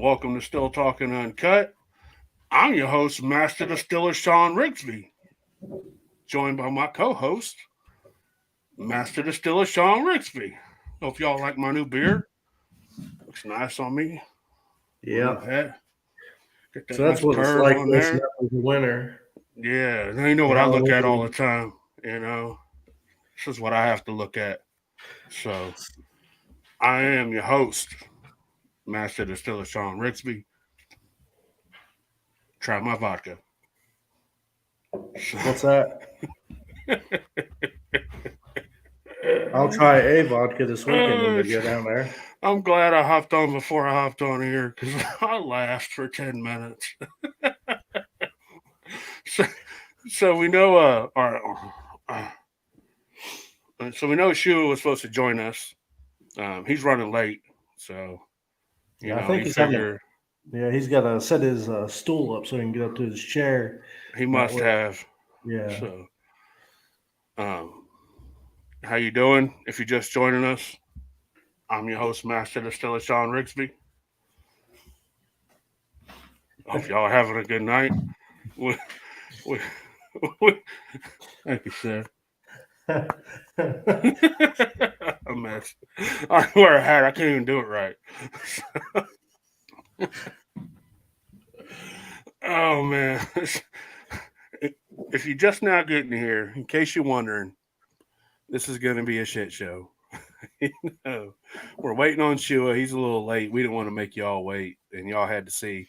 Welcome to Still Talking Uncut. I'm your host, Master Distiller Sean Rigsby, joined by my co-host, Master Distiller Sean Rigsby. Hope y'all like my new beard. Looks nice on me. My new Yeah. hat. Get that So that's nice what it's curve like on dressing there. up as a winter Yeah, now you know for what I look at all the Halloween. time. This is what I have to look at. So I am your host, Master Distiller Sean Rigsby. Try my vodka. What's that? I'll try a vodka this weekend when Uh, we go down there. I'm glad I hopped on before I hopped on here because I laughed for 10 minutes. so, so we know, so we know Shua was supposed to join us. He's running late, so Yeah, I think he he's having. figured Yeah, he's got to set his stool up so he can get up to his chair. he That must way. have. Yeah. So, um, how you doing? If you're just joining us, I'm your host, Master Distiller Sean Rigsby. Hope y'all are having a good night. We, we, we, thank you, sir. A mess. I wear a hat. I can't even do it right. Oh man! If you're just now getting here, in case you're wondering, this is going to be a shit show. you know, we're waiting on Shua. He's a little late. We didn't want to make y'all wait, and y'all had to see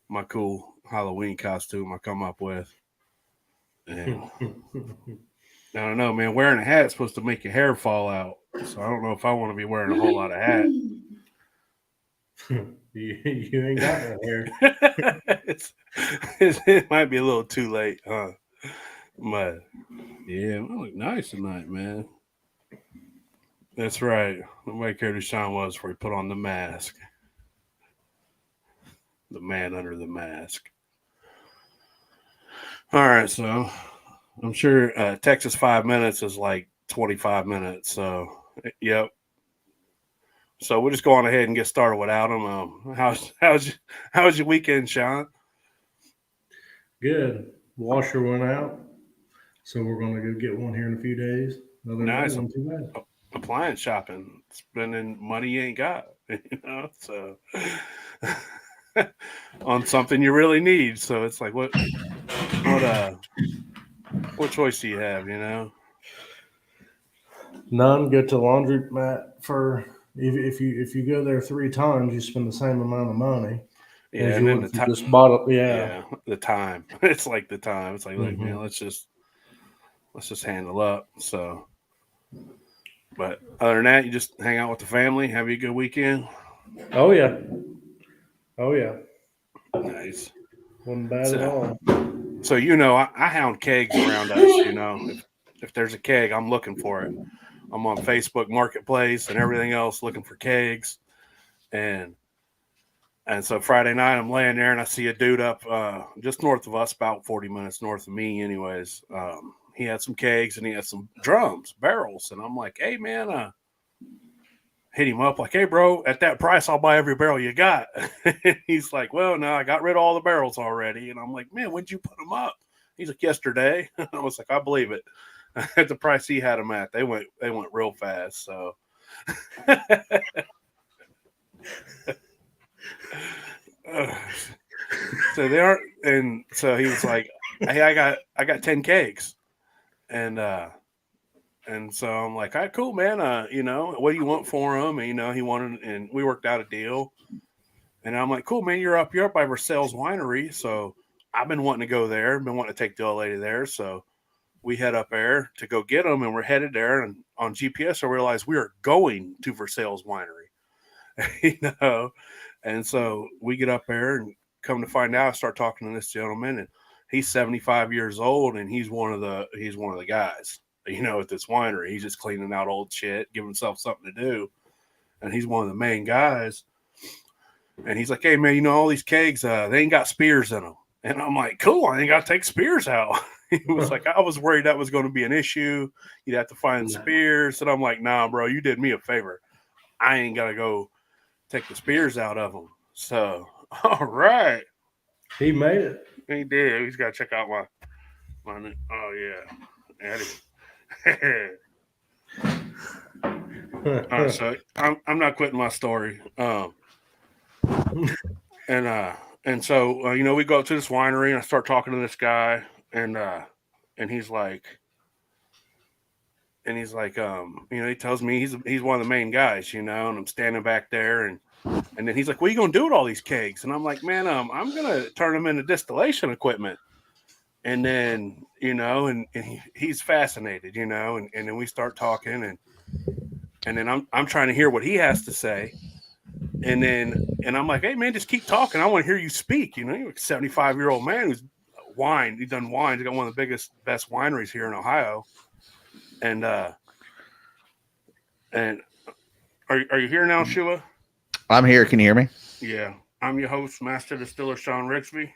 my cool Halloween costume I come up with. And I don't know, man. Wearing a hat is supposed to make your hair fall out, so I don't know if I want to be wearing a whole lot of hat. you ain't got no hair. It might be a little too late, huh? But yeah, I look nice tonight, man. That's right. Nobody cared who Sean was before he put on the mask. The man under the mask. All right, so I'm sure Texas 5 minutes is like 25 minutes. So, yep. So we'll just go on ahead and get started without him. How's your weekend, Sean? Good. Washer went out, so we're going to go get one here in a few days. Other than that, it Nice wasn't too bad. appliance shopping, spending money you ain't got. So on something you really need. So it's like what what choice do you have? None. Go to laundromat for if you go there 3 times, you spend the same amount of money Yeah, as and you then would the if you time. just bought it. Yeah. Yeah, the time. It's like the time. It's like, look, Hmm. man, let's just handle up. So, but other than that, you just hang out with the family, have you a good weekend. Oh yeah. Oh yeah. Nice. Wasn't bad at So, all. I hound kegs around us. If there's a keg, I'm looking for it. I'm on Facebook Marketplace and everything else looking for kegs, and so Friday night I'm laying there and I see a dude up just north of us, about 40 minutes north of me, anyways. He had some kegs and he had some drums, barrels, and I'm like, hey man, hit him up like, hey bro, at that price I'll buy every barrel you got. He's like, well, no, I got rid of all the barrels already, and I'm like, man, when'd you put them up? He's like, yesterday. I was like, I believe it. At the price he had them at, they went real fast. So, so they aren't, and so he was like, hey, I got 10 cakes, and so I'm like, all right, cool, man. What do you want for him? And he wanted, and we worked out a deal. And I'm like, cool, man, you're up by Versailles Winery. So I've been wanting to go there, been wanting to take the old lady there. So we head up there to go get them, and we're headed there. And on GPS, I realized we are going to Versailles Winery, And so we get up there, and come to find out, I start talking to this gentleman, and he's 75 years old, and he's one of the guys, at this winery. He's just cleaning out old shit, giving himself something to do, and he's one of the main guys. And he's like, hey, man, all these kegs, they ain't got spears in them. And I'm like, cool, I ain't got to take spears out. He was like, I was worried that was going to be an issue. You'd have to find No. spears. And I'm like, nah, bro, you did me a favor. I ain't got to go take the spears out of them. So all right, He made it. he did. He's got to check out my. Oh yeah, Eddie. All right, so I'm not quitting my story. And so we go up to this winery and I start talking to this guy and and he's like he tells me he's one of the main guys, and I'm standing back there and then he's like, "What are you gonna do with all these kegs?" And I'm like, "Man, I'm gonna turn them into distillation equipment." And then he's fascinated, and then we start talking and then I'm trying to hear what he has to say. And I'm like, hey man, just keep talking. I want to hear you speak. You're a 75-year-old man who's wine. He's done wine. He's got one of the best wineries here in Ohio. And and are you here now, Shua? I'm here. Can you hear me? Yeah. I'm your host, Master Distiller Sean Rigsby,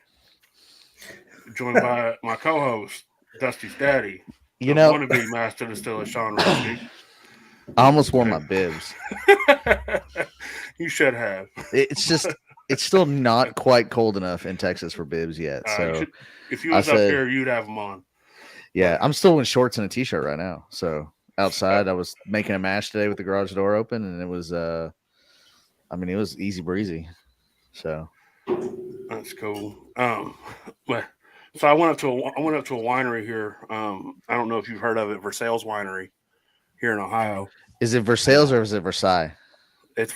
joined by my co-host, Dusty's daddy, You the know, wannabe Master Distiller Sean Rigsby. I almost wore my bibs. You should have. It's still not quite cold enough in Texas for bibs yet. So if you was up here, you'd have them on. Yeah, I'm still in shorts and a t-shirt right now. So outside, I was making a mash today with the garage door open, and it was, it was easy breezy. So that's cool. But so I went up to a winery here. I don't know if you've heard of it, Versailles Winery here in Ohio. Is it Versailles or is it Versailles? It's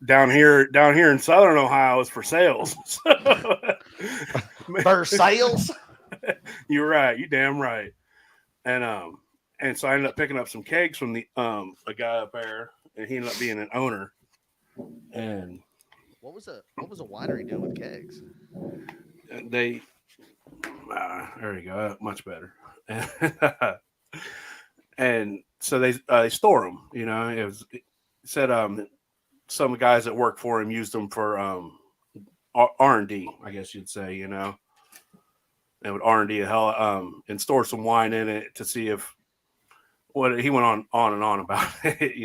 down here in Southern Ohio, it's for sales. Versailles. You're right. You damn right. And so I ended up picking up some kegs from the a guy up there, and he ended up being an owner. And what was a winery doing with kegs? They there you go, much better. And so they store them. It said some guys that work for him used them for R&D, I guess you'd say. They would R&D and store some wine in it to see if what he went on and on about it,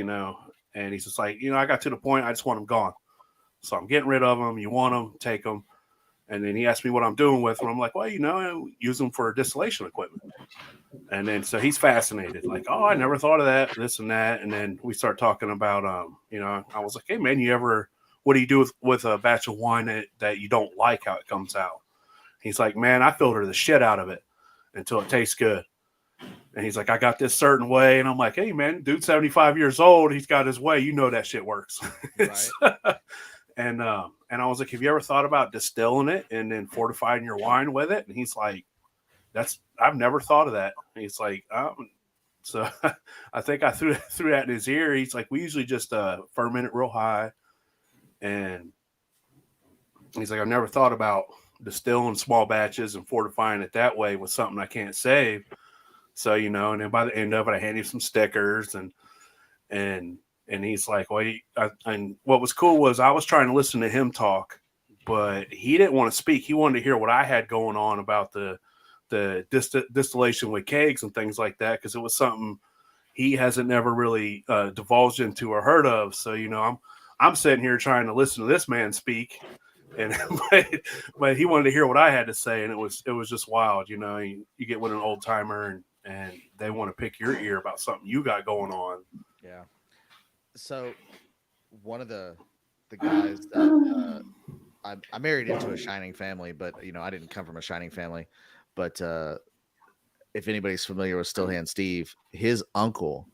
and he's just like, I got to the point I just want them gone, so I'm getting rid of them. You want them, take them. And then he asked me what I'm doing with them. I'm like, well, I use them for distillation equipment. And then so he's fascinated, like, oh, I never thought of that, this and that. And then we start talking about I was like, hey man, what do you do with a batch of wine that you don't like how it comes out? He's like, man, I filter the shit out of it until it tastes good. And he's like, I got this certain way. And I'm like, hey, man, dude's 75 years old. He's got his way. That shit works. Right. And I was like, have you ever thought about distilling it and then fortifying your wine with it? And he's like, I've never thought of that. And he's like, so I think I threw that in his ear. He's like, we usually just ferment it real high. And he's like, I've never thought about distilling small batches and fortifying it that way with something I can't save. So, and then by the end of it, I handed him some stickers and he's like, well, and what was cool was I was trying to listen to him talk, but he didn't want to speak. He wanted to hear what I had going on about the distillation with kegs and things like that, because it was something he hasn't never really divulged into or heard of. So, I'm sitting here trying to listen to this man speak, and but he wanted to hear what I had to say, and it was just wild. You get with an old timer and they want to pick your ear about something you got going on. Yeah. So one of the guys that I married into a Shining family, but I didn't come from a Shining family. But if anybody's familiar with Stillhand Steve, his uncle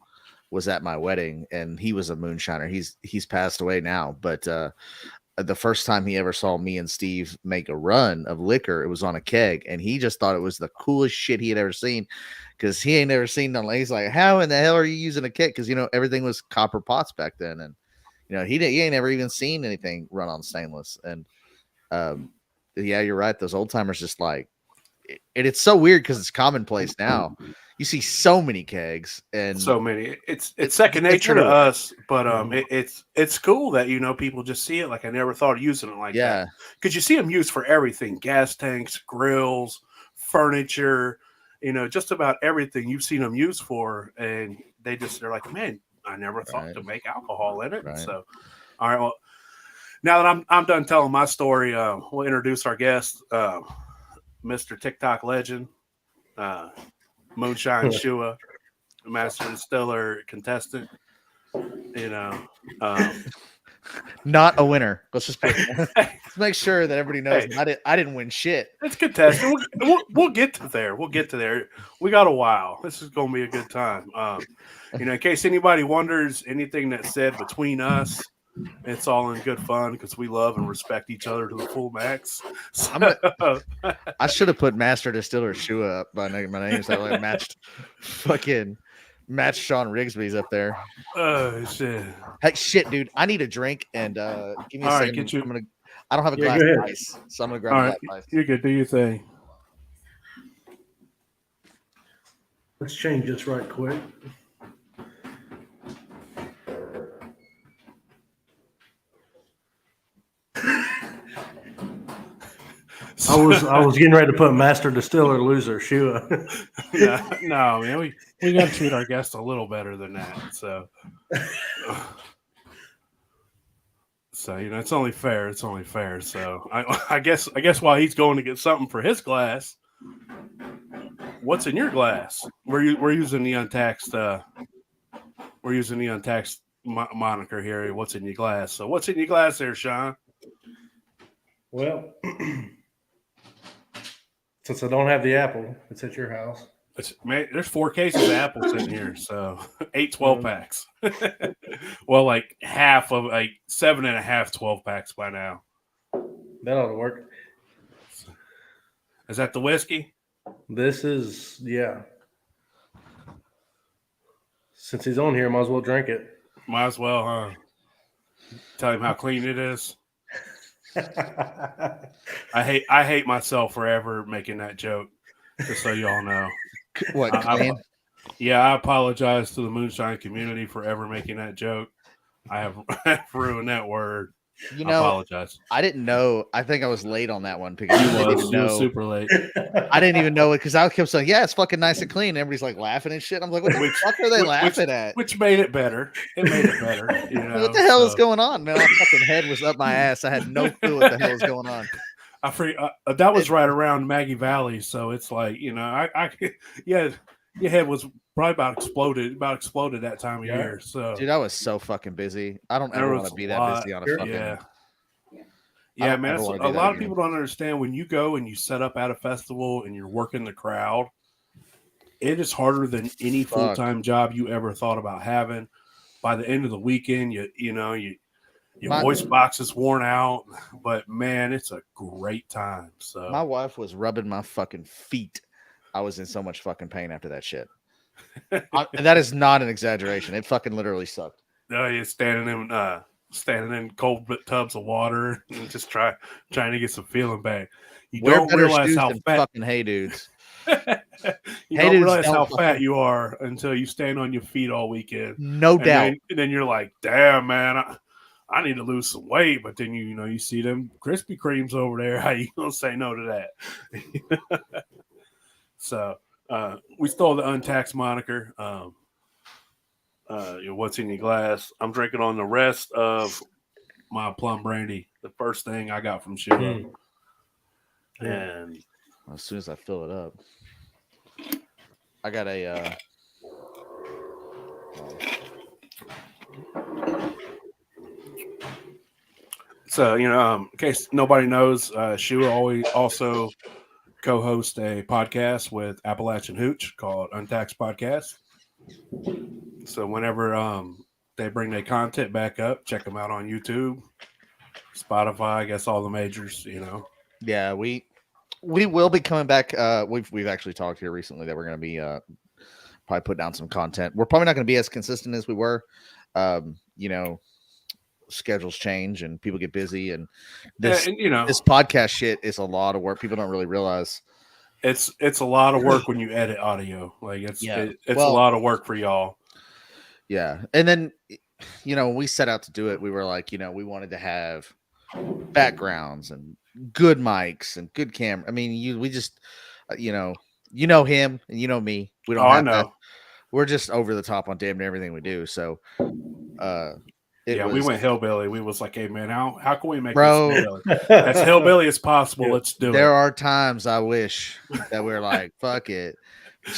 was at my wedding, and he was a moonshiner. He's passed away now, but the first time he ever saw me and Steve make a run of liquor, it was on a keg, and he just thought it was the coolest shit he had ever seen, because he ain't never seen nothing. He's like, how in the hell are you using a keg? Because everything was copper pots back then, and he ain't never even seen anything run on stainless. And yeah, you're right. Those old timers just like it's so weird because it's commonplace now. You see so many kegs and so many. It's second nature to us, but it's cool that people just see it. Like I never thought of using it like that, because you see them used for everything: gas tanks, grills, furniture. Just about everything you've seen them used for, and they're like, man, I never thought to make alcohol in it. Right. So, all right, well, Now that I'm done telling my story, we'll introduce our guest, Mr. TikTok legend, uh, Moonshine Shua, master distiller contestant. You know, um, Not a winner. Let's just put hey, let's make sure that everybody knows hey, that I didn't win shit. it's contestant. We'll get to there. We'll get to there. We got a while. This is going to be a good time. In case anybody wonders, anything that's said between us, it's all in good fun because we love and respect each other to the full max. So, I'm gonna. I should have put Master Distiller Shua up by my name, so I matched Sean Rigsby's up there. oh shit! Hey, shit, dude, I need a drink and give me a All right, second. get you. I don't have a Yeah, glass go of ahead. ice, so I'm gonna grab All a right, glass of ice. you're good. Do your thing. Let's change this right quick. I was getting ready to put master distiller loser Shua. no, man. We got to treat our guests a little better than that. So, it's only fair. It's only fair. So, I guess while he's going to get something for his glass, what's in your glass? We're using the untaxed. We're using the untaxed moniker here. What's in your glass? So, what's in your glass there, Sean? Well, since I don't have the apple, it's at your house. Man, there's 4 cases of apples in here, so 8 12 packs. Well, like half of 7.5 12 packs by now. That ought to work. Is that the whiskey? This is, yeah. Since he's on here, might as well drink it. Might as well, huh? Tell him how clean it is. I hate myself for ever making that joke. Just so y'all know. What? Clean? I apologize to the Moonshine community for ever making that joke. I have ruined that word. I apologize. I didn't know. I think I was late on that one because You was super late. I didn't even know it because I kept saying, "Yeah, it's fucking nice and clean." And everybody's like laughing and shit. I'm like, "What the fuck are they laughing at?" Which made it better. It made it better. What the hell is going on? Man, my fucking head was up my ass. I had no clue what the hell was going on. That was right around Maggie Valley, so it's like your head was probably about exploded that time of year. So, dude, I was so fucking busy. I don't ever want to be that busy on a fucking. Yeah, man. A lot of people don't understand when you go and you set up at a festival and you're working the crowd. It is harder than any full-time job you ever thought about having. By the end of the weekend, your voice box is worn out, but man, it's a great time. So my wife was rubbing my fucking feet. I was in so much fucking pain after that shit. And that is not an exaggeration. It fucking literally sucked. No, you're standing in cold tubs of water and just trying to get some feeling back. You don't realize how fat fucking hey dudes. You don't realize how fat you are until you stand on your feet all weekend. No doubt. And then you're like, damn, man, I need to lose some weight. But then you see them Krispy Kremes over there. How you gonna say no to that? So we stole the untaxed moniker. What's in your glass? I'm drinking on the rest of my plum brandy. The first thing I got from Shua. And as soon as I fill it up, I got a. So in case nobody knows, Shua also co-hosts a podcast with Appalachian Hooch called Untaxed Podcast. So whenever they bring their content back up, check them out on YouTube, Spotify, I guess all the majors. Yeah, we will be coming back. We've actually talked here recently that we're going to be probably put down some content. We're probably not going to be as consistent as we were. Schedules change and people get busy, and this podcast shit is a lot of work. People don't really realize it's a lot of work when you edit audio. Like it's a lot of work for y'all. Yeah, and then when we set out to do it, we were like, we wanted to have backgrounds and good mics and good camera. I mean, we just, him and me. We don't have that. We're just over the top on damn near everything we do. So, We went hillbilly. We was like, hey man, how can we make Bro, this hillbilly as hillbilly as possible? Yeah. Let's do there it. are times I wish that we're like, fuck it.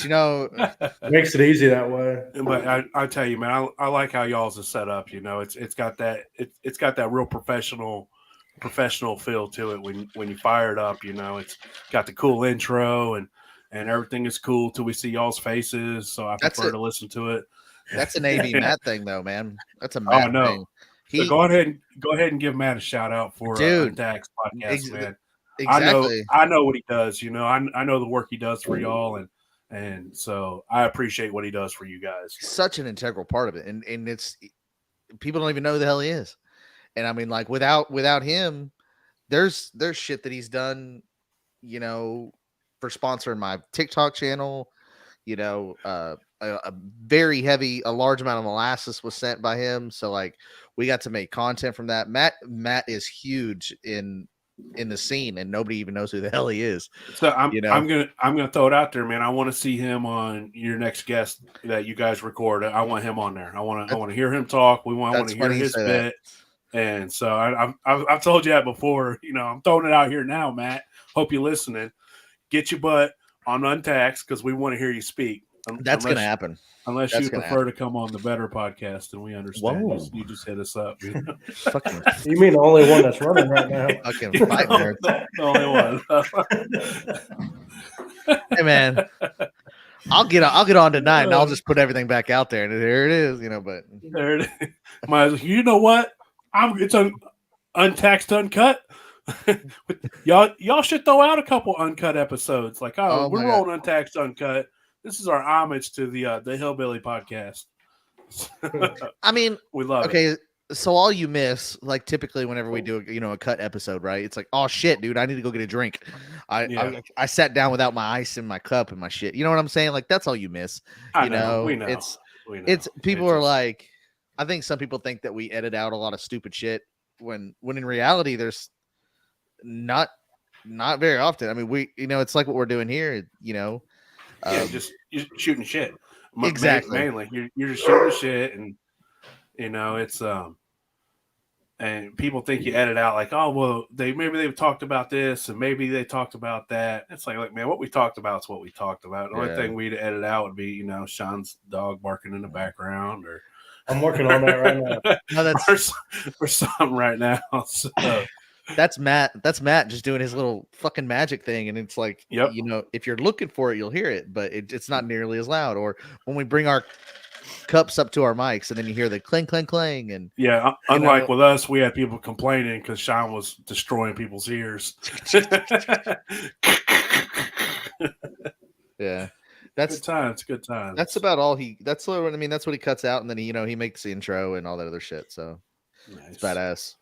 But Makes it easy that way. But I tell you, man, I like how y'all's is set up. You know, it's got that it's got that real professional feel to it when you fire it up. You know, it's got the cool intro and everything is cool till we see y'all's faces. So I prefer to listen to it. That's an AV Matt thing, though, man. That's a Oh Matt no. thing. So go ahead and give Matt a shout out for Untaxed podcast, man. Exactly. I know what he does. You know, I know the work he does for y'all, and so I appreciate what he does for you guys. Such an integral part of it, and it's people don't even know who the hell he is. And I mean, like without him, there's shit that he's done, you know, for sponsoring my TikTok channel. You know, a very heavy, a large amount of molasses was sent by him, so like we got to make content from that. Matt is huge in the scene, and nobody even knows who the hell he is. So I'm gonna throw it out there, man. I want to see him on your next guest that you guys record. I want him on there. I want to hear him talk. I want to hear his bit. And so I've told you that before. You know, I'm throwing it out here now, Matt. Hope you're listening. Get your butt on Untaxed because we want to hear you speak. That's going to happen. Unless you prefer to come on the Better podcast, and we understand. You just hit us up. You know? Fucking, you mean the only one that's running right now? Fucking fight nerds. The only one. Hey man, I'll get on tonight, and I'll just put everything back out there, and there it is. You know, but there it is. You know what? It's Untaxed Uncut. y'all should throw out a couple uncut episodes. Like, we're rolling Untaxed Uncut. This is our homage to the Hillbilly podcast. I mean, we love it. Okay, so all you miss, like typically whenever we do a cut episode, right? It's like, oh shit, dude, I need to go get a drink. I sat down without my ice in my cup and my shit. You know what I'm saying? Like that's all you miss. We know. It's people are like, I think some people think that we edit out a lot of stupid shit when in reality there's not very often. I mean, it's like what we're doing here, you know. Just you're shooting shit. Exactly. Mainly, you're just shooting shit, and you know it's and people think you edit out like, oh well, they've talked about this and maybe they talked about that. It's like man, what we talked about is what we talked about. The only thing we'd edit out would be Sean's dog barking in the background, or I'm working on that right now. No, that's or something right now. So. That's Matt just doing his little fucking magic thing, and it's like, if you're looking for it, you'll hear it, but it's not nearly as loud. Or when we bring our cups up to our mics, and then you hear the clang, clang, clang, and unlike with us, we had people complaining because Sean was destroying people's ears. Yeah, that's good times. That's about all that's what he cuts out, and then he makes the intro and all that other shit. So it's badass,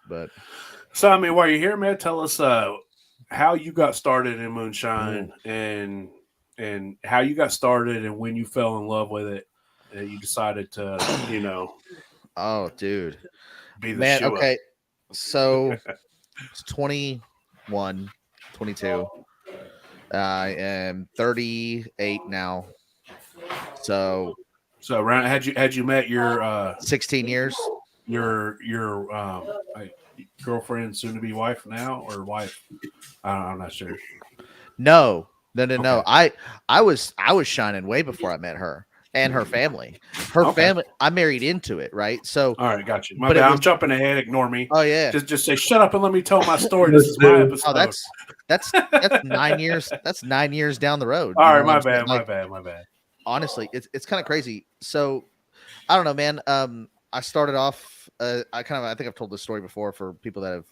but. So, I mean, while you're here, man, tell us how you got started in Moonshine and how you got started and when you fell in love with it and you decided to, oh, dude. Be the Shua. Okay. So, it's 21, 22. I am 38 now. So around had you met your 16 years? Your girlfriend, soon to be wife now, or wife? I'm not sure. No. I was shining way before I met her and her family. Her family, I married into it, right? So all right, got you. I'm jumping ahead. Ignore me. Oh yeah. Just say shut up and let me tell my story. This is my episode. Oh, that's 9 years. That's 9 years down the road. All right, my bad. Honestly, it's kind of crazy. So I don't know, man. I started off. I think I've told this story before for people that have,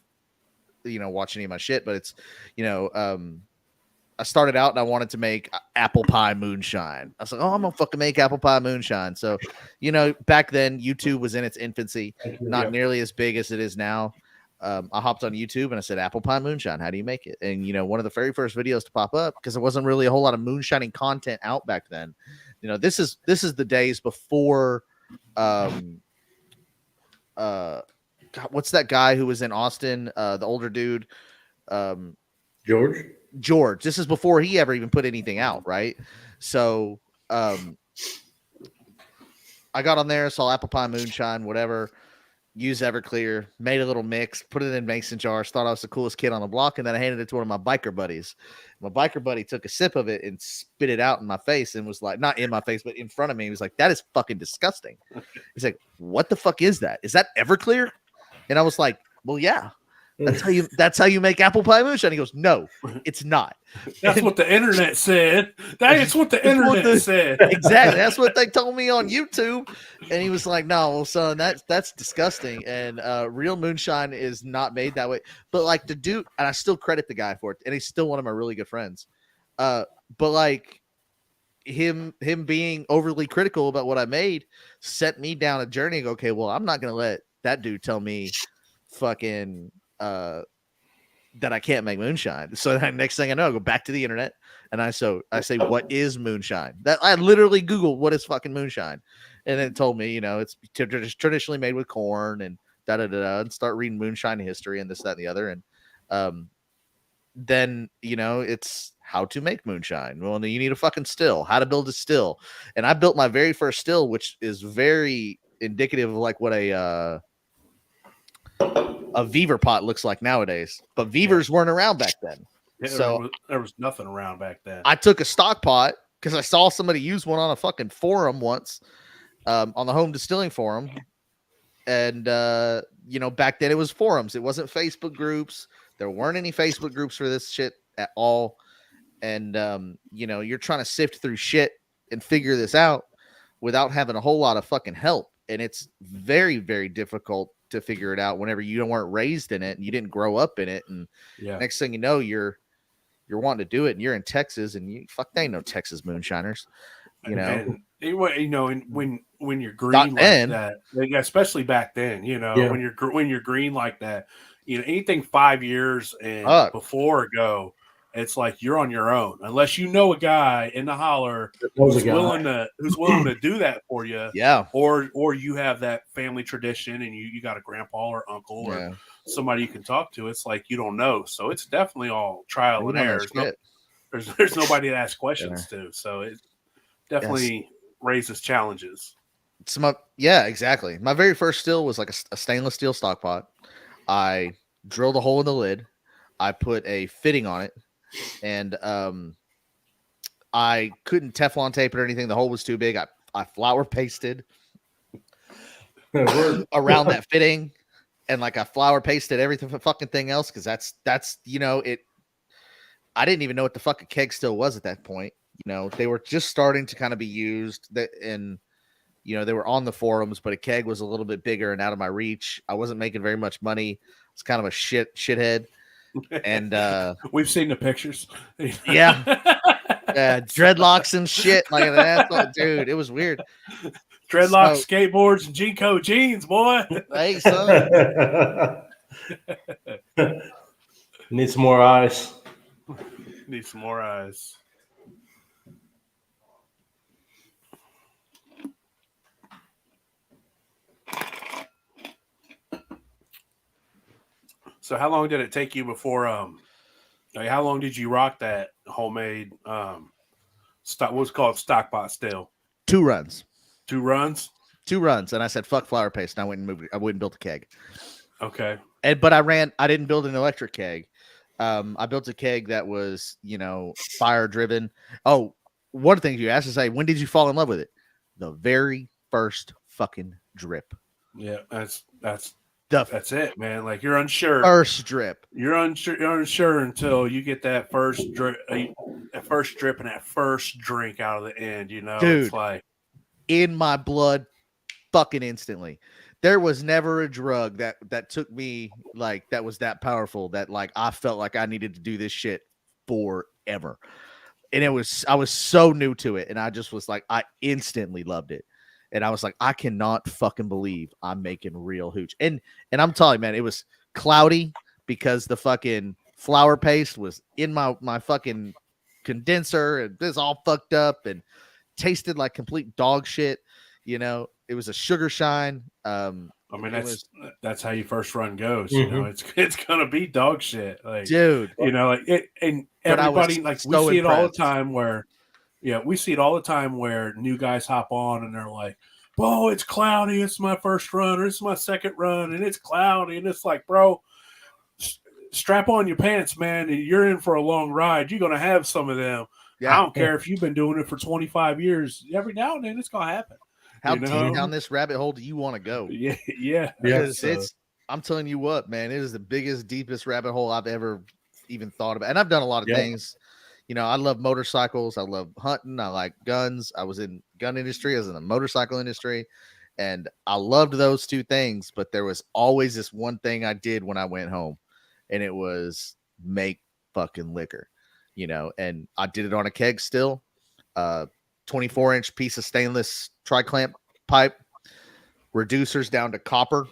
watched any of my shit. But it's, I started out and I wanted to make apple pie moonshine. I was like, oh, I'm gonna fucking make apple pie moonshine. So, back then YouTube was in its infancy, not nearly as big as it is now. I hopped on YouTube and I said, apple pie moonshine, how do you make it? And, one of the very first videos to pop up, because there wasn't really a whole lot of moonshining content out back then. This is the days before, God, what's that guy who was in Austin? The older dude, George. This is before he ever even put anything out, right? So I got on there, saw apple pie moonshine, whatever, used Everclear, made a little mix, put it in mason jars, thought I was the coolest kid on the block, and then I handed it to one of my biker buddies. My biker buddy took a sip of it and spit it out in my face and was like, not in my face, but in front of me. He was like, that is fucking disgusting. He's like, what the fuck is that? Is that Everclear? And I was like, well, yeah. That's how you make apple pie moonshine. He goes, no, it's not. That's what the internet said. That's what the internet said. Exactly. That's what they told me on YouTube. And he was like, no, well, son, that's disgusting. And real moonshine is not made that way. But like the dude, and I still credit the guy for it, and he's still one of my really good friends. But like him being overly critical about what I made sent me down a journey and go, okay, well, I'm not gonna let that dude tell me fucking that I can't make moonshine. So that next thing I know, I go back to the internet and I say, what is moonshine? That I literally Googled what is fucking moonshine, and it told me, it's traditionally made with corn and and start reading moonshine history and this, that, and the other, and then it's how to make moonshine. Well, you need a fucking still, how to build a still, and I built my very first still, which is very indicative of like what a Beaver pot looks like nowadays, but Beavers weren't around back then. Yeah, so there was nothing around back then. I took a stock pot because I saw somebody use one on a fucking forum once, on the home distilling forum. And, back then it was forums. It wasn't Facebook groups. There weren't any Facebook groups for this shit at all. And, you're trying to sift through shit and figure this out without having a whole lot of fucking help. And it's very, very difficult to figure it out whenever you weren't raised in it and you didn't grow up in it. And next thing you know, you're wanting to do it and you're in Texas and they ain't no Texas moonshiners, And, when you're green like that, especially back then, when you're green like that, anything 5 years and before ago, it's like you're on your own unless you know a guy in the holler who's willing to do that for you. Yeah. Or you have that family tradition and you got a grandpa or uncle or somebody you can talk to. It's like you don't know. So it's definitely all trial and error. There's nobody to ask questions to. So it definitely raises challenges. Exactly. My very first still was like a stainless steel stock pot. I drilled a hole in the lid. I put a fitting on it. And I couldn't Teflon tape it or anything. The hole was too big. I flour pasted around that fitting, and like I flour pasted everything fucking thing else because that's it. I didn't even know what the fucking keg still was at that point. They were just starting to kind of be used, and they were on the forums, but a keg was a little bit bigger and out of my reach. I wasn't making very much money. It's kind of a shithead. And we've seen the pictures. Dreadlocks and shit like that. Dude, it was weird. Dreadlocks, skateboards, and G-Code jeans, boy. Hey, son. Need some more ice. Need some more ice. So how long did it take you before how long did you rock that homemade what's called stock pot still? 2 runs. 2 runs? 2 runs. And I said, fuck flour paste. And I went and moved it. I wouldn't build a keg. Okay. But I didn't build an electric keg. I built a keg that was, fire driven. Oh, one thing you asked is, hey, when did you fall in love with it? The very first fucking drip. Yeah, that's it, man. Like you're unsure. First drip. You're unsure until you get that first drip and that first drink out of the end. Dude, it's like in my blood, fucking instantly. There was never a drug that took me like that was that powerful that like I felt like I needed to do this shit forever. And I was so new to it, and I just was like, I instantly loved it. And I was like, I cannot fucking believe I'm making real hooch. And I'm telling you, man, it was cloudy because the fucking flour paste was in my fucking condenser, and this all fucked up and tasted like complete dog shit. It was a sugar shine. That's how your first run goes. Mm-hmm. It's gonna be dog shit, like dude. Like it, and everybody like we see it all the time where. Yeah, we see it all the time where new guys hop on and they're like, "Bro, it's cloudy. It's my first run, or it's my second run, and it's cloudy." And it's like, bro, strap on your pants, man, and you're in for a long ride. You're gonna have some of them. I don't care if you've been doing it for 25 years. Every now and then, it's gonna happen. How deep down this rabbit hole do you want to go? Yeah. Because I'm telling you what, man, it is the biggest, deepest rabbit hole I've ever even thought about. And I've done a lot of things. You know, I love motorcycles. I love hunting. I like guns. I was in gun industry. I was in the motorcycle industry. And I loved those two things. But there was always this one thing I did when I went home. And it was make fucking liquor. You know, and I did it on a keg still. 24-inch piece of stainless tri-clamp pipe, reducers down to copper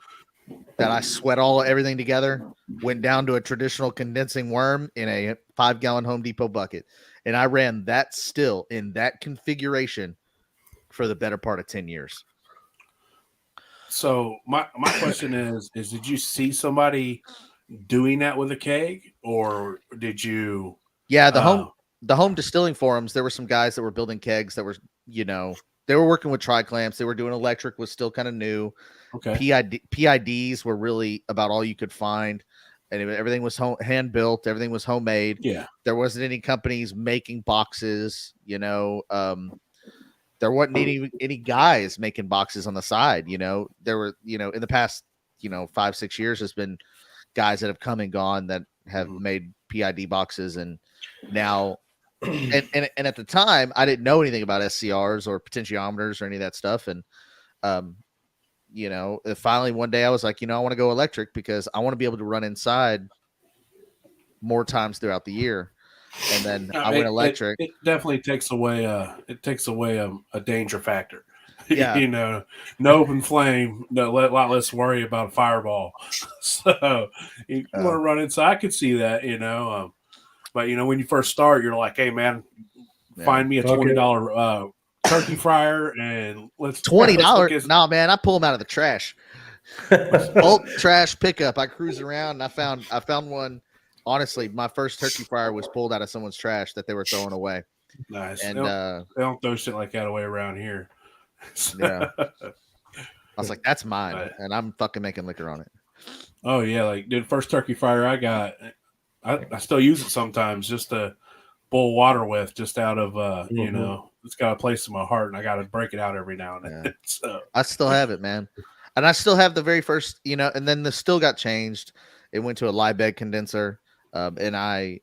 that I sweat everything together, went down to a traditional condensing worm in a 5-gallon Home Depot bucket. And I ran that still in that configuration for the better part of 10 years. So my question is did you see somebody doing that with a keg, or did you? Yeah, the home distilling forums, there were some guys that were building kegs that were, you know, they were working with tri-clamps. They were doing electric, was still kind of new. Okay. PIDs were really about all you could find. And everything was hand built. Everything was homemade. Yeah. There wasn't any companies making boxes, you know. There wasn't any guys making boxes on the side, you know. There were, you know, in the past, you know, 5-6 years, there's been guys that have come and gone that have made PID boxes. And now, and at the time, I didn't know anything about SCRs or potentiometers or any of that stuff. And, you know, finally one day I was like, you know, I want to go electric because I want to be able to run inside more times throughout the year. And then I went electric. It definitely takes away a danger factor. Yeah. You know, no open flame, a lot less worry about a fireball. So you want to run inside. I could see that, you know. But you know, when you first start, you're like, hey man, find me a $20 turkey fryer and let's $20. No, man, I pull them out of the trash. Bulk trash pickup. I cruise around and I found one. Honestly, my first turkey fryer was pulled out of someone's trash that they were throwing away. Nice. And they don't throw shit like that away around here. Yeah. I was like, that's mine, and I'm fucking making liquor on it. Oh yeah, like the first turkey fryer I got, I still use it sometimes just to boil water with, just out of you know, it's got a place in my heart, and I got to break it out every now and then. Yeah. So I still have it, man, and I still have the very first, you know, and then the still got changed. It went to a Liebig condenser, and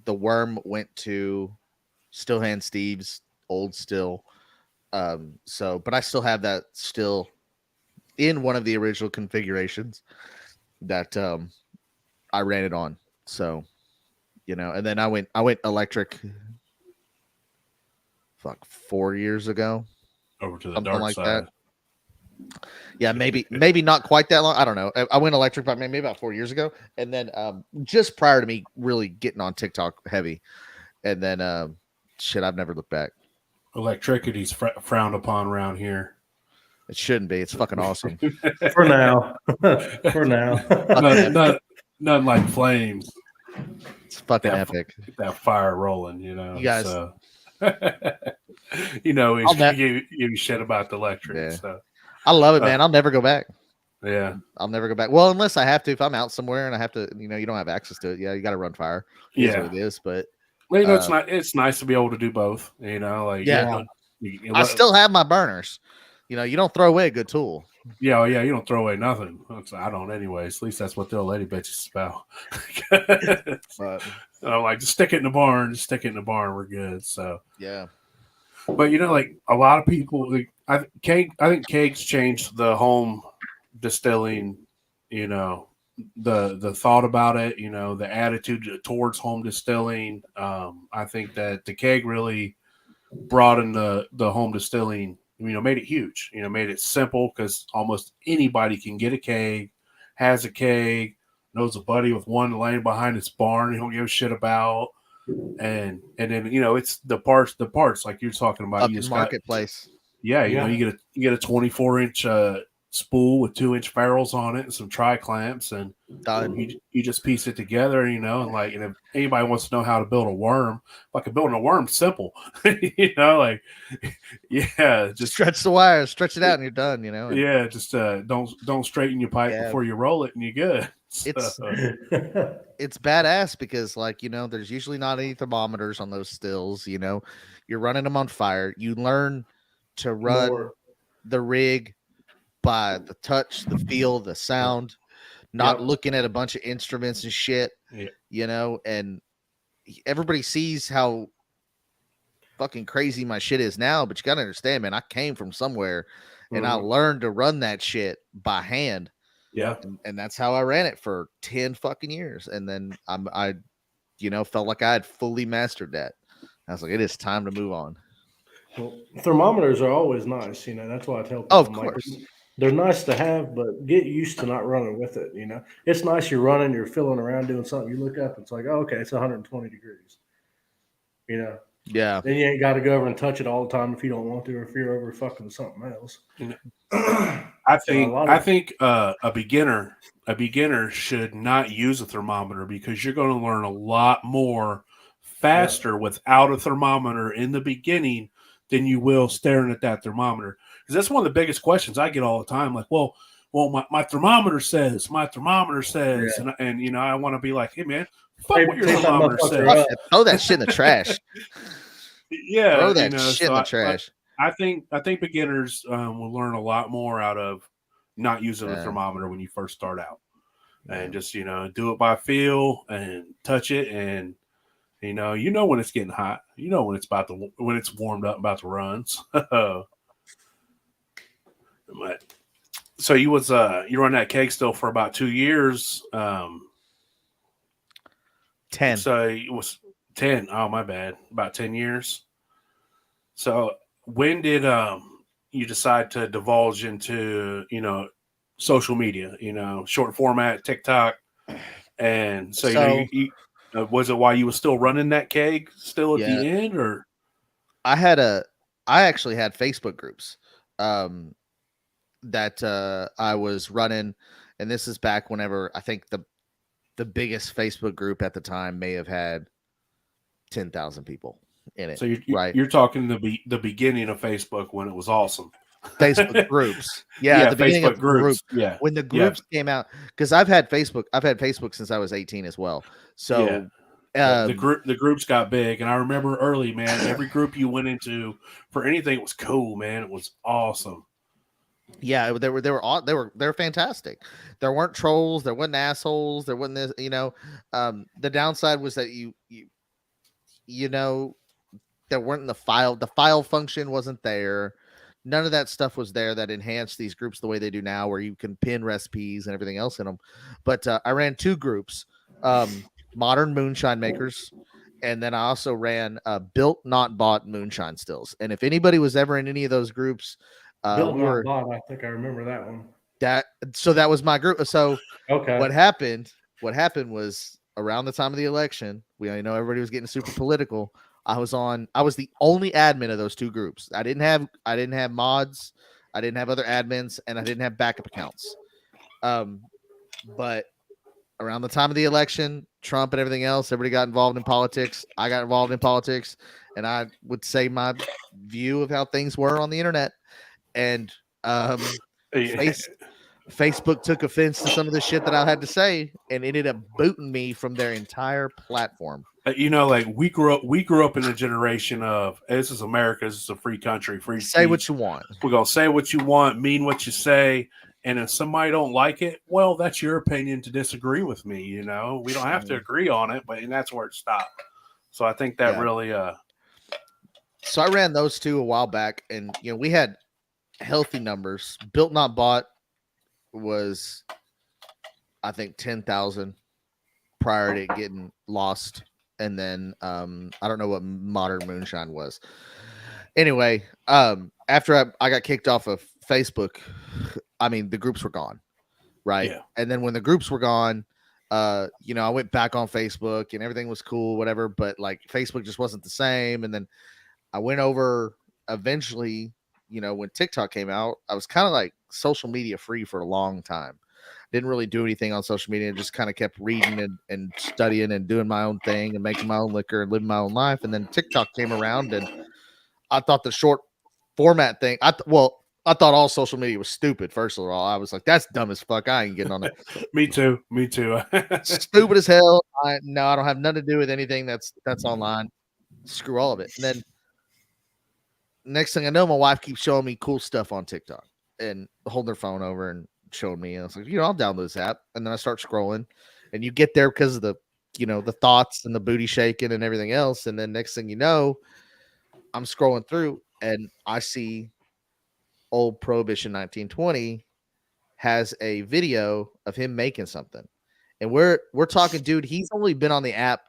the worm went to Still Hand Steve's old still. So, but I still have that still in one of the original configurations that I ran it on. So, you know, and then I went electric 4 years ago. Over to the something dark like side. That. Yeah, maybe not quite that long. I don't know. I went electric maybe about 4 years ago, and then just prior to me really getting on TikTok heavy, and then shit, I've never looked back. Electricity's frowned upon around here. It shouldn't be. It's fucking awesome. For now. For now. Nothing like flames. It's fucking epic. Get that fire rolling, you know. You guys, so. You know, he's give you shit about the electric. Yeah. So. I love it, man. I'll never go back. Yeah. I'll never go back. Well, unless I have to. If I'm out somewhere and I have to, you know, you don't have access to it. Yeah, you got to run fire. That's what it is. But well, you know, it's nice to be able to do both. You know, like I still have my burners. You know, you don't throw away a good tool. Yeah, you don't throw away nothing. I don't, anyways. At least that's what the old lady bitches about. But I'm like, just stick it in the barn. Just stick it in the barn. We're good. So yeah. But you know, like a lot of people, like, I think kegs changed the home distilling. You know, the thought about it. You know, the attitude towards home distilling. I think that the keg really broadened the home distilling. You know, made it huge. You know, made it simple because almost anybody can get a keg, has a keg, knows a buddy with one laying behind his barn he don't give a shit about, and then you know it's the parts like you're talking about. Up in marketplace. You know, you get a 24-inch spool with 2-inch ferrules on it and some tri-clamps, and Done. you just piece it together, you know, and if anybody wants to know how to build a worm, like building a worm's simple, you know, like, yeah, just Stretch the wire, stretch it out, and you're done. You know. And yeah, just don't straighten your pipe Yeah. before you roll it, and you're good. It's badass because, like, you know, there's usually not any thermometers on those stills. You know, you're running them on fire. You learn to run More. the rig by the touch, the feel, the sound, not Yep. looking at a bunch of instruments and shit. Yeah. You know, and everybody sees how fucking crazy my shit is now, but you gotta understand, man, I came from somewhere and I learned to run that shit by hand. Yeah. And that's how I ran it for 10 fucking years. And then I you know, felt like I had fully mastered that. I was like, it is time to move on. Well, thermometers are always nice, you know. That's why I tell people, Oh, of I'm like, course. they're nice to have, but get used to not running with it. You know, it's nice you're running, you're feeling around doing something. You look up, it's like, oh, okay, it's 120 degrees. You know, Yeah. then you ain't got to go over and touch it all the time if you don't want to, or if you're over fucking something else. You know, I I think a beginner should not use a thermometer because you're going to learn a lot more faster without a thermometer in the beginning than you will staring at that thermometer. Because that's one of the biggest questions I get all the time. Like, well, my thermometer says, and you know, I want to be like, hey man, fuck what your take that thermometer motherfucker says. up. Throw that shit in the trash. Yeah, Throw you that know, shit in the trash. I think beginners will learn a lot more out of not using a Yeah. thermometer when you first start out, and just, you know, do it by feel and touch it, and you know when it's getting hot, you know when it's warmed up, about to run. So you run that keg still for about 2 years. 10. So it was 10. Oh, my bad. About 10 years. So when did you decide to divulge into, you know, social media, you know, short format, TikTok? And so, you know, you was it while you were still running that keg still at the end, or? I actually had Facebook groups that I was running, and this is back whenever I think the biggest Facebook group at the time may have had 10,000 people in it. So right? You're talking the beginning of Facebook when it was awesome. Facebook groups. Yeah, the beginning Facebook of the group. Yeah. When the groups came out, because I've had Facebook since I was 18 as well. So the groups got big, and I remember early, man, every group you went into for anything was cool, man. It was awesome. Yeah, they were fantastic. There weren't trolls, there wasn't assholes, there wasn't this, you know. The downside was that you know, there weren't the file function wasn't there. None of that stuff was there that enhanced these groups the way they do now, where you can pin recipes and everything else in them. But I ran 2 groups, modern moonshine makers, and then I also ran built not bought moonshine stills. And if anybody was ever in any of those groups, Built not bought, I think I remember that one. That was my group. So okay, what happened was around the time of the election, we know everybody was getting super political. I was the only admin of those 2 groups. I didn't have mods, I didn't have other admins, and I didn't have backup accounts. But around the time of the election, Trump and everything else, everybody got involved in politics. I got involved in politics, and I would say my view of how things were on the internet. And Facebook took offense to some of the shit that I had to say and ended up booting me from their entire platform. You know, like we grew up in a generation of, this is America, this is a free country, free speech. Say what you want. We're gonna say what you want, mean what you say, and if somebody don't like it, well, that's your opinion to disagree with me. You know, we don't have to agree on it, and that's where it stopped. So I think that really. So I ran those 2 a while back, and you know we had healthy numbers. Built not bought was, I think, 10,000 prior to it getting lost, and then I don't know what modern moonshine was. Anyway, after I got kicked off of Facebook, I mean the groups were gone, right? Yeah. And then when the groups were gone, you know, I went back on Facebook and everything was cool, whatever. But like Facebook just wasn't the same, and then I went over eventually. when TikTok came out, I was kind of like social media free for a long time. Didn't really do anything on social media, just kind of kept reading and studying and doing my own thing and making my own liquor and living my own life. And then TikTok came around, and I thought the short format thing, I thought all social media was stupid. First of all, I was like, that's dumb as fuck. I ain't getting on it. Me too. Stupid as hell. I don't have nothing to do with anything that's online. Screw all of it. And then next thing I know, my wife keeps showing me cool stuff on TikTok and holding her phone over and showing me. And I was like, I'll download this app. And then I start scrolling, and you get there because of the, the thoughts and the booty shaking and everything else. And then next thing you know, I'm scrolling through and I see old Prohibition 1920 has a video of him making something. And we're talking, dude, he's only been on the app,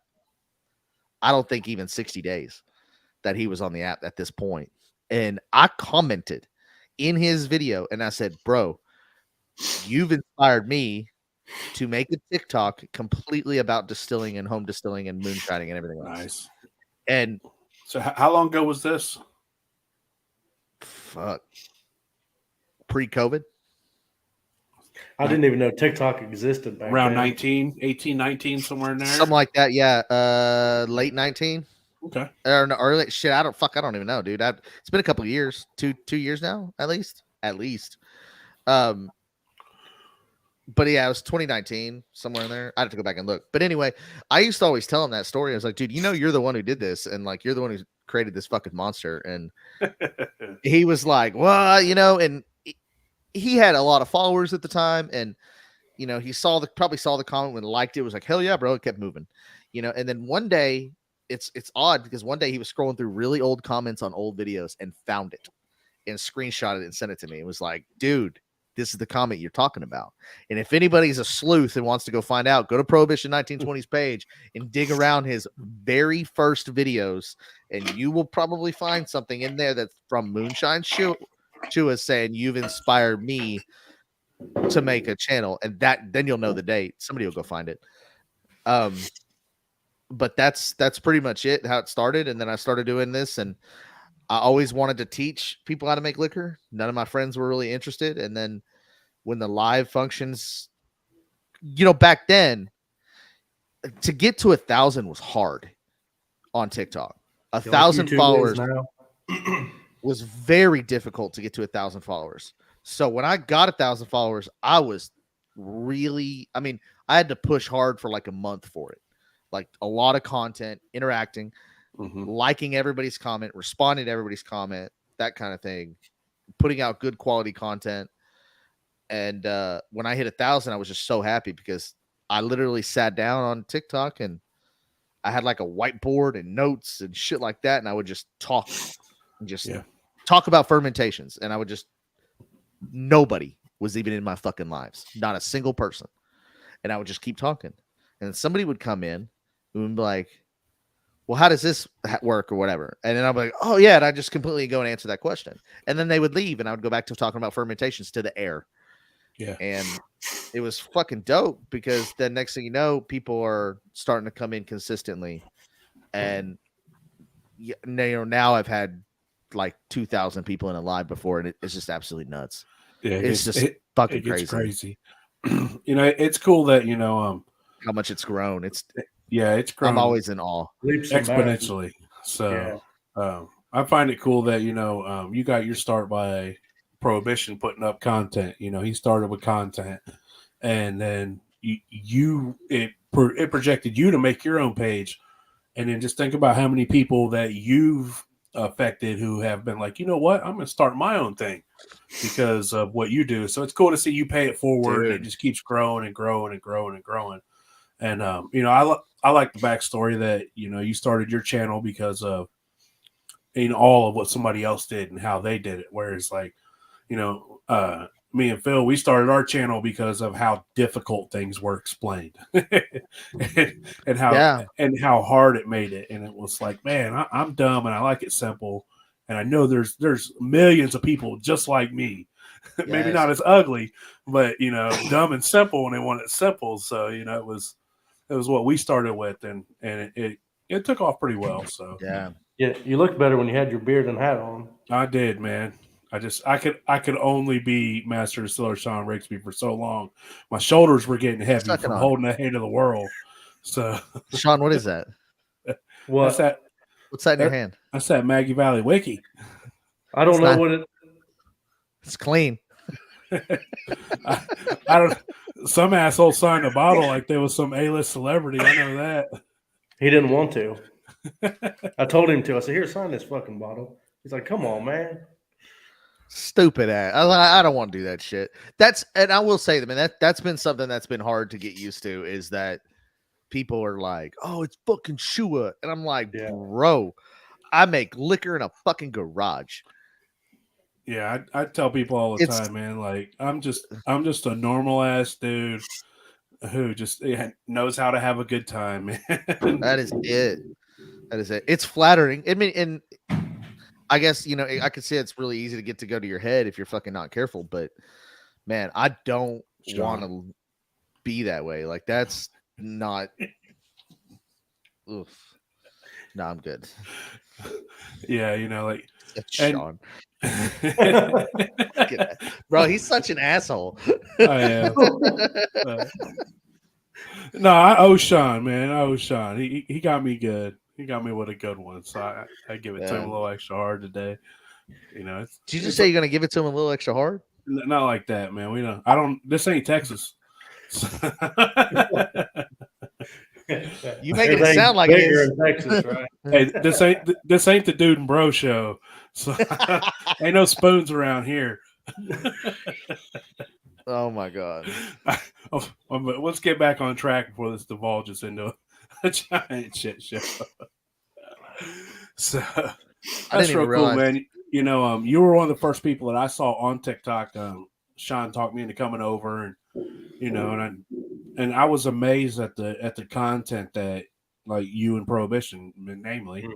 I don't think even 60 days that he was on the app at this point. And I commented in his video and I said, bro, you've inspired me to make a TikTok completely about distilling and home distilling and moonshining and everything else. Nice. And so how long ago was this? Fuck. Pre-COVID? I didn't even know TikTok existed back Around then. 18, 19, somewhere in there. Something like that, yeah. Late 19. Okay. Or no, early shit. I don't even know, dude. It's been a couple of years, two years now, at least. But yeah, it was 2019, somewhere in there. I have to go back and look. But anyway, I used to always tell him that story. I was like, dude, you're the one who did this, and like you're the one who created this fucking monster. And he was like, well, and he had a lot of followers at the time, and he probably saw the comment when liked it, was like, hell yeah, bro. It kept moving. And then one day, it's odd because one day he was scrolling through really old comments on old videos and found it and screenshotted it and sent it to me. It was like, dude, this is the comment you're talking about. And if anybody's a sleuth and wants to go find out, go to Prohibition 1920's page and dig around his very first videos, and you will probably find something in there that's from Moonshine Shua saying, you've inspired me to make a channel. And then you'll know the date. Somebody will go find it. But that's pretty much it, how it started. And then I started doing this, and I always wanted to teach people how to make liquor. None of my friends were really interested. And then when the live functions, back then, to get to 1,000 was hard on TikTok. 1,000 followers was very difficult to get to 1,000 followers. So when I got 1,000 followers, I was really, I had to push hard for like a month for it. Like a lot of content, interacting, liking everybody's comment, responding to everybody's comment, that kind of thing, putting out good quality content. And when I hit 1,000, I was just so happy because I literally sat down on TikTok and I had like a whiteboard and notes and shit like that. And I would just talk and talk about fermentations. And I would nobody was even in my fucking lives, not a single person. And I would just keep talking. And somebody would come in and be like, well, how does this work or whatever? And then I'm like, oh yeah. And I just completely go and answer that question. And then they would leave and I would go back to talking about fermentations to the air. Yeah. And it was fucking dope because then next thing you know, people are starting to come in consistently. And now I've had like 2,000 people in a live before, and it's just absolutely nuts. Yeah, it's just fucking crazy. It's cool that how much it's grown. It's grown. I'm always in awe, exponentially. So I find it cool that you got your start by Prohibition putting up content. He started with content, and then it projected you to make your own page, and then just think about how many people that you've affected who have been like, you know what, I'm going to start my own thing because of what you do. So it's cool to see you pay it forward, and it just keeps growing and growing and growing and growing. And I like the backstory that you started your channel because of all of what somebody else did and how they did it. Whereas like me and Phil, we started our channel because of how difficult things were explained and how hard it made it. And it was like, man, I'm dumb and I like it simple. And I know there's millions of people just like me, maybe not as ugly, but dumb and simple, and they want it simple. So it was what we started with, and it took off pretty well. So yeah, you looked better when you had your beard and hat on. I did, man. I could only be Master Distiller Sean Rigsby for so long. My shoulders were getting heavy Sucking from on holding the hand of the world. So Sean, what is that? that's What? that. What's that in your hand? That's that Maggie Valley Wiki. I don't It's know not- what it. It's clean. I don't. Some asshole signed a bottle like there was some A-list celebrity. I know that. He didn't want to. I told him to. I said, "Here, sign this fucking bottle." He's like, "Come on, man." Stupid ass. I don't want to do that shit. And I will say that, man, that's been something that's been hard to get used to, is that people are like, "Oh, it's fucking Shua," and I'm like, Yeah. bro, I make liquor in a fucking garage. Yeah, I tell people all the It's- time, man. Like I'm just a normal ass dude who just knows how to have a good time, man. That is it. That is it. It's flattering. I mean, and I guess, you know, I could say it's really easy to get to go to your head if you're fucking not careful, but man, I don't want to be that way. Like, that's not. Oof. No, I'm good. Yeah, you know, like That's and- Sean. Bro, he's such an asshole. I am. No, I owe Sean, man. I owe Sean. He got me good. He got me with a good one. So I give it to him a little extra hard today. You know, Did you just say you're gonna give it to him a little extra hard? Not like that, man. We don't. I don't. This ain't Texas. You making it sound like it bigger is. in Texas, right? Hey, this ain't the Dude and Bro show. So ain't no spoons around here. Oh my god. Let's get back on track before this divulges into a giant shit show. So that's real cool, man. You know, you were one of the first people that I saw on TikTok. Sean talked me into coming over, and you know, and I was amazed at the content that, like, you and Prohibition, namely,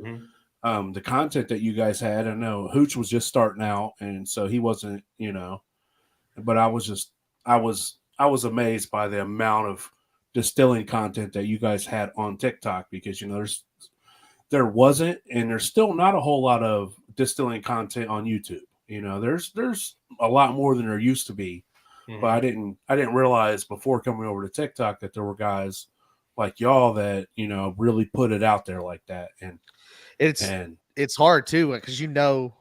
the content that you guys had. I know Hooch was just starting out, and so he wasn't, you know, but I was amazed by the amount of distilling content that you guys had on TikTok, because, you know, there wasn't, and there's still not a whole lot of distilling content on YouTube. You know, there's a lot more than there used to be, but I didn't realize before coming over to TikTok that there were guys like y'all that, you know, really put it out there like that. And it's hard too, because, you know,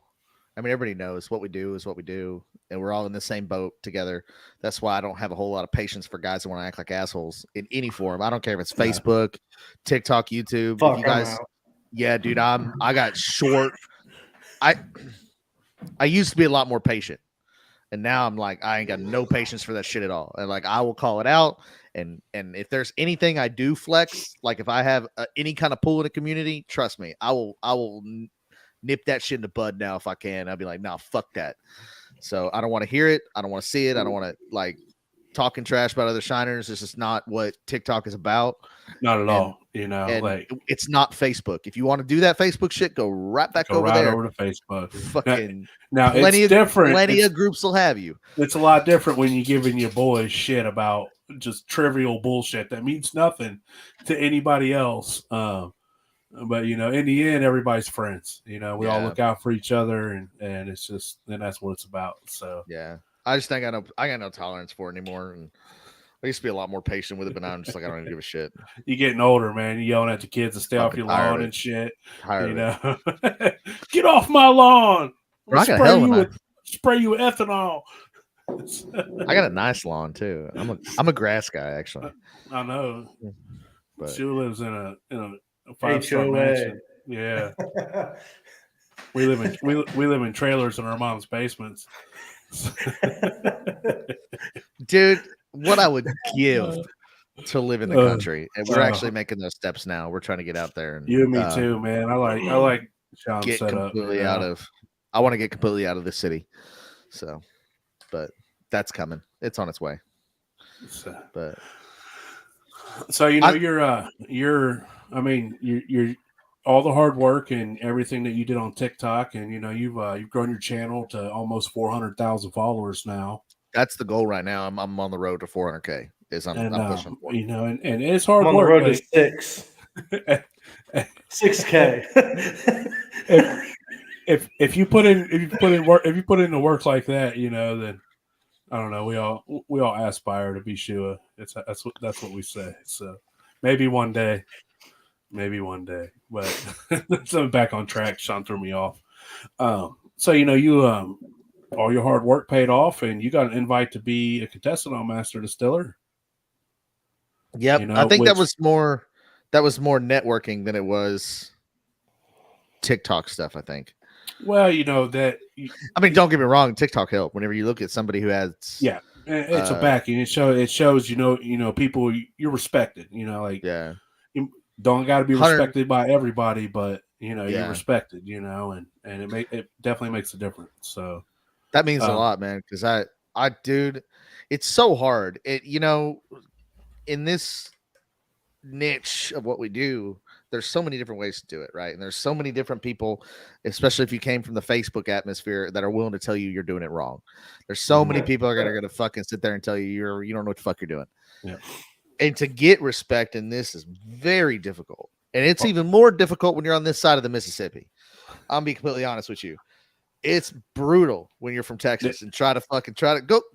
I mean, everybody knows what we do is what we do, and we're all in the same boat together. That's why I don't have a whole lot of patience for guys who want to act like assholes in any form. I don't care if it's Facebook, TikTok, YouTube. Fuck, if you guys, yeah, dude, I got short. I used to be a lot more patient, and now I'm like, I ain't got no patience for that shit at all. And like, I will call it out. And if there's anything I do flex, like if I have any kind of pull in a community, trust me, I will nip that shit in the bud now if I can. I'll be like, nah, fuck that. So I don't want to hear it. I don't want to see it. I don't want to, like, talking trash about other shiners. This is not what TikTok is about. Not at all. You know, like, it's not Facebook. If you want to do that Facebook shit, go right back over there. Over to Facebook. Fucking now it's different. Plenty of groups will have you. It's a lot different when you're giving your boys shit about just trivial bullshit that means nothing to anybody else. But, you know, in the end, everybody's friends. You know, we all look out for each other, and it's just, and that's what it's about. So yeah, I just think I got no tolerance for it anymore, and I used to be a lot more patient with it, but now I'm just like, I don't even give a shit. You're getting older, man. You're yelling at the kids to stay off your lawn and shit. You know, get off my lawn. Spray you with ethanol. I got a nice lawn too. I'm a grass guy, actually. I know. But she lives in a 5-star mansion. Yeah. we live in trailers in our mom's basements. Dude, what I would give to live in the country, and we're actually making those steps now. We're trying to get out there, and you and me too, man. I like Sean's get setup. Completely out of. I want to get completely out of the city. So, but that's coming. It's on its way. But so, you know, you're all the hard work and everything that you did on TikTok, and, you know, you've grown your channel to almost 400,000 followers now. That's the goal right now. I'm on the road to 400K. I'm pushing for. You know, and it's hard work. On the road to 6K. if you put in the work like that, then I don't know. We all aspire to be Shua. That's what we say. So maybe one day, But so back on track. Sean threw me off. So you all your hard work paid off, and you got an invite to be a contestant on Master Distiller. Yep, I think that was more networking than it was TikTok stuff. I think. Well, that. I mean, don't get me wrong. TikTok helped. Whenever you look at somebody who has, it's a backing. It shows people you're respected. Yeah, you don't got to be respected by everybody, but you're respected. And it definitely makes a difference. So that means a lot, man. Because dude, it's so hard. In this niche of what we do, there's so many different ways to do it, right? And there's so many different people, especially if you came from the Facebook atmosphere, that are willing to tell you you're doing it wrong. There's so many people that are going to fucking sit there and tell you you don't know what the fuck you're doing. Yeah. And to get respect in this is very difficult. And it's even more difficult when you're on this side of the Mississippi. I'll be completely honest with you. It's brutal when you're from Texas and try to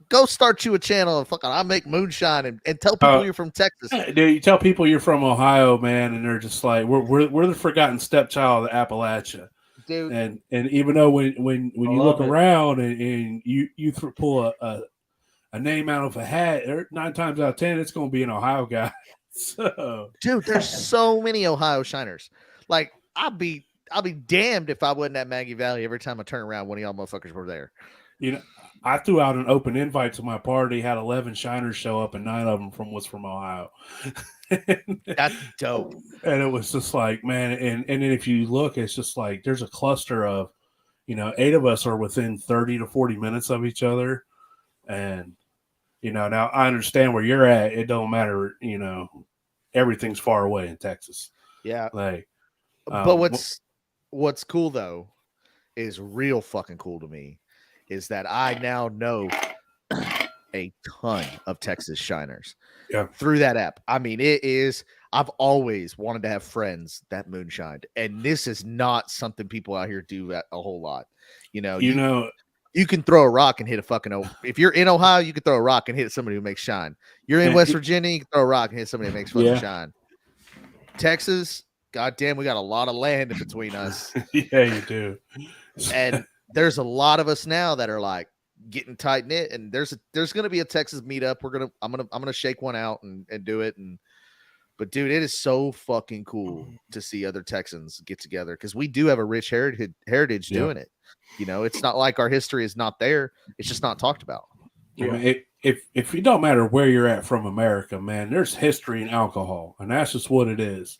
go start you a channel and fucking I make moonshine and tell people you're from Texas. Dude, you tell people you're from Ohio, man, and they're just like we're the forgotten stepchild of Appalachia, dude. And even though when you look around and you pull a name out of a hat, 9 times out of 10 it's going to be an Ohio guy. So, dude, there's so many Ohio shiners. Like I'll be damned if I wasn't at Maggie Valley every time I turn around. One of y'all motherfuckers were there. I threw out an open invite to my party, had 11 shiners show up, and 9 of them was from Ohio. That's dope. And it was just like, man, and then if you look, it's just like there's a cluster of, 8 of us are within 30 to 40 minutes of each other. And, now I understand where you're at. It don't matter, everything's far away in Texas. Yeah. Like, but what's cool though is real fucking cool to me is that I now know a ton of Texas shiners through that app. I mean, I've always wanted to have friends that moonshined, and this is not something people out here do a whole lot. You can throw a rock and hit a fucking. If you're in Ohio, you can throw a rock and hit somebody who makes shine. You're in West Virginia, you can throw a rock and hit somebody who makes fucking shine. Texas, goddamn, we got a lot of land in between us. Yeah, you do. And there's a lot of us now that are like getting tight knit. And there's going to be a Texas meetup. I'm gonna shake one out and do it. But dude, it is so fucking cool to see other Texans get together because we do have a rich heritage doing it. It's not like our history is not there. It's just not talked about. Yeah. I mean, if it don't matter where you're at from America, man, there's history in alcohol, and that's just what it is.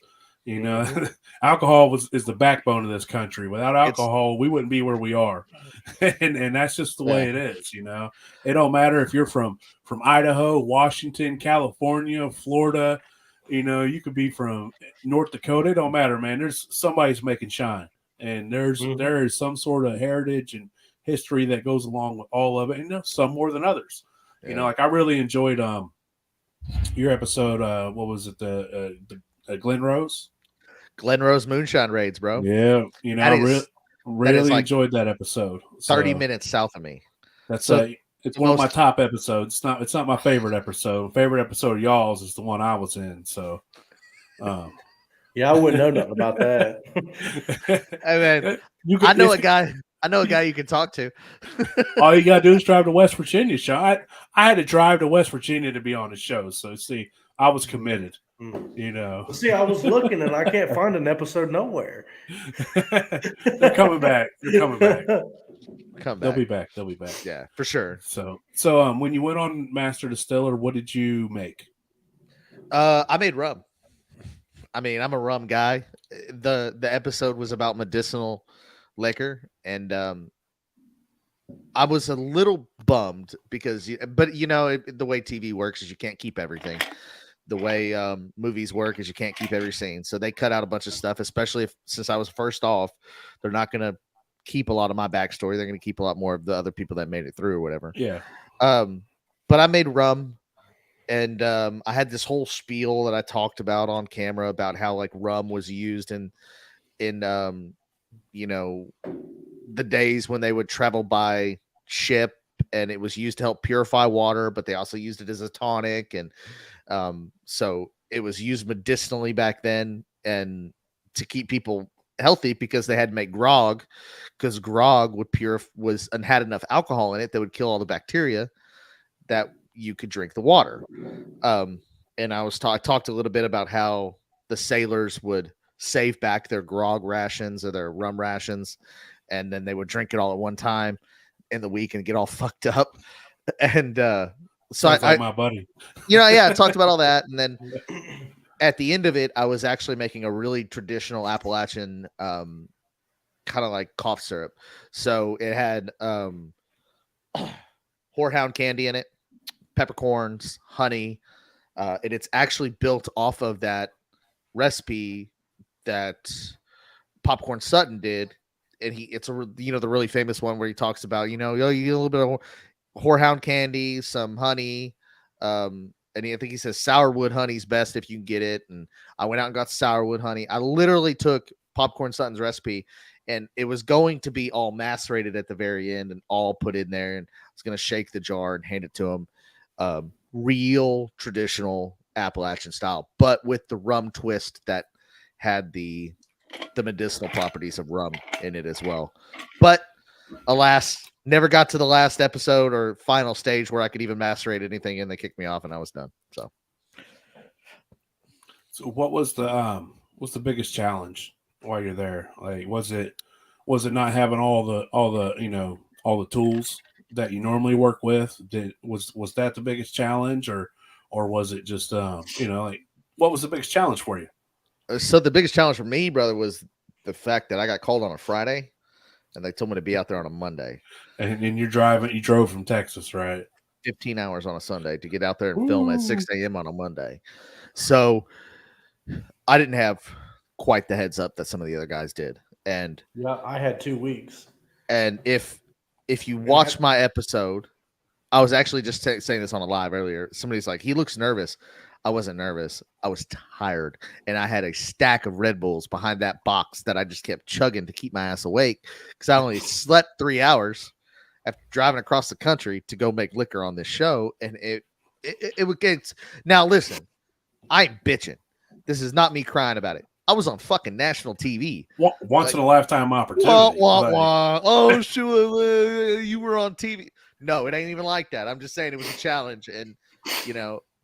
Alcohol is the backbone of this country. Without alcohol, we wouldn't be where we are, and that's just the way it is. It don't matter if you're from Idaho, Washington, California, Florida. You could be from North Dakota. It don't matter, man. There's somebody's making shine, and there is some sort of heritage and history that goes along with all of it, and some more than others. Like I really enjoyed your episode. What was it? The Glen Rose Moonshine Raids, bro. Yeah, I really enjoyed that episode. 30 minutes south of me. That's it's one of my top episodes. It's not my favorite episode. Favorite episode of y'all's is the one I was in. So, yeah, I wouldn't know nothing about that. I know a guy you can talk to. All you gotta do is drive to West Virginia, Sean. I had to drive to West Virginia to be on the show. So see, I was committed. See, I was looking and I can't find an episode nowhere. They're coming back. They'll be back. Yeah, for sure. So when you went on Master Distiller, what did you make? I made rum. I mean, I'm a rum guy. The episode was about medicinal liquor, and I was a little bummed because, the way TV works is you can't keep everything. The way movies work is you can't keep every scene. So they cut out a bunch of stuff, especially since I was first off, they're not going to keep a lot of my backstory. They're going to keep a lot more of the other people that made it through or whatever. Yeah. But I made rum, and I had this whole spiel that I talked about on camera about how like rum was used in the days when they would travel by ship, and it was used to help purify water, but they also used it as a tonic, and so it was used medicinally back then, and to keep people healthy because they had to make grog, because grog was and had enough alcohol in it that would kill all the bacteria that you could drink the water. And I talked a little bit about how the sailors would save back their grog rations or their rum rations, and then they would drink it all at one time in the week and get all fucked up. And so Sounds like my buddy. I talked about all that, and then at the end of it, I was actually making a really traditional Appalachian kind of like cough syrup. So it had horehound candy in it, peppercorns, honey, and it's actually built off of that recipe that Popcorn Sutton did. And it's the really famous one where he talks about, you get a little bit of horehound candy, some honey, and I think he says sourwood honey's best if you can get it. And I went out and got sourwood honey. I literally took Popcorn Sutton's recipe, and it was going to be all macerated at the very end and all put in there. And I was going to shake the jar and hand it to him. Real traditional Appalachian style, but with the rum twist that had the medicinal properties of rum in it as well. But alas, never got to the last episode or final stage where I could even macerate anything, and they kicked me off and I was done. So what was the biggest challenge while you're there? Like, was it not having all the tools that you normally work with? Was that the biggest challenge, or was it just like, what was the biggest challenge for you? So the biggest challenge for me, brother, was the fact that I got called on a Friday and they told me to be out there on a Monday. And you drove from Texas, right? 15 hours on a Sunday to get out there and film at 6 a.m. on a Monday. So I didn't have quite the heads up that some of the other guys did. And yeah, I had 2 weeks. And if you watch my episode, I was actually just saying this on a live earlier. Somebody's like, he looks nervous. I wasn't nervous. I was tired, and I had a stack of Red Bulls behind that box that I just kept chugging to keep my ass awake because I only slept 3 hours after driving across the country to go make liquor on this show. And it would get. Now listen, I ain't bitching. This is not me crying about it. I was on fucking national TV. Once in a lifetime opportunity. Oh, Shua, you were on TV. No, it ain't even like that. I'm just saying it was a challenge, and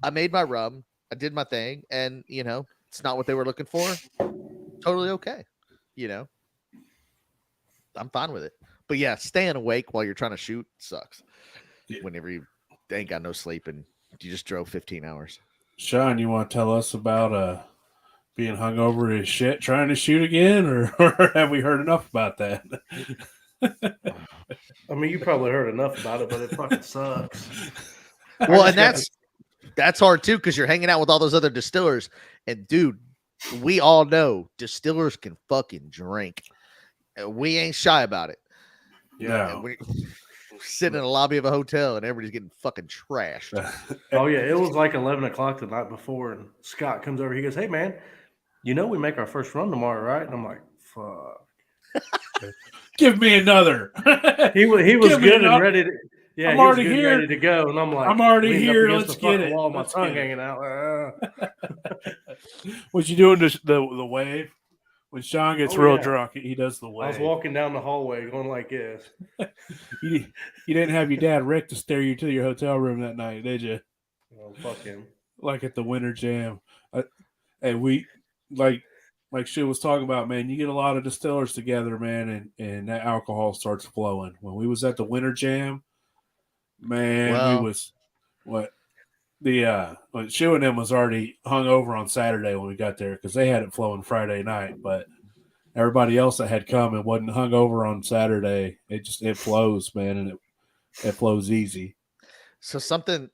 I made my rum. I did my thing, and it's not what they were looking for. Totally okay. I'm fine with it. But yeah, staying awake while you're trying to shoot sucks. Yeah. Whenever you ain't got no sleep and you just drove 15 hours. Sean, you want to tell us about being hungover as shit trying to shoot again, or have we heard enough about that? I mean, you probably heard enough about it, but it fucking sucks. Well, and that's hard too, because you're hanging out with all those other distillers, and dude, we all know distillers can fucking drink. We ain't shy about it. Yeah, we're sitting in a lobby of a hotel, and everybody's getting fucking trashed. Oh yeah, it was like 11 o'clock the night before, and Scott comes over. He goes, "Hey man, we make our first run tomorrow, right?" And I'm like, "Fuck." Give me another. he was good and ready to. Yeah, I'm already here, ready to go, and I'm like, I'm already here. Let's get it. Wall, my tongue hanging out. Was you doing the wave? When Sean gets real drunk, he does the wave. I was walking down the hallway going like this. You didn't have your dad Rick to steer you to your hotel room that night, did you? Oh, fuck him. Like at the Winter Jam, and we like Shua was talking about, man. You get a lot of distillers together, man, and that alcohol starts flowing. When we was at the Winter Jam, man, we was Shua and them was already hung over on Saturday when we got there because they had it flowing Friday night. But everybody else that had come and wasn't hung over on Saturday, it flows, man, and it flows easy. So something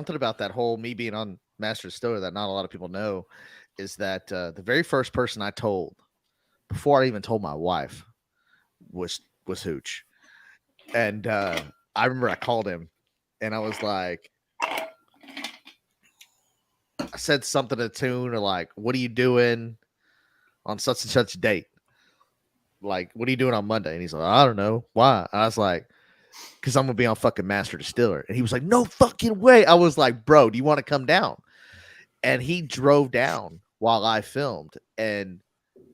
about that whole me being on Master Distiller that not a lot of people know is that the very first person I told before I even told my wife was Hooch. And I remember I called him and I was like, I said something to the tune or like, what are you doing on such and such date? like, what are you doing on Monday? And he's like, I don't know. Why? I was like, because I'm gonna be on fucking Master Distiller. And he was like, no fucking way. I was like, bro, do you want to come down? And he drove down while I filmed, and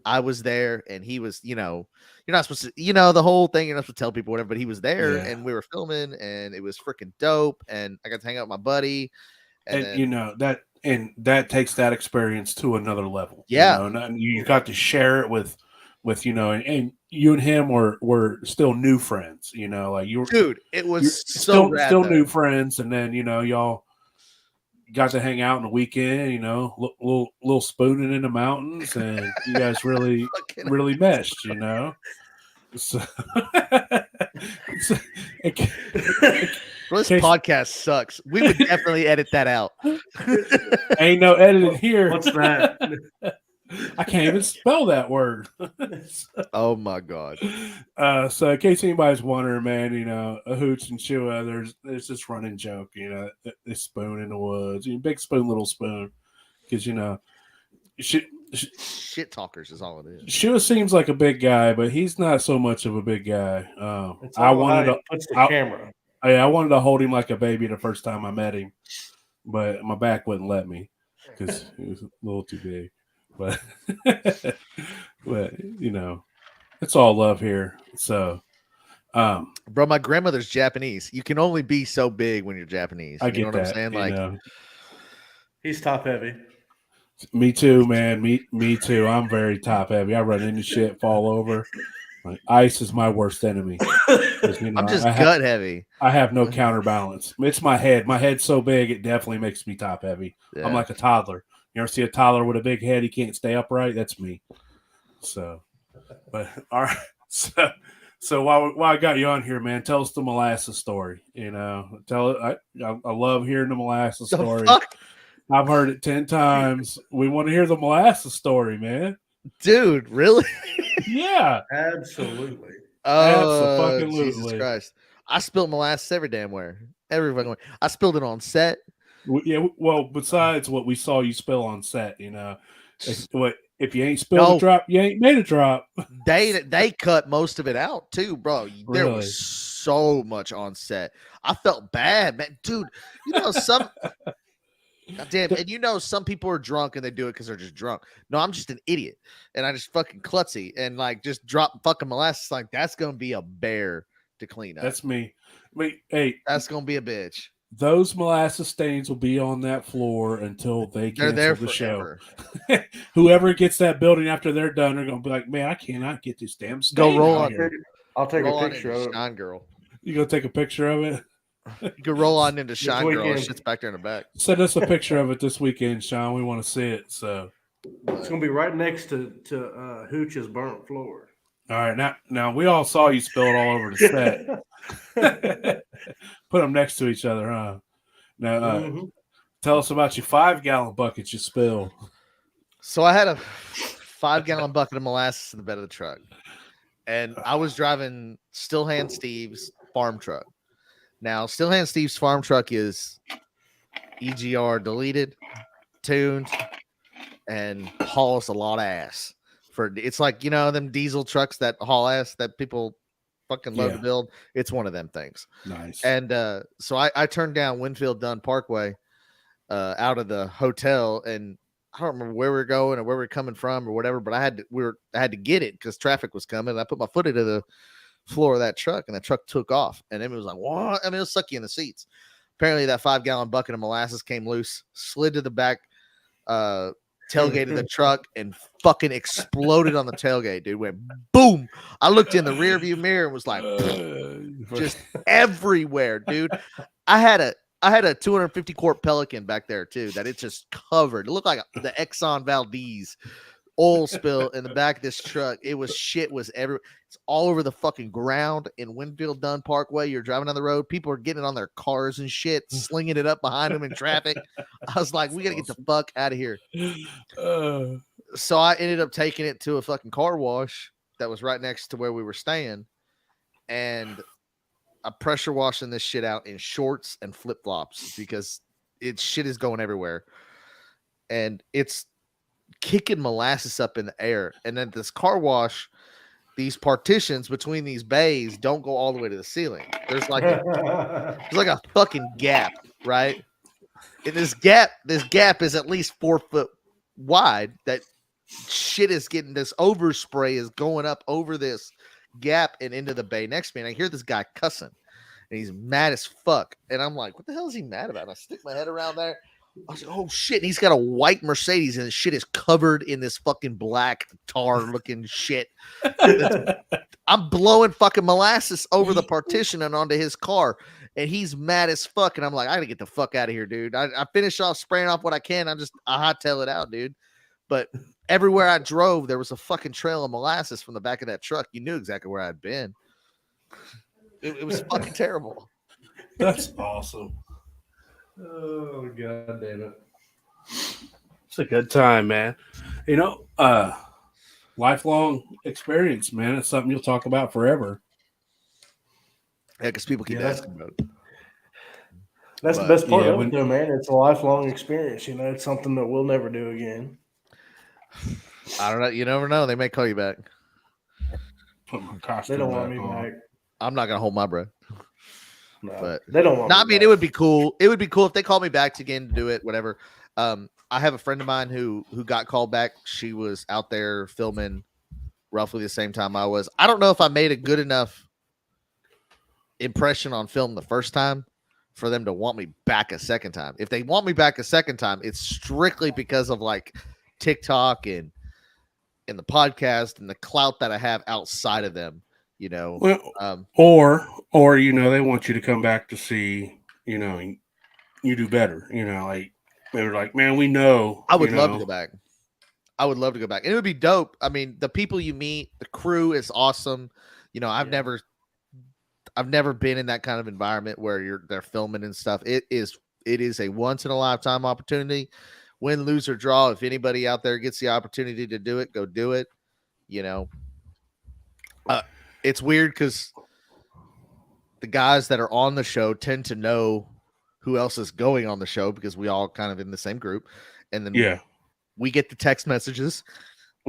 I was there, and he was, you're not supposed to, the whole thing, you're not supposed to tell people whatever, but he was there, Yeah. and we were filming, and it was freaking dope, and I got to hang out with my buddy, and then, that takes that experience to another level. Yeah. And you got to share it with and you and him were still new friends. Like you were, dude, it you're was so rad, still though. new friends, and then y'all got to hang out on the weekend. Little spooning in the mountains, and you guys really really meshed. So, Bro, this podcast sucks. We would definitely edit that out. Ain't no editing here. What's that? I can't even spell that word. Oh my god. So in case anybody's wondering, man, a Hooch and Shua, there's this running joke, this spoon in the woods, big spoon, little spoon, because shit talkers is all it is. Shua seems like a big guy, but he's not so much of a big guy. I wanted camera. I wanted to hold him like a baby the first time I met him, but my back wouldn't let me because he was a little too big. But it's all love here. So, bro, my grandmother's Japanese. You can only be so big when you're Japanese. I get what that. I'm saying? Like, he's top heavy. Me too, man. Me too. I'm very top heavy. I run into shit, fall over. Like, ice is my worst enemy. I'm just gut heavy. I have no counterbalance. It's my head. My head's so big, it definitely makes me top heavy. Yeah. I'm like a toddler. You ever see a toddler with a big head? He can't stay upright. That's me. So, but all right. So while I got you on here, man, tell us the molasses story. Tell it. I love hearing the molasses story. Fuck? I've heard it 10 times. We want to hear the molasses story, man. Dude, really? Yeah, absolutely. Oh, Jesus Christ! I spilled molasses every damn where. Every fucking way. I spilled it on set. Yeah, well, besides what we saw you spill on set, if you ain't spilled a drop, you ain't made a drop. They cut most of it out too, bro. There was so much on set. I felt bad, man, dude. Some. God damn, and some people are drunk and they do it because they're just drunk. No, I'm just an idiot, and I just fucking klutzy and like just drop fucking molasses. Like that's gonna be a bear to clean up. That's me. Wait, hey, that's gonna be a bitch. Those molasses stains will be on that floor until they cancel the show. Whoever gets that building after they're done, they're gonna be like, "Man, I cannot get this damn stain." Go roll on here. I'll take a picture of it. Shine Girl. You gonna take a picture of it? You can roll on into Shine Girl. It shit's back there in the back. Send us a picture of it this weekend, Sean. We want to see it. So it's gonna be right next to Hooch's burnt floor. All right, now we all saw you spill it all over the set. Put them next to each other, huh? Now, tell us about your 5-gallon bucket you spilled. So I had a 5-gallon bucket of molasses in the bed of the truck, and I was driving Stillhand Steve's farm truck. Now, Stillhand Steve's farm truck is EGR deleted, tuned, and hauls a lot of ass. It's like, them diesel trucks that haul ass that people fucking love to build. It's one of them things. Nice. And so I turned down Winfield Dunn Parkway out of the hotel, and I don't remember where we were going or where we were coming from or whatever, but I had to get it because traffic was coming. And I put my foot into the floor of that truck, and that truck took off, and it was like, what? I mean, it'll suck you in the seats. Apparently that 5-gallon bucket of molasses came loose, slid to the back tailgate of the truck, and fucking exploded on the tailgate, dude. Went boom. I looked in the rear view mirror and was like, just everywhere, dude. I had a 250 quart Pelican back there too that it just covered. It looked like the Exxon Valdez oil spill in the back of this truck. Shit was everywhere. It's all over the fucking ground in Winfield Dunn Parkway. You're driving down the road. People are getting it on their cars and shit, slinging it up behind them in traffic. I was like, we got to get the fuck out of here. So I ended up taking it to a fucking car wash that was right next to where we were staying. And I'm pressure washing this shit out in shorts and flip flops because shit is going everywhere. And it's kicking molasses up in the air. And then this car wash, these partitions between these bays don't go all the way to the ceiling. There's like a fucking gap, right? And this gap is at least 4 foot wide. That shit is getting, this overspray is going up over this gap and into the bay next to me. And I hear this guy cussing, and he's mad as fuck. And I'm like, what the hell is he mad about? And I stick my head around there. I was like, oh shit. And he's got a white Mercedes, and the shit is covered in this fucking black tar looking shit. I'm blowing fucking molasses over the partition and onto his car, and he's mad as fuck. And I'm like, I gotta get the fuck out of here, dude. I finish off spraying off what I can. I hightail it out, dude. But everywhere I drove, there was a fucking trail of molasses from the back of that truck. You knew exactly where I'd been. It was fucking terrible. That's awesome. Oh, God damn it. It's a good time, man. You know, lifelong experience, man. It's something you'll talk about forever. Yeah, because people keep asking about it. That's the best part of it, though, man. It's a lifelong experience. You know, it's something that we'll never do again. I don't know. You never know. They may call you back. Put my costume They don't want me on. back. I'm not gonna hold my breath. No, But they don't want me I mean, back. it would be cool. It would be cool if they called me back again to do it, whatever. I have a friend of mine who got called back. She was out there filming roughly the same time I was. I don't know if I made a good enough impression on film the first time for them to want me back a second time. If they want me back a second time, it's strictly because of like TikTok and the podcast and the clout that I have outside of them, you know. Well, or you know, they want you to come back to see, you know, you do better. You know, like they were like, man, we know. I would love to go back. I would love to go back, and it would be dope. I mean, the people you meet, the crew is awesome. You know, I've never been in that kind of environment where they're filming and stuff. It is a once in a lifetime opportunity. Win, lose, or draw. If anybody out there gets the opportunity to do it, go do it. You know, it's weird because the guys that are on the show tend to know who else is going on the show because we all kind of in the same group. And then we get the text messages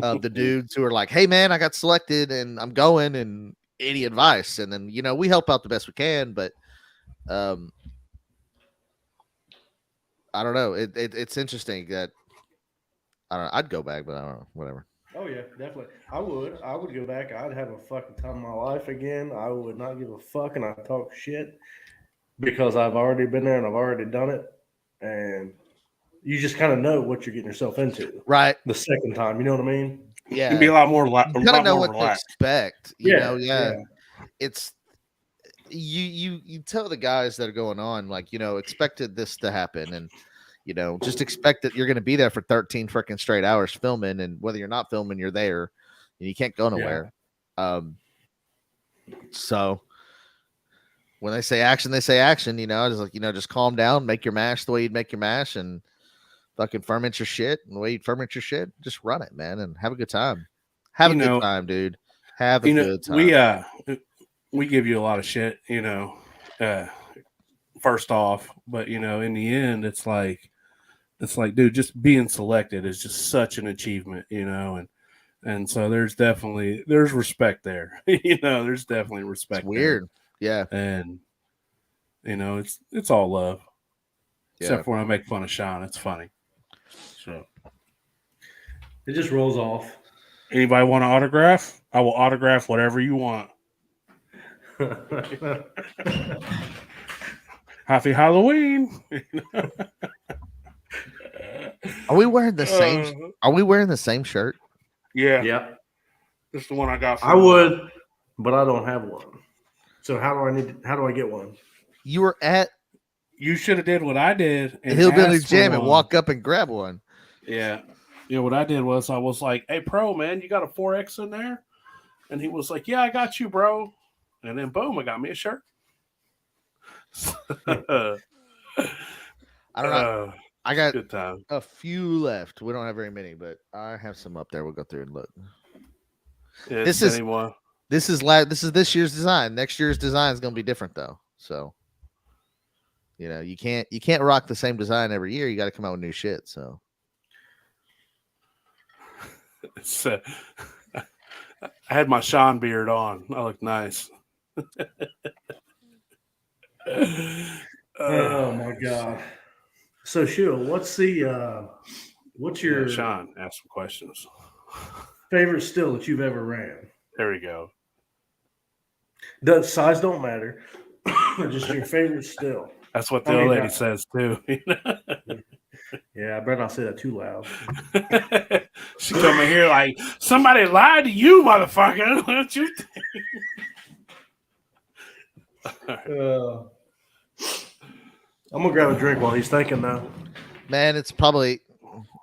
of the dudes who are like, hey man, I got selected and I'm going, and any advice. And then, you know, we help out the best we can, but I don't know. It's interesting that I don't know. I'd go back, but I don't know. Whatever. Oh yeah, definitely. I would go back. I'd have a fucking time of my life again. I would not give a fuck, and I'd talk shit because I've already been there and I've already done it. And you just kind of know what you're getting yourself into, right? The second time, you know what I mean? Yeah, it'd be a lot more. You gotta know what to expect. You know, yeah. It's you tell the guys that are going on, like, you know, expected this to happen, and you know, just expect that you're going to be there for 13 freaking straight hours filming, and whether you're not filming, you're there, and you can't go nowhere. So when they say action, they say action. You know, just like, you know, just calm down, make your mash the way you'd make your mash, and fucking ferment your shit. And the way you ferment your shit, just run it, man, and have a good time. Have a good time, dude. Have a good time. We give you a lot of shit, you know, first off, but you know, in the end, it's like, dude, just being selected is just such an achievement, you know, and so there's respect there, you know, there's definitely respect. It's weird, there. Yeah, and you know, it's all love, except for when I make fun of Sean, it's funny. So it just rolls off. Anybody want an autograph? I will autograph whatever you want. Happy Halloween. Are we wearing the same? Are we wearing the same shirt? Yeah. Yeah. This is the one I got. I would, but I don't have one. So how do I get one? You were at. You should have did what I did. And Hillbilly Jam and walk up and grab one. Yeah. You know what I did was I was like, "Hey, Pro, man, you got a 4X in there?" And he was like, "Yeah, I got you, bro." And then boom, I got me a shirt. I don't know. I got good time. A few left. We don't have very many, but I have some up there. We'll go through and look. Yeah, this is this year's design. Next year's design is going to be different, though. So, you know, you can't rock the same design every year. You got to come out with new shit. So, I had my Sean beard on. I look nice. Oh my god. So Shua, what's Yeah, your Sean, ask some questions. favorite still that you've ever ran? There we go. Does size don't matter. Just your favorite still. That's what I the old mean, lady says too. yeah, I better not say that too loud. She come in here like somebody lied to you, motherfucker. What you Uh, I'm gonna grab a drink while he's thinking now. Man, it's probably.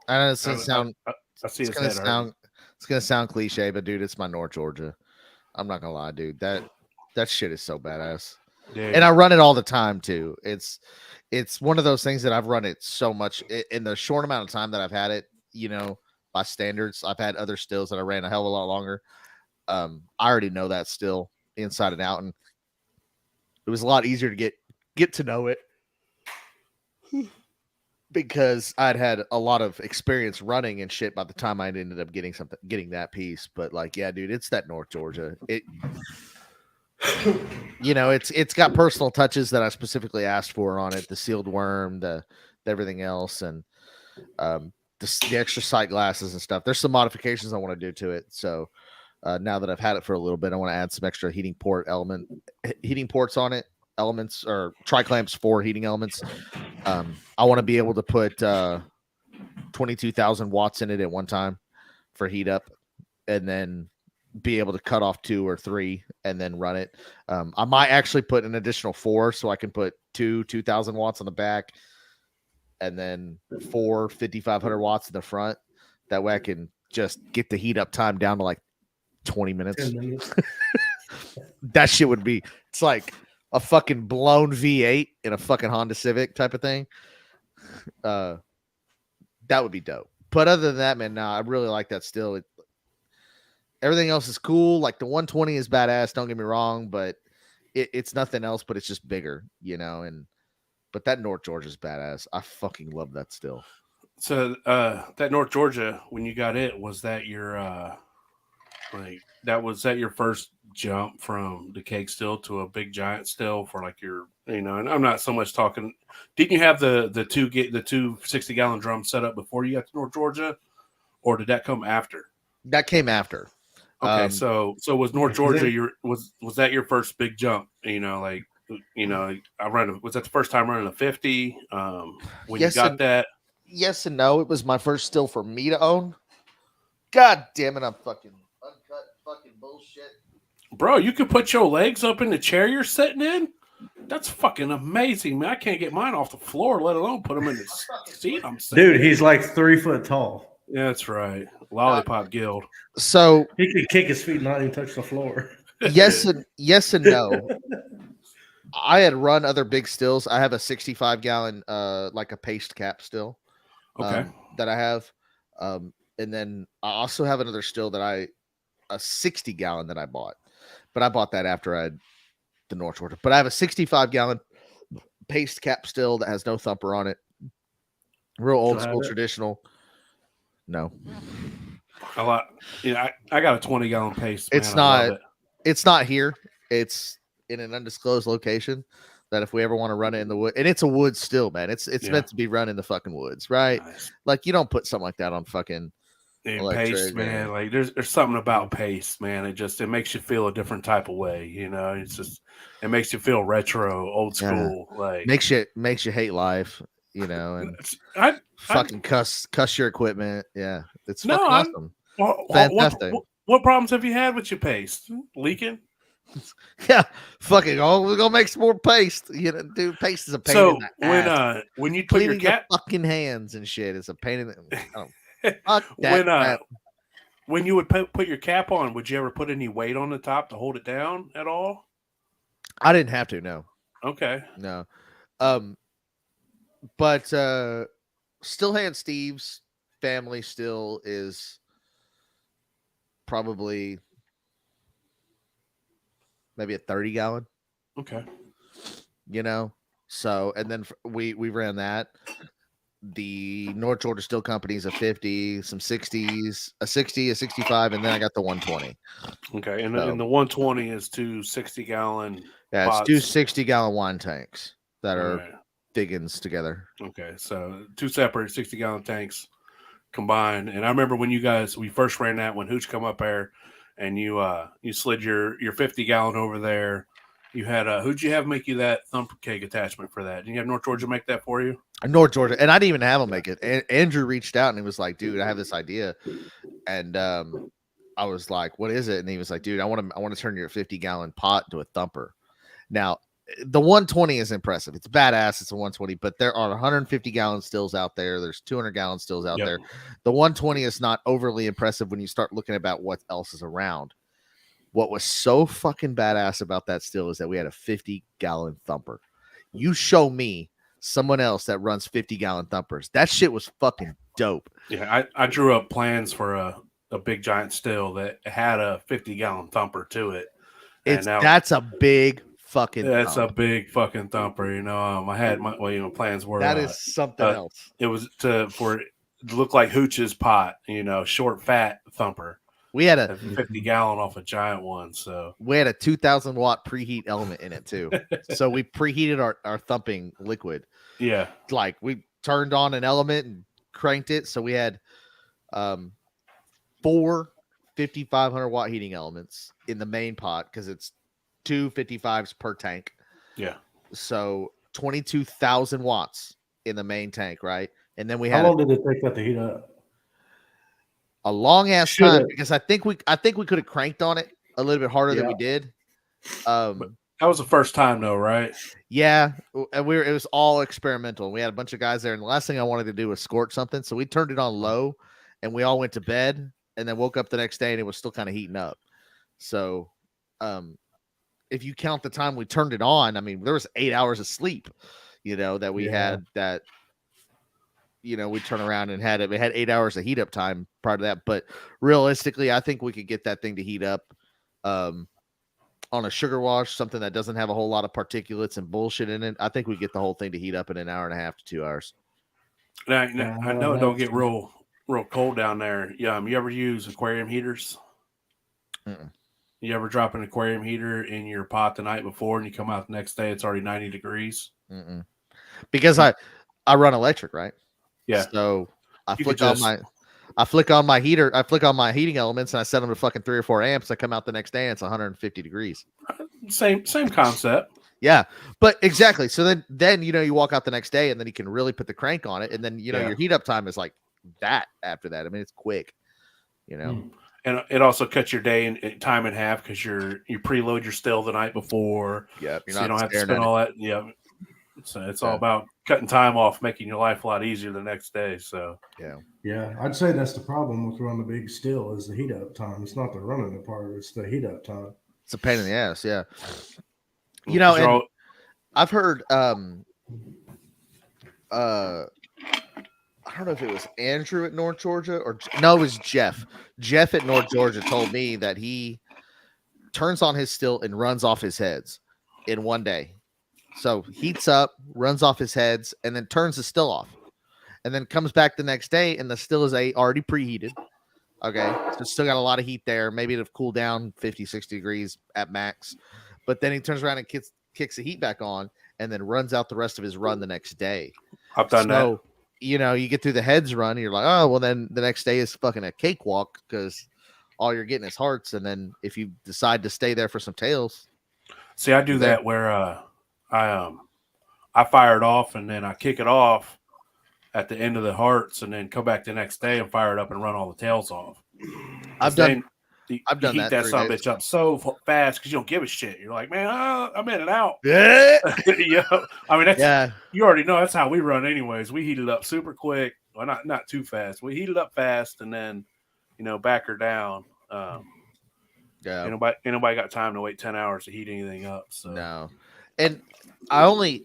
I know it's gonna I, sound. I see It's his gonna head hurting. sound. It's gonna sound cliche, but dude, it's my North Georgia. I'm not gonna lie, dude. That shit is so badass, Dude. and I run it all the time too. It's one of those things that I've run it so much in the short amount of time that I've had it. You know, by standards, I've had other stills that I ran a hell of a lot longer. I already know that still inside and out, and it was a lot easier to get to know it because I'd had a lot of experience running and shit by the time I ended up getting that piece. But like, yeah, dude, it's that North Georgia. It's got personal touches that I specifically asked for on it: the sealed worm, the everything else, and the extra sight glasses and stuff. There's some modifications I want to do to it. So now that I've had it for a little bit, I want to add some extra heating ports on it, elements or tri clamps for heating elements. I want to be able to put 22,000 watts in it at one time for heat up, and then be able to cut off 2 or 3 and then run it. I might actually put an additional 4 so I can put 2,000 watts on the back and then 5,500 watts in the front. That way I can just get the heat up time down to like 20 minutes. 10 minutes. That shit would be, it's like a fucking blown V8 in a fucking Honda Civic type of thing. That would be dope. But other than that, man, no, I really like that still. Everything else is cool. Like the 120 is badass. Don't get me wrong, but it's nothing else. But it's just bigger, But that North Georgia is badass. I fucking love that still. So that North Georgia, when you got it, was that your was that your first jump from the cake still to a big giant still for like your and I'm not so much talking. Didn't you have the two 60-gallon drums set up before you got to North Georgia, or did that come after? That came after. Okay, so was North Georgia was that your first big jump? I was that the first time running a 50? When you got that? Yes and no. It was my first still for me to own. God damn it, I'm fucking uncut fucking bullshit. Bro, you could put your legs up in the chair you're sitting in? That's fucking amazing, man. I can't get mine off the floor, let alone put them in the seat I'm sitting Dude, in. he's like 3 foot tall. Yeah, that's right. Lollipop Guild. So he could kick his feet and not even touch the floor. Yes and no. I had run other big stills. I have a 65-gallon like a paste cap still. Okay. That I have. And then I also have another still that a 60-gallon that I bought. But I bought that after I had the North Georgia. But I have a 65-gallon paste cap still that has no thumper on it. Real old school traditional. No. A lot. I got a 20-gallon paste. Man. It's not here. It's in an undisclosed location that if we ever want to run it in the wood, and it's a wood still, man. It's meant to be run in the fucking woods, right? Nice. Like you don't put something like that on fucking paste, man. Like there's something about paste, man. It makes you feel a different type of way, it makes you feel retro, old school, like makes you hate life, and fucking cuss your equipment. Yeah, it's fucking awesome. Fantastic. What problems have you had with your paste? Leaking? Yeah, fucking. Oh, we're gonna make some more paste. Dude, paste is a pain in the ass. When you put your fucking hands and shit, it's a pain in the. Fuck that when you would put your cap on, would you ever put any weight on the top to hold it down at all? I didn't have to. No. Okay. No. But Stillhand Steve's family still is probably maybe a 30-gallon. Okay. So and then we ran that. the North Georgia Steel Company's a 50, some 60s, a 60, a 65, and then I got the 120. Okay, and So, the 120 is two 60-gallon yeah, it's pots. two 60-gallon wine tanks that All are right. biggins together. Okay, so two separate 60-gallon tanks combined. And I remember when we first ran that when Hooch come up there, and you slid your 50-gallon over there. You had who'd you have make you that thumper keg attachment for that? Did you have North Georgia make that for you? North Georgia, and I didn't even have him make it. Andrew reached out and he was like, "Dude, I have this idea," and I was like, "What is it?" And he was like, "Dude, I want to turn your 50-gallon pot into a thumper." Now, the 120 is impressive. It's badass. It's a 120, but there are 150-gallon stills out there. There's 200-gallon stills out there. The 120 is not overly impressive when you start looking about what else is around. What was so fucking badass about that still is that we had a 50-gallon thumper. You show me someone else that runs 50-gallon thumpers. That shit was fucking dope. Yeah, I drew up plans for a big giant still that had a 50-gallon thumper to it. That's a big fucking a big fucking thumper. I had my plans were that is something else. It was to look like Hooch's pot, short fat thumper. We had a 50-gallon off a giant one, so we had a 2,000 watt preheat element in it too. So we preheated our thumping liquid. Yeah, like we turned on an element and cranked it. So we had 4 5,500 watt heating elements in the main pot because it's 2 55s per tank. Yeah. So 22,000 watts in the main tank, right? And then we had how long did it take that to heat up? A long ass time because I think we could have cranked on it a little bit harder than we did. But that was the first time though, right? Yeah, and it was all experimental. We had a bunch of guys there, and the last thing I wanted to do was scorch something, so we turned it on low, and we all went to bed, and then woke up the next day, and it was still kind of heating up. So, if you count the time we turned it on, I mean, there was 8 hours of sleep, that we had that. We turn around and had it. We had 8 hours of heat up time prior to that. But realistically, I think we could get that thing to heat up on a sugar wash, something that doesn't have a whole lot of particulates and bullshit in it. I think we get the whole thing to heat up in an hour and a half to 2 hours. Now I know it don't get real cold down there. Yeah, you ever use aquarium heaters? Mm-mm. You ever drop an aquarium heater in your pot the night before, and you come out the next day, it's already 90 degrees? Mm-mm. Because I run electric, right? Yeah. So I flick on my heater. I flick on my heating elements, and I set them to fucking 3 or 4 amps. I come out the next day, and it's 150 degrees. Same concept. Yeah, but exactly. So then you walk out the next day, and then you can really put the crank on it, and then your heat up time is like that. After that, I mean, it's quick. And it also cuts your day in time in half because you preload your still the night before. Yeah, so you don't have to spend all that. Yeah. So it's all about cutting time off, making your life a lot easier the next day. So yeah, I'd say that's the problem with running a big still is the heat up time. It's not the running part; it's the heat up time. It's a pain in the ass. Yeah, and I've heard. I don't know if it was Andrew at North Georgia or no, it was Jeff. Jeff at North Georgia told me that he turns on his still and runs off his heads in one day. So heats up, runs off his heads, and then turns the still off. And then comes back the next day, and the still is already preheated. Okay. So it's still got a lot of heat there. Maybe it'll cool down 50, 60 degrees at max. But then he turns around and kicks the heat back on and then runs out the rest of his run the next day. I've done that. You get through the heads run, and you're like, oh, well, then the next day is fucking a cakewalk because all you're getting is hearts. And then if you decide to stay there for some tails. See, I do that where I fire it off and then I kick it off at the end of the hearts and then come back the next day and fire it up and run all the tails off. I've done heat that son of a bitch up so fast because you don't give a shit. You're like, man, I'm in and out. Yeah. I mean, you already know that's how we run anyways. We heat it up super quick. Well, not too fast. We heat it up fast and then, back her down. Ain't nobody got time to wait 10 hours to heat anything up. So no. And I only,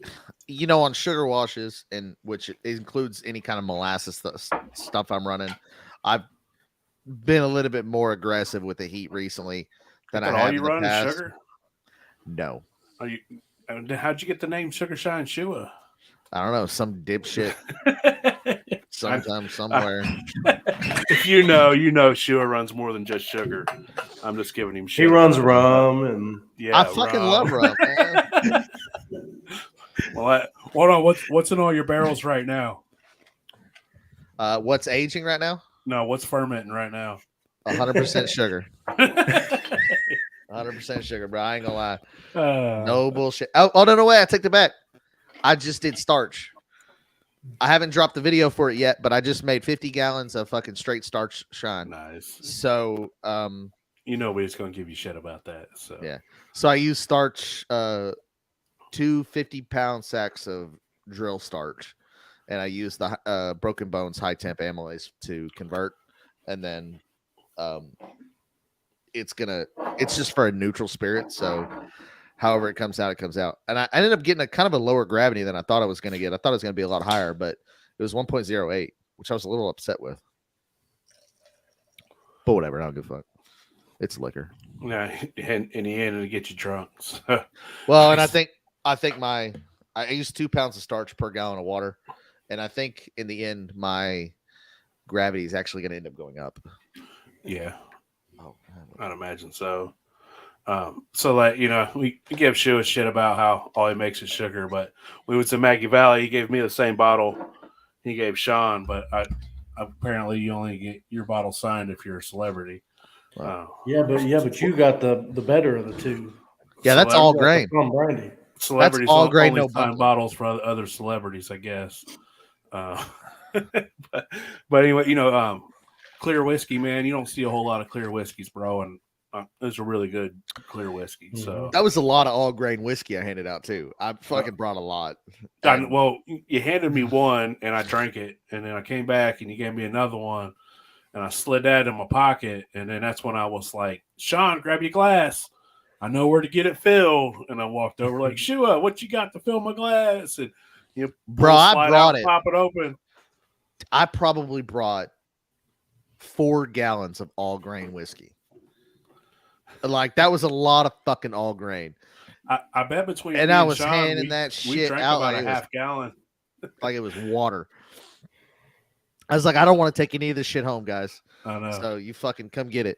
on sugar washes, and which includes any kind of molasses stuff I'm running, I've been a little bit more aggressive with the heat recently than I have in the past. Sugar? No. How'd you get the name Sugar Shine Shua? I don't know, some dipshit sometime somewhere. If you know, Shua runs more than just sugar. I'm just giving him shit. He runs about it, but rum and yeah, I fucking love rum, man. Well, hold on. What's in all your barrels right now? What's aging right now? No, what's fermenting right now? 100% sugar. 100% sugar, bro. I ain't gonna lie. No bullshit. Oh, no way. I take it back. I just did starch. I haven't dropped the video for it yet, but I just made 50 gallons of fucking straight starch shine. Nice. So, you know, we're just gonna give you shit about that. So yeah. So I use starch, 2 50-pound sacks of drill starch, and I use the Broken Bones high temp amylase to convert, and then it's just for a neutral spirit. So however it comes out, it comes out. And I ended up getting a kind of a lower gravity than I thought I was going to get. I thought it was going to be a lot higher, but it was 1.08, which I was a little upset with. But whatever, I don't give a fuck. It's liquor. yeah, in the end, it'll get you drunk. So. Well, and I think I use 2 pounds of starch per gallon of water, and I think in the end my gravity is actually going to end up going up. Yeah, Oh, I'd imagine so. So like we give Shua shit about how all he makes is sugar, but we was in Maggie Valley. He gave me the same bottle he gave Sean, but apparently you only get your bottle signed if you're a celebrity. yeah, but you got the better of the two. yeah, that's all You got the grain. Plum brandy. Celebrities all grain, only no sign bubbly. bottles for other celebrities, I guess. But anyway, clear whiskey, man. You don't see a whole lot of clear whiskeys, bro, and it's a really good clear whiskey. So That was a lot of all grain whiskey I handed out too. I fucking brought a lot. well, you handed me one, and I drank it, and then I came back, and you gave me another one, and I slid that in my pocket, and then that's when I was like, Sean, grab your glass. I know where to get it filled. And I walked over like, Shua, what you got to fill my glass? And Bro, I brought it. Pop it open. I probably brought 4 gallons of all grain whiskey. Like that was a lot of fucking all grain. I bet between and me I and was Sean, handing we that we shit drank out about like a half gallon. like it was water. I was like, I don't want to take any of this shit home, guys. I know. So you fucking come get it.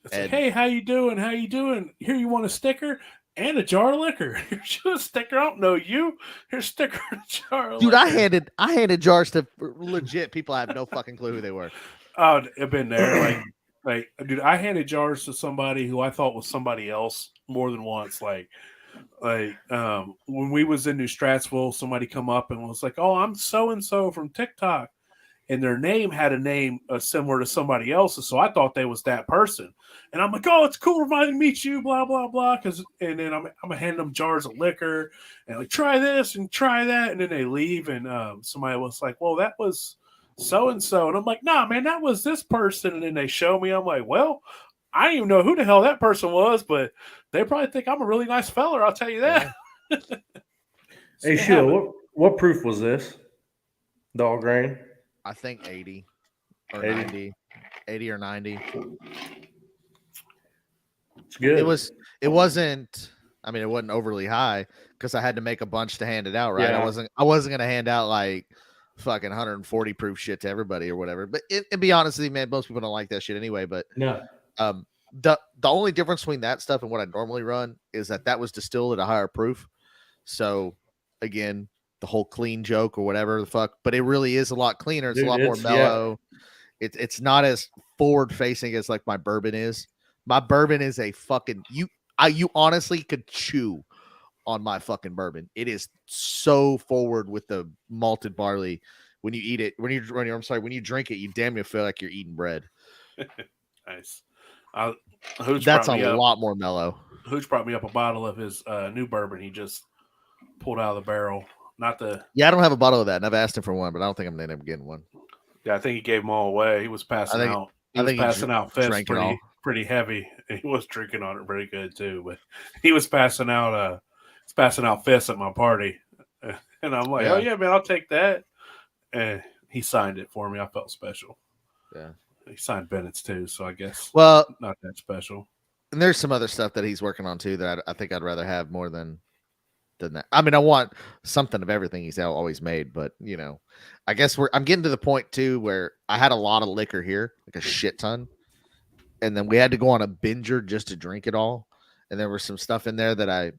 It's like, hey, how you doing? How you doing? Here, you want a sticker and a jar of liquor? Here's a sticker. I don't know you. Here's a sticker and a jar of Dude, liquor. I handed jars to legit people. I have no fucking clue who they were. Oh, I've been there. Like, dude, I handed jars to somebody who I thought was somebody else more than once. Like when we was in New Stratsville, somebody come up and was like, "Oh, I'm so and so from TikTok," and their name had a name similar to somebody else's, so I thought they was that person. And I'm like, "Oh, it's cool, reminding to meet you," blah blah blah. And then I'm gonna hand them jars of liquor and like try this and try that, and then they leave, and somebody was like, "Well, that was so and so," and I'm like, "Nah, man, that was this person." And then they show me, I'm like, "Well, I didn't even know who the hell that person was, but they probably think I'm a really nice fella. I'll tell you that." Yeah. Hey, Shua, what proof was this? The all grain? I think 80 or 80. 90. 80 or 90. It's good. It wasn't overly high because I had to make a bunch to hand it out, right? Yeah. I wasn't gonna hand out like fucking 140 proof shit to everybody or whatever. But and be honest with you, man, most people don't like that shit anyway. But No. The only difference between that stuff and what I normally run is that was distilled at a higher proof. So again, the whole clean joke or whatever the fuck, but it really is a lot cleaner. It's Dude, a lot more yeah. mellow. It's not as forward facing as like my bourbon is. My bourbon is a fucking you honestly could chew on my fucking bourbon. It is so forward with the malted barley. When you eat it, when you drink it, you damn near feel like you're eating bread. Nice. Hooch That's brought me a up- lot more mellow. Hooch brought me up a bottle of his new bourbon he just pulled out of the barrel. Not the Yeah, I don't have a bottle of that, and I've asked him for one, but I don't think I'm gonna end up getting one. yeah. I think he gave them all away. He was passing out. He was passing out fists drank it all. pretty heavy. And he was drinking on it pretty good too. But he was passing out fists at my party, and I'm like, Yeah. oh yeah, man, I'll take that. And he signed it for me. I felt special. Yeah. He signed Bennett's too, so I guess Well, not that special. and there's some other stuff that he's working on too that I think I'd rather have more than than that. I mean, I want something of everything he's always made, but you know, I guess I'm getting to the point too where I had a lot of liquor here, like a shit ton, and then we had to go on a binger just to drink it all. And there was some stuff in there that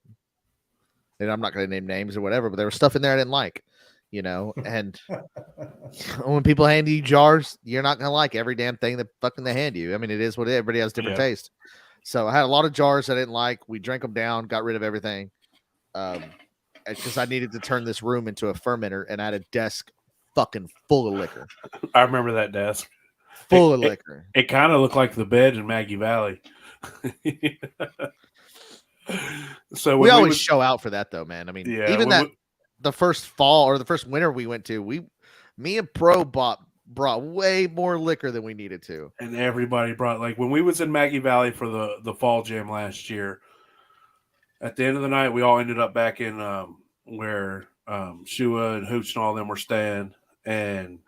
and I'm not going to name names or whatever, but there was stuff in there I didn't like, you know. And when people hand you jars, you're not going to like every damn thing that fucking they hand you. I mean, it is what it is. Everybody has different taste. So I had a lot of jars I didn't like. We drank them down, got rid of everything. Because I needed to turn this room into a fermenter, and I had a desk fucking full of liquor. I remember that desk. Full of liquor. It kind of looked like the bed in Maggie Valley. So we always show out for that, though, man. I mean, even that the first fall or the first winter we went to, me and Pro brought way more liquor than we needed to, and everybody brought, like, when we was in Maggie Valley for the fall jam last year. At the end of the night, we all ended up back in where Shua and Hooch and all them were staying, and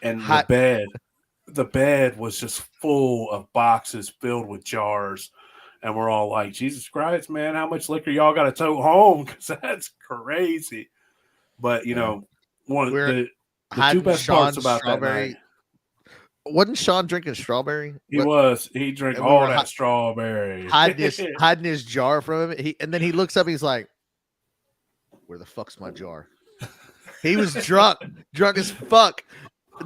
the bed was just full of boxes filled with jars, and we're all like, Jesus Christ, man, how much liquor y'all got to tote home? Because that's crazy. But you know, one of the two best parts about that night. Wasn't Sean drinking strawberry? He drank all that strawberry. Hiding his jar from him. And then he looks up and he's like, where the fuck's my jar? He was drunk as fuck.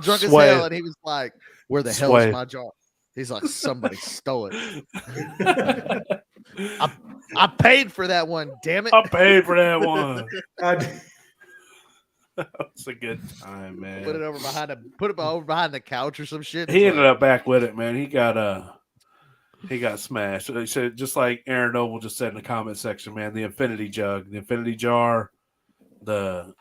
Drunk as hell. And he was like, where the hell is my jar? He's like, somebody stole it. I paid for that one, damn it. I paid for that one. That was a good time, man. Put it over behind the couch or some shit. He ended up back with it, man. He got smashed. He said, just like Aaron Noble just said in the comment section, man, the infinity jug, the infinity jar, the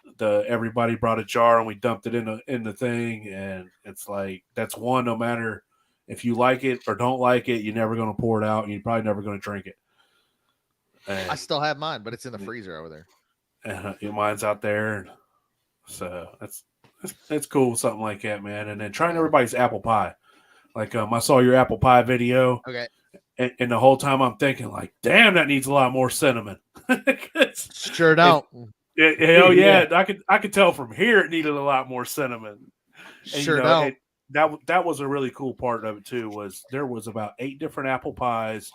everybody brought a jar and we dumped it in the thing, and it's like that's one, no matter if you like it or don't like it, you're never gonna pour it out and you're probably never gonna drink it. And I still have mine, but it's in the freezer over there. And mine's out there. So that's cool, something like that, man. And then trying everybody's apple pie. Like I saw your apple pie video. Okay. And the whole time I'm thinking, like, damn, that needs a lot more cinnamon. Sure don't. Hell yeah. I could tell from here it needed a lot more cinnamon. And, sure don't. That was a really cool part of it too, was there was about 8 different apple pies,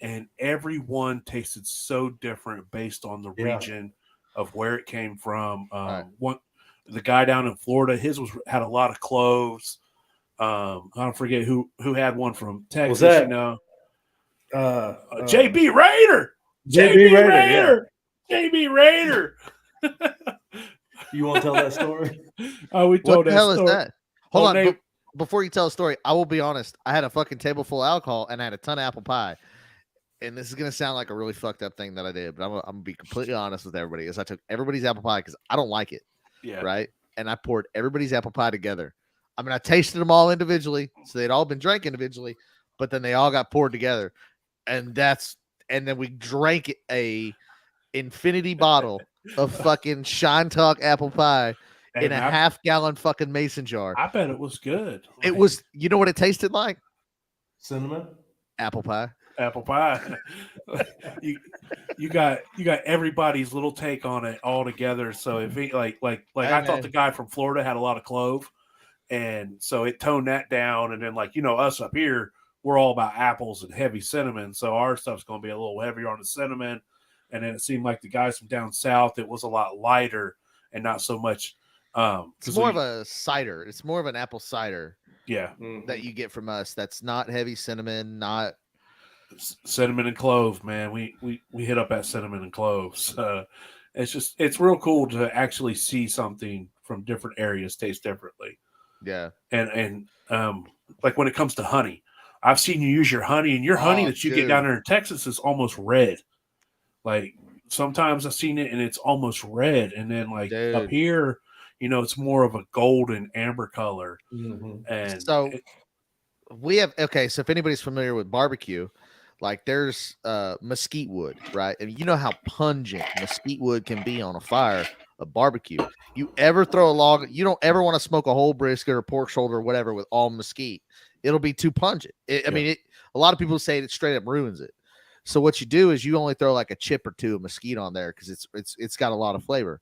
and every one tasted so different based on the region of where it came from. The guy down in Florida, his had a lot of cloves. I don't forget who had one from Texas. You know, JB Raider. JB Raider. You want to tell that story? Oh, we told what the that hell story. Is that? Hold on. Before you tell a story, I will be honest. I had a fucking table full of alcohol and I had a ton of apple pie. And this is going to sound like a really fucked up thing that I did, but I'm going to be completely honest with everybody. Is I took everybody's apple pie because I don't like it. Yeah. Right. And I poured everybody's apple pie together. I mean, I tasted them all individually. So they'd all been drank individually, but then they all got poured together. And then we drank a infinity bottle of fucking Shine Talk apple pie in a half-gallon fucking mason jar. I bet it was good. It was, you know what it tasted like? Cinnamon? Apple pie. Apple pie. you got everybody's little take on it all together. So if he like I thought the guy from Florida had a lot of clove, and so it toned that down. And then us up here, we're all about apples and heavy cinnamon, so our stuff's going to be a little heavier on the cinnamon. And then it seemed like the guys from down south, it was a lot lighter and not so much. It's more of a cider. It's more of an apple cider. Yeah, that you get from us. That's not heavy cinnamon, not. Cinnamon and clove, man. We hit up that cinnamon and cloves. It's real cool to actually see something from different areas taste differently. Yeah. And like when it comes to honey, I've seen you use your honey, and your honey that you get down there in Texas is almost red. Like sometimes I've seen it and it's almost red, and then up here, it's more of a golden amber color. Mm-hmm. And so we have so if anybody's familiar with barbecue, like there's mesquite wood, right? And you know how pungent mesquite wood can be on a fire, a barbecue. You ever throw a log, you don't ever want to smoke a whole brisket or pork shoulder or whatever with all mesquite. It'll be too pungent. A lot of people say it straight up ruins it. So what you do is you only throw like a chip or two of mesquite on there because it's got a lot of flavor.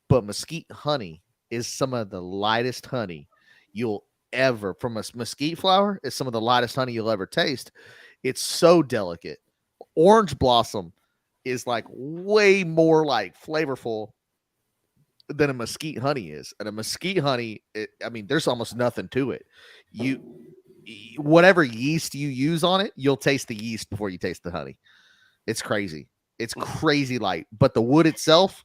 But mesquite honey is some of the lightest honey you'll ever from a mesquite flower is some of the lightest honey you'll ever taste. It's so delicate. Orange blossom is like way more like flavorful than a mesquite honey is. And a mesquite honey, I mean, there's almost nothing to it. Whatever yeast you use on it, you'll taste the yeast before you taste the honey. It's crazy. It's crazy light. But the wood itself,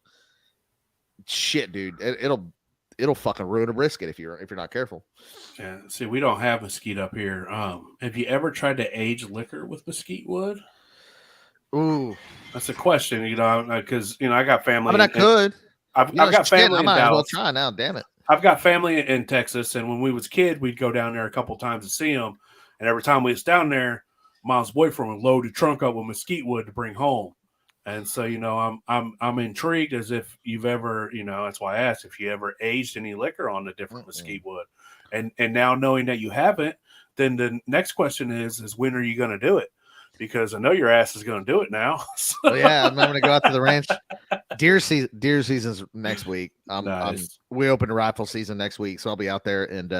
shit, dude, it'll fucking ruin a brisket if you're not careful. Yeah. See, we don't have mesquite up here. Have you ever tried to age liquor with mesquite wood? Ooh, That's a question, because I got family. I mean, I could. I've got family I in might as well Dallas. try now. Damn it. I've got family in Texas, and when we was kids, we'd go down there a couple times to see them. And every time we was down there, Mom's boyfriend would load the trunk up with mesquite wood to bring home. And so, I'm intrigued as if you've ever, that's why I asked if you ever aged any liquor on the different mesquite wood. And now knowing that you haven't, then the next question is when are you going to do it? Because I know your ass is going to do it now. Well, yeah, I'm going to go out to the ranch. Deer season's next week. Nice. We open rifle season next week, so I'll be out there and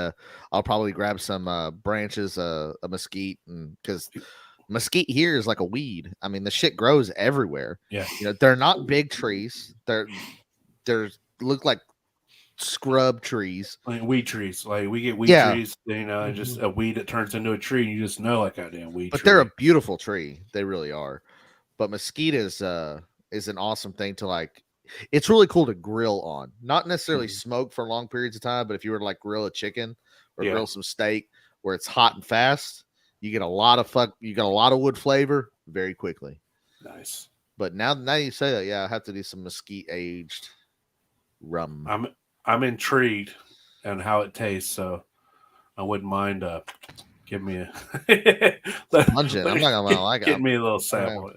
I'll probably grab some branches of mesquite, and because mesquite here is like a weed. I mean, the shit grows everywhere. Yeah, they're not big trees. They're look like scrub trees, like weed trees. Like we get weed trees, just a weed that turns into a tree, and you just know like goddamn weed. But tree. they're a beautiful tree. They really are. But mesquite is an awesome thing to like. It's really cool to grill on. Not necessarily smoke for long periods of time, but if you were to like grill a chicken or grill some steak where it's hot and fast, you get a lot of wood flavor very quickly. Nice. But now you say that, yeah, I have to do some mesquite aged rum. I'm intrigued on how it tastes, so I wouldn't mind give me a pungent. I'm not gonna lie, get me a little sample.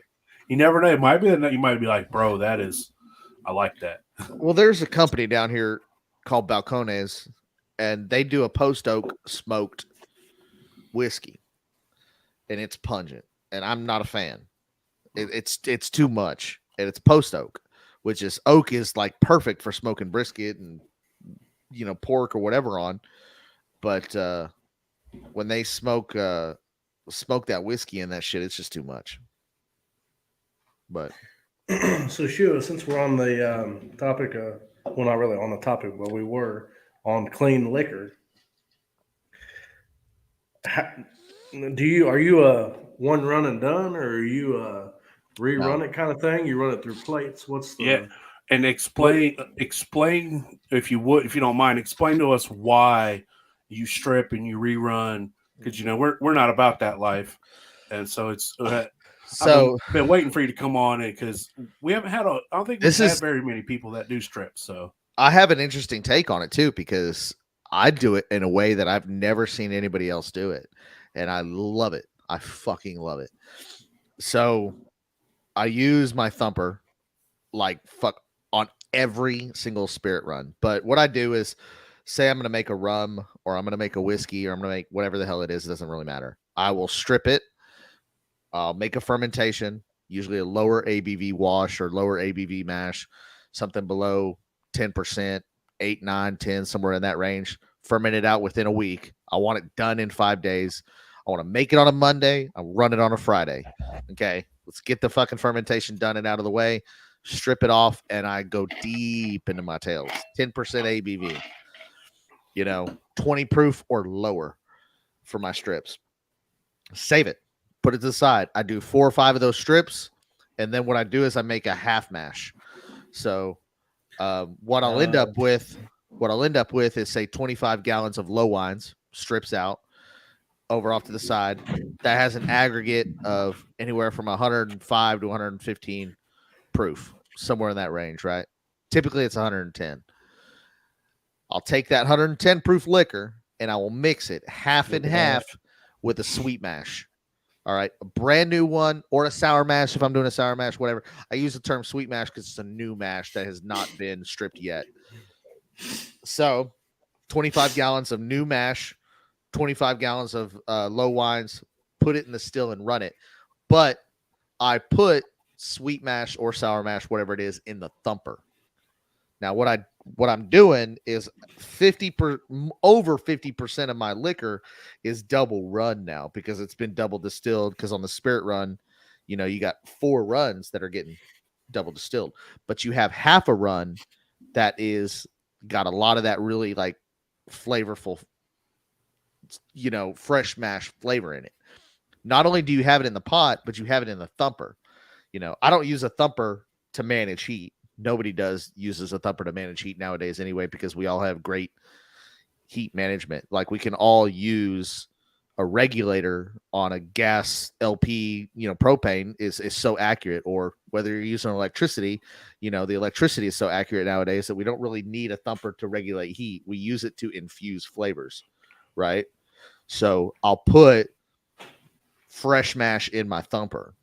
You never know. It might be that you might be like, bro, I like that. Well, there's a company down here called Balcones, and they do a post oak smoked whiskey, and it's pungent, and I'm not a fan. It's too much, and it's post oak, which is oak is like perfect for smoking brisket and pork or whatever on, but when they smoke that whiskey and that shit, it's just too much. But so Shua, since we're on the topic, well, not really on the topic, but we were on clean liquor. Are you a one run and done, or are you a rerun it kind of thing? You run it through plates. What's the And explain if you don't mind, explain to us why you strip and you rerun, because we're not about that life, and so it's. So I've been waiting for you to come on it because we haven't had I don't think we've had very many people that do strips. So I have an interesting take on it too, because I do it in a way that I've never seen anybody else do it, and I love it. I fucking love it. So I use my thumper like fuck on every single spirit run. But what I do is say I'm going to make a rum, or I'm going to make a whiskey, or I'm going to make whatever the hell it is. It doesn't really matter. I will strip it. I'll make a fermentation, usually a lower ABV wash or lower ABV mash, something below 10%, 8, 9, 10, somewhere in that range. Ferment it out within a week. I want it done in 5 days. I want to make it on a Monday. I run it on a Friday. Okay, let's get the fucking fermentation done and out of the way. Strip it off, and I go deep into my tails. 10% ABV. 20 proof or lower for my strips. Save it. Put it to the side. I do 4 or 5 of those strips, and then what I do is I make a half mash. So what I'll end up with is say 25 gallons of low wines, strips out, over off to the side. That has an aggregate of anywhere from 105 to 115 proof, somewhere in that range, right? Typically it's 110. I'll take that 110 proof liquor and I will mix it half and half with a sweet mash. All right, a brand new one, or a sour mash if I'm doing a sour mash, whatever. I use the term sweet mash because it's a new mash that has not been stripped yet. So 25 gallons of new mash, 25 gallons of low wines, put it in the still and run it. But I put sweet mash or sour mash, whatever it is, in the thumper. Now, what I'm doing is over 50% of my liquor is double run now because it's been double distilled. Because on the spirit run, you got 4 runs that are getting double distilled, but you have half a run that is got a lot of that really like flavorful, fresh mash flavor in it. Not only do you have it in the pot, but you have it in the thumper. I don't use a thumper to manage heat. Nobody uses a thumper to manage heat nowadays anyway, because we all have great heat management. Like we can all use a regulator on a gas LP, propane is so accurate, or whether you're using electricity, the electricity is so accurate nowadays that we don't really need a thumper to regulate heat. We use it to infuse flavors, right? So I'll put fresh mash in my thumper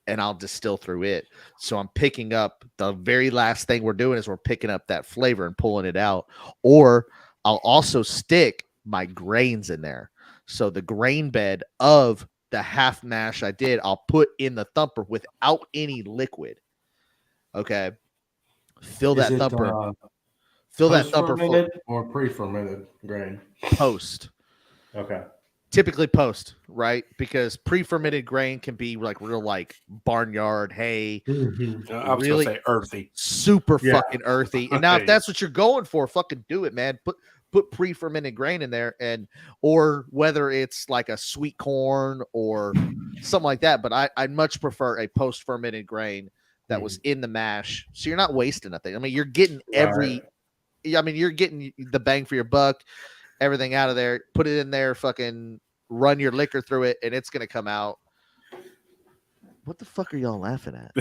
and I'll distill through it. So I'm picking up the very last thing we're doing is we're picking up that flavor and pulling it out. Or I'll also stick my grains in there. So the grain bed of the half mash I did, I'll put in the thumper without any liquid. Okay. Fill that thumper. Fill that thumper fermented or pre-fermented grain? Post. Okay. Typically post, right? Because pre-fermented grain can be like real like barnyard hay. Mm-hmm. I was really gonna say earthy. Super fucking earthy. And now if that's what you're going for, fucking do it, man. Put pre-fermented grain in there, or whether it's like a sweet corn or something like that. But I'd much prefer a post-fermented grain that was in the mash. So you're not wasting nothing. I mean, you're getting you're getting the bang for your buck. Everything out of there, put it in there, fucking run your liquor through it, and it's gonna come out. What the fuck are y'all laughing at?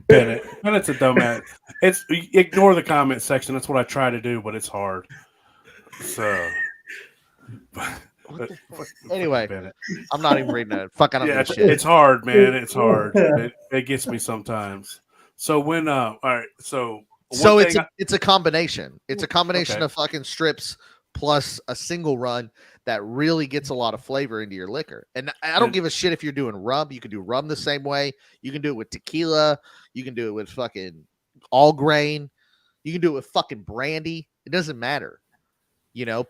Bennett's a dumbass. It's ignore the comment section. That's what I try to do, but it's hard. So anyway, I'm not even reading that. Fuck, I don't give a shit. It's hard, man. It's hard. It gets me sometimes. So when all right, so it's a combination. It's a combination of fucking strips plus a single run that really gets a lot of flavor into your liquor. And I don't give a shit if you're doing rum. You can do rum the same way. You can do it with tequila. You can do it with fucking all grain. You can do it with fucking brandy. It doesn't matter.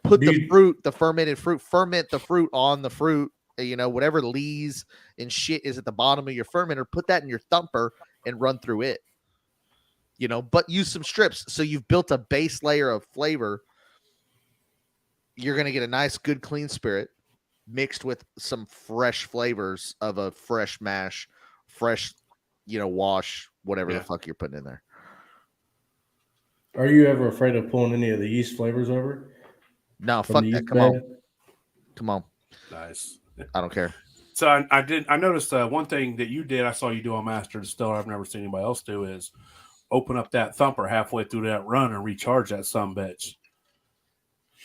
Put the fermented fruit, ferment the fruit on the fruit, whatever lees and shit is at the bottom of your fermenter, put that in your thumper and run through it. But use some strips. So you've built a base layer of flavor. You're going to get a nice, good, clean spirit mixed with some fresh flavors of a fresh mash, fresh, wash, whatever the fuck you're putting in there. Are you ever afraid of pulling any of the yeast flavors over? No, fuck that. Come on. Nice. I don't care. So I noticed one thing that you did. I saw you do on Master Distiller. I've never seen anybody else do is open up that thumper halfway through that run and recharge that sumbitch.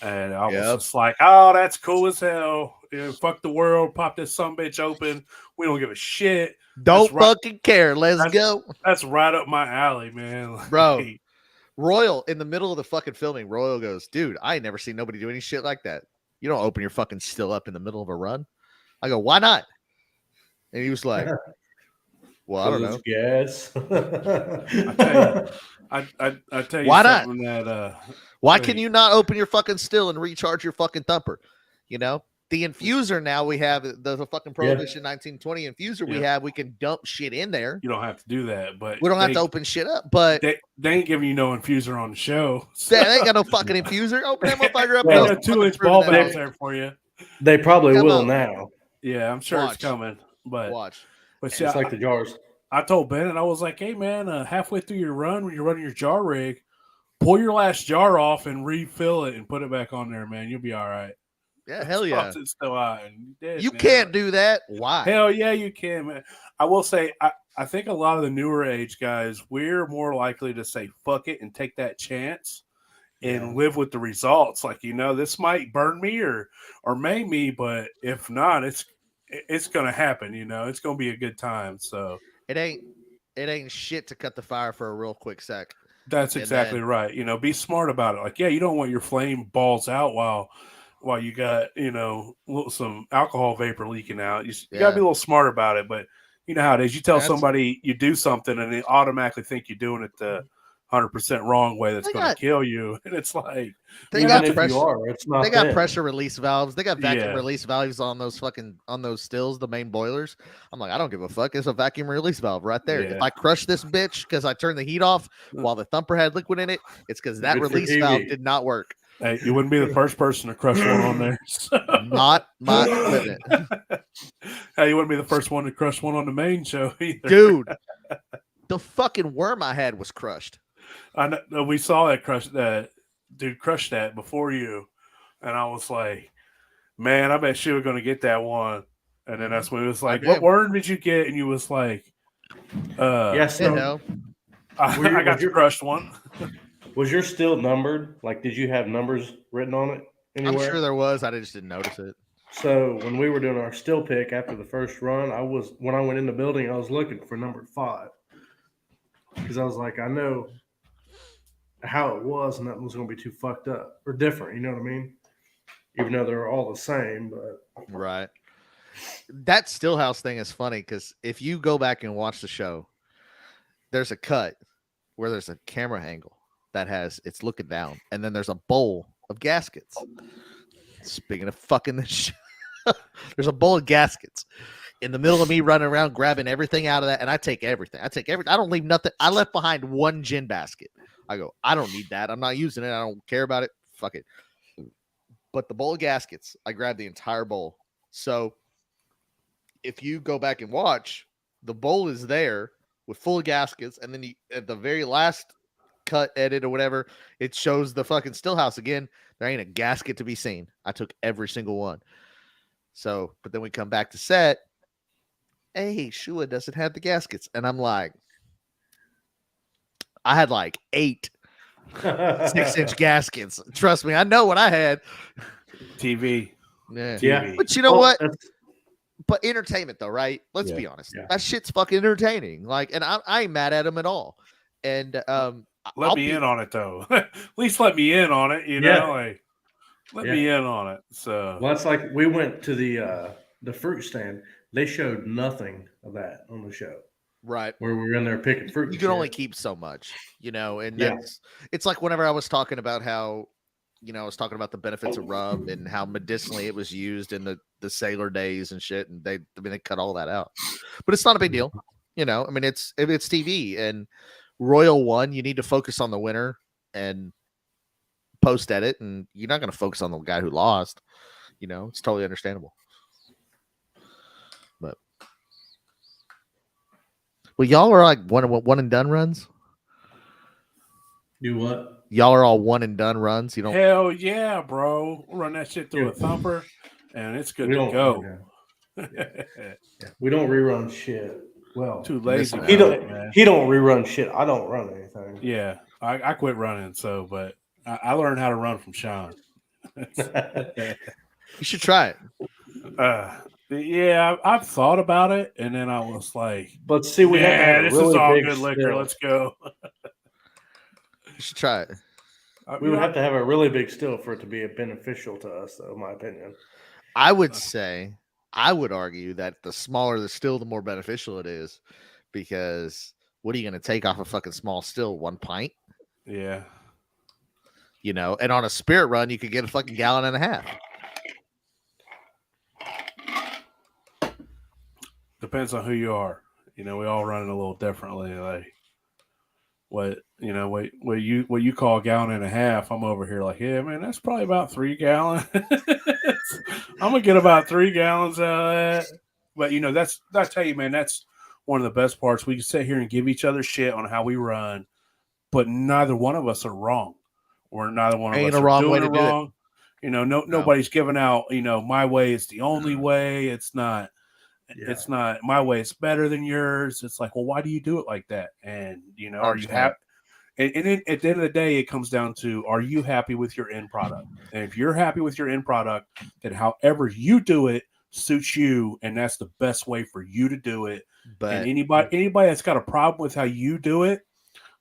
And I was just like, oh, that's cool as hell. Fuck the world. Pop this sumbitch open. We don't give a shit. Don't fucking care. Let's go. That's right up my alley, man. Bro, Royal, in the middle of the fucking filming, Royal goes, dude, I ain't never seen nobody do any shit like that. You don't open your fucking still up in the middle of a run. I go, why not? And he was like, well, I don't know. Yes. I tell you why something not? That why can you not open your fucking still and recharge your fucking thumper? The infuser now we have the fucking Prohibition 1920 infuser we have. We can dump shit in there. You don't have to do that, but we don't have to open shit up. But they ain't giving you no infuser on the show. So. They ain't got no fucking infuser. Open that motherfucker up. Well, a 2-inch ball valve there for you. They probably will now. Yeah, I'm sure it's coming. But it's like the jars. I told Bennett, I was like, hey man, halfway through your run, when you're running your jar rig, pull your last jar off and refill it and put it back on there, man. You'll be all right. Yeah, hell yeah. It's still hot. You can't do that. Why? Hell yeah, you can, man. I will say, I think a lot of the newer age guys, we're more likely to say fuck it and take that chance and live with the results. Like, this might burn me or maim me, but if not, it's gonna happen. It's gonna be a good time. So it ain't shit to cut the fire for a real quick sec. That's exactly right. Be smart about it. Like, you don't want your flame balls out while you got some alcohol vapor leaking out. You gotta be a little smart about it. But You know how it is. You tell That's- somebody you do something, and they automatically think you're doing it the 100% wrong way that's They going to got- kill you. And it's like, They Even got if pressure. you are, it's not They got them. pressure release valves. They got vacuum Yeah. release valves on those stills, the main boilers. I'm like, I don't give a fuck. It's a vacuum release valve right there. Yeah. If I crush this bitch because I turned the heat off while the thumper had liquid in it, it's because that Good for release TV. valve did not work. hey, you wouldn't be the first person to crush one on there. So. Not my equipment. Hey, you wouldn't be the first one to crush one on the main show either. Dude, the fucking worm I had was crushed. I know, we saw that dude crush that before you, and I was like, man, I bet Shua going to get that one. And then that's when it was like, did. what worm did you get? And you was like, Yes, You so know, I got the crushed one. was your still numbered? Like, did you have numbers written on it I'm anywhere? sure there was. I just didn't notice it. So when we were doing our still pick after the first run, when I went in the building, I was looking for number 5 because I was like, I know how it was, and that was going to be too fucked up or different. You know what I mean? Even though they're all the same, but Right. That Stillhouse thing is funny because if you go back and watch the show, there's a cut where there's a camera angle that it's looking down, and then there's a bowl of gaskets. Speaking of fucking this shit, there's a bowl of gaskets in the middle of me running around grabbing everything out of that, and I take everything. I don't leave nothing. I left behind one gin basket. I go, I don't need that. I'm not using it. I don't care about it. Fuck it. But the bowl of gaskets, I grabbed the entire bowl. So if you go back and watch, the bowl is there with full of gaskets, and then at the very last cut, edit, or whatever, it shows the fucking Stillhouse again. There ain't a gasket to be seen. I took every single one. So, but then we come back to set. Hey, Shua doesn't have the gaskets. And I'm like, I had like 8 6-inch gaskets. Trust me, I know what I had. TV. Yeah. yeah. But you know Well, what? that's- But entertainment, though, right? Let's Yeah. be honest. Yeah. That shit's fucking entertaining. Like, and I ain't mad at him at all. And Let me in on it, though. At least let me in on it, you know? Yeah. Like, let me in on it. So, Well, that's like we went to the fruit stand. They showed nothing of that on the show. right. Where we were in there picking fruit. You and can only shit. keep so much, you know, and Yeah. it's like whenever I was talking about how, you know, I was talking about the benefits of rub and how medicinally it was used in the sailor days and shit, and they cut all that out. But it's not a big deal, you know. I mean, it's TV and Royal One. You need to focus on the winner and post edit, and you're not going to focus on the guy who lost. You know, it's totally understandable. But well, y'all are like one and done runs. Do what? Y'all are all one and done runs. You don't. hell yeah, bro. We'll run that shit through a thumper, and it's good We to don't go. Yeah. We don't rerun shit. Well, Too lazy. he for it, don't. man. He don't rerun shit. I don't run anything. Yeah, I quit running, so, but I learned how to run from Sean. You should try it. Yeah, I've thought about it, and then I was like, But see, we have to have a this really is all big good liquor. still. Let's go. You should try it. We would have to have a really big still for it to be beneficial to us, though, in my opinion. I would say, I would argue that the smaller the still, the more beneficial it is, because what are you going to take off a fucking small still? 1 pint, Yeah. you know? And on a spirit run, you could get a fucking gallon and a half. Depends on who you are. You know, we all run it a little differently. Like what you call a gallon and a half, I'm over here like, yeah, man, that's probably about 3 gallons. I'm gonna get about 3 gallons out of that. But you know, I tell you, man, that's one of the best parts. We can sit here and give each other shit on how we run, but neither one of us are wrong. Or neither one of Ain't us a are wrong doing way to it do it. wrong. You know, nobody's giving out, you know, my way is the only way. It's not. Yeah. It's not my way. It's better than yours. It's like, well, why do you do it like that? And you know, are you Understand. happy? And then at the end of the day, it comes down to, are you happy with your end product? And if you're happy with your end product, then however you do it suits you, and that's the best way for you to do it. But And anybody that's got a problem with how you do it,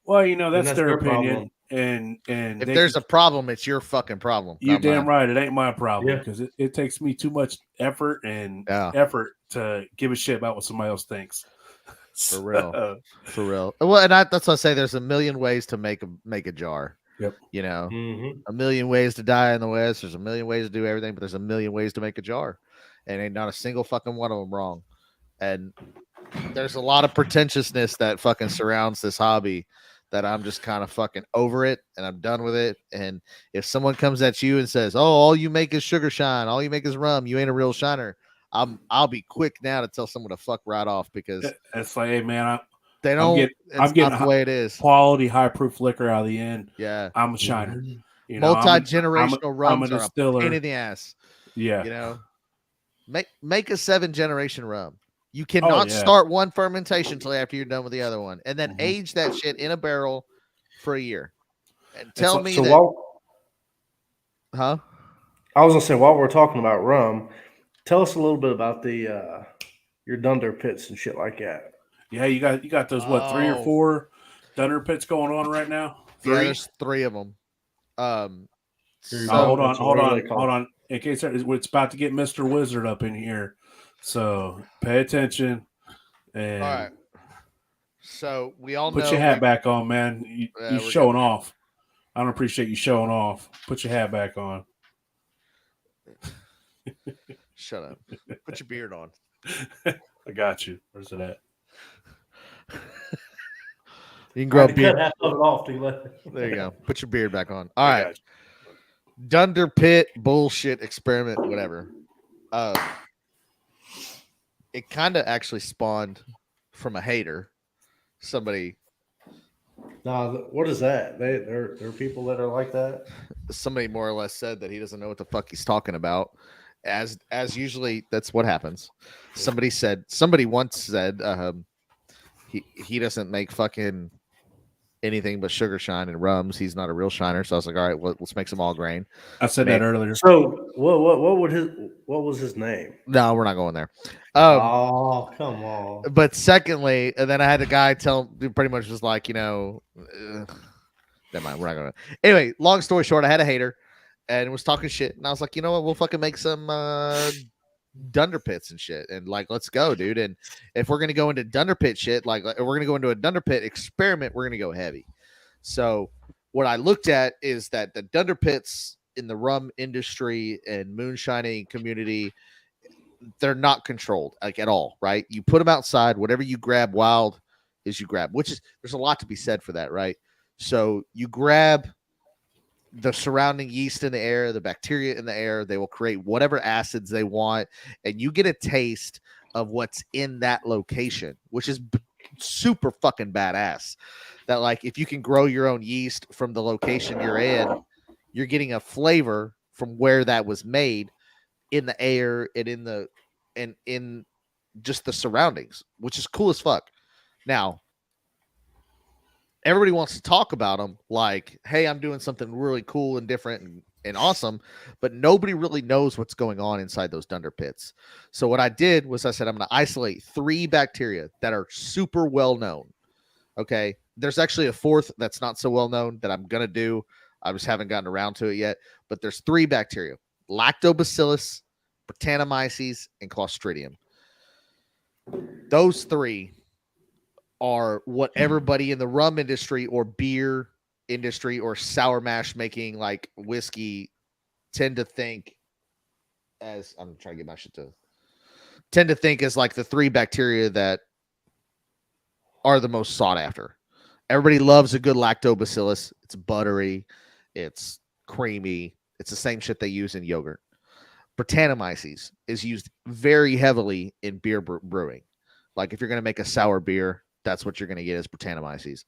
well, you know, that's their opinion. problem. And if there's a problem, it's your fucking problem. you not damn mine. right, it ain't my problem, Yeah. because it takes me too much effort Yeah. to give a shit about what somebody else thinks. For real. For real. Well, and that's what I say. There's a million ways to make a jar. Yep. You know, Mm-hmm. a million ways to die in the West. There's a million ways to do everything, but there's a million ways to make a jar, and ain't not a single fucking one of them wrong. And there's a lot of pretentiousness that fucking surrounds this hobby that I'm just kind of fucking over it and I'm done with it. And if someone comes at you and says, "Oh, all you make is sugar shine, all you make is rum, you ain't a real shiner," I'll be quick now to tell someone to fuck right off because It's like, hey man, they don't. I'm getting not the way it is. quality high proof liquor out of the end. Yeah, I'm a shiner. Mm-hmm. You know, multi-generational I'm rums a are a distiller. pain in the ass. Yeah. You know, make a 7-generation rum. You cannot yeah. start one fermentation until after you're done with the other one, and then Mhm. age that shit in a barrel for a year. And It's tell like- me So that, while huh? I was gonna say, while we're talking about rum, tell us a little bit about the your dunder pits and shit like that. Yeah, you got those 3 or Oh. 4 dunder pits going on right now. 3. Yeah, there's 3 of them. Here, So hold What are they called? on. In case it's about to get Mr. Wizard up in here, so pay attention and all right. So we all put know your hat back on, man. You we're showing off. I don't appreciate you showing off. Put your hat back on. Shut up. Put your beard on. I got you. Where's it at? You can I grow a had to beard. cut half of it off to let. There you go. Put your beard back on. All I right. got you. Dunder pit bullshit experiment, whatever. It kind of actually spawned from a hater. Somebody What is that? There are people that are like that. more or less said that he doesn't know what the fuck he's talking about. As usually that's what happens. Somebody once said he doesn't make fucking anything but sugar shine and rums. He's not a real shiner. So I was like, all right, well, let's make some all grain. I said that earlier. So what was his name? No, we're not going there. Oh, come on. But secondly, and then I had the guy tell pretty much was like, never mind, we're not gonna. Anyway, long story short, I had a hater and was talking shit, and I was like, you know what, we'll fucking make some dunder pits and shit, and like, let's go, dude. And if we're gonna go into dunder pit shit, like if we're gonna go into a dunder pit experiment, we're gonna go heavy. So what I looked at is that the dunder pits in the rum industry and moonshining community, they're not controlled like at all, right? You put them outside, whatever you grab wild is you grab, which is there's a lot to be said for that, right? So you grab the surrounding yeast in the air, the bacteria in the air, they will create whatever acids they want, and you get a taste of what's in that location, which is super fucking badass. That like if you can grow your own yeast from the location you're in, you're getting a flavor from where that was made in the air and in just the surroundings, which is cool as fuck. Now, everybody wants to talk about them like, hey, I'm doing something really cool and different and awesome, but nobody really knows what's going on inside those dunder pits. So what I did was I said, I'm going to isolate 3 bacteria that are super well known. Okay. There's actually a 4th that's not so well known that I'm going to do. I just haven't gotten around to it yet, but there's 3 bacteria: Lactobacillus, Brettanomyces, and Clostridium. Those 3 are what everybody in the rum industry or beer industry or sour mash making like whiskey tend to think as I'm trying to get my shit to tend to think as like the 3 bacteria that are the most sought after. Everybody loves a good lactobacillus. It's buttery, it's creamy, it's the same shit they use in yogurt. Brettanomyces is used very heavily in beer brewing. Like if you're going to make a sour beer, that's what you're going to get is Brettanomyces.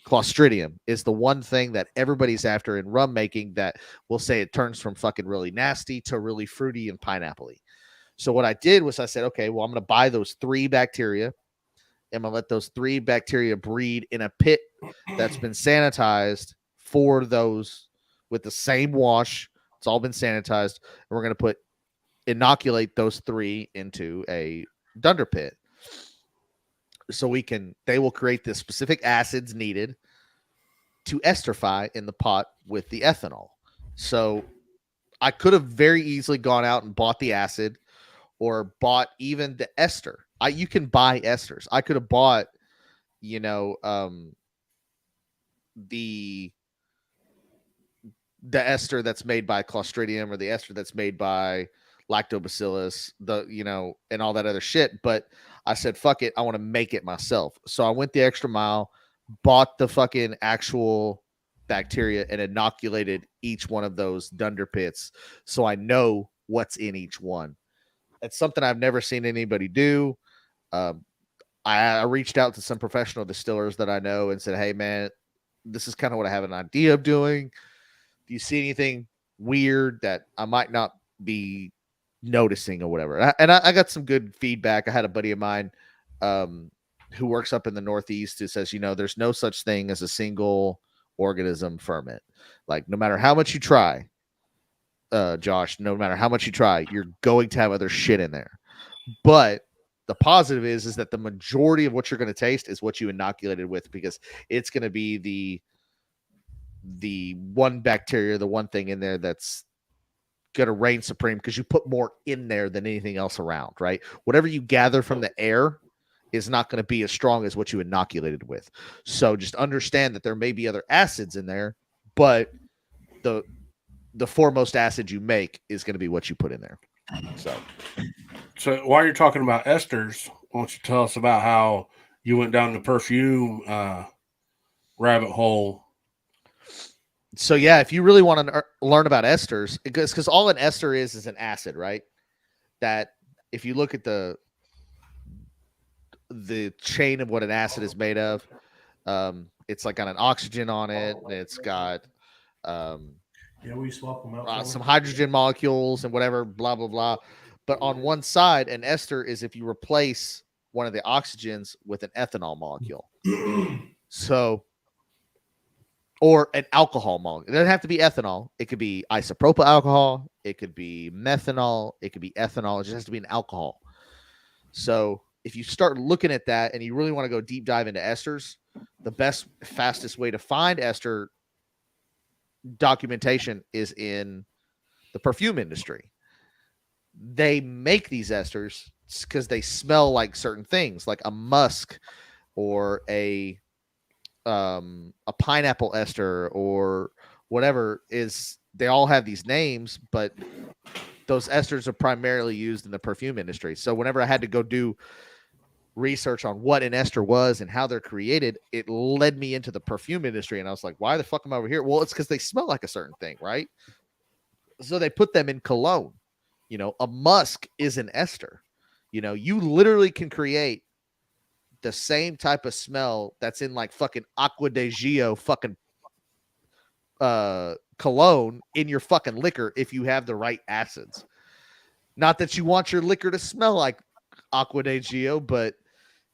Clostridium is the one thing that everybody's after in rum making that will say it turns from fucking really nasty to really fruity and pineapple-y. So what I did was I said, okay, well, I'm going to buy those 3 bacteria. I'm going to let those 3 bacteria breed in a pit that's been sanitized for those with the same wash. It's all been sanitized. And we're going to inoculate those 3 into a dunder pit. So they will create the specific acids needed to esterify in the pot with the ethanol. So I could have very easily gone out and bought the acid or bought even the ester. You can buy esters. I could have bought you know, the ester that's made by Clostridium or the ester that's made by lactobacillus, and all that other shit. But I said, fuck it, I want to make it myself. So I went the extra mile, bought the fucking actual bacteria, and inoculated each one of those dunder pits, so I know what's in each one. It's something I've never seen anybody do. I reached out to some professional distillers that I know and said, hey man, this is kind of what I have an idea of doing. Do you see anything weird that I might not be noticing or whatever? And I got some good feedback. I had a buddy of mine who works up in the Northeast who says, there's no such thing as a single organism ferment. Like, no matter how much you try, Josh, no matter how much you try, you're going to have other shit in there. But the positive is that the majority of what you're going to taste is what you inoculated with, because it's going to be the one bacteria, the one thing in there that's going to reign supreme, because you put more in there than anything else around, right? Whatever you gather from the air is not going to be as strong as what you inoculated with. So just understand that there may be other acids in there, but the foremost acid you make is going to be what you put in there. So while you're talking about esters, why don't you tell us about how you went down the perfume rabbit hole? So yeah, if you really want to learn about esters, because all an ester is an acid, right? That if you look at the chain of what an acid is made of, it's like got an oxygen on it, and it's got we swap them out. Some hydrogen molecules and whatever, blah blah blah. But on one side, an ester is if you replace one of the oxygens with an ethanol molecule. So, or an alcohol molecule. It doesn't have to be ethanol. It could be isopropyl alcohol. It could be methanol. It could be ethanol. It just has to be an alcohol. So if you start looking at that and you really want to go deep dive into esters, the best, fastest way to find ester documentation is in the perfume industry. They make these esters because they smell like certain things, like a musk or a pineapple ester or whatever. They all have these names, but those esters are primarily used in the perfume industry. So whenever I had to go do research on what an ester was and how they're created, it led me into the perfume industry. And I was like, why the fuck am I over here? Well, it's because they smell like a certain thing, right? So they put them in cologne. A musk is an ester. You literally can create the same type of smell that's in like fucking Aqua de Gio fucking cologne in your fucking liquor if you have the right acids. Not that you want your liquor to smell like Aqua de Gio, but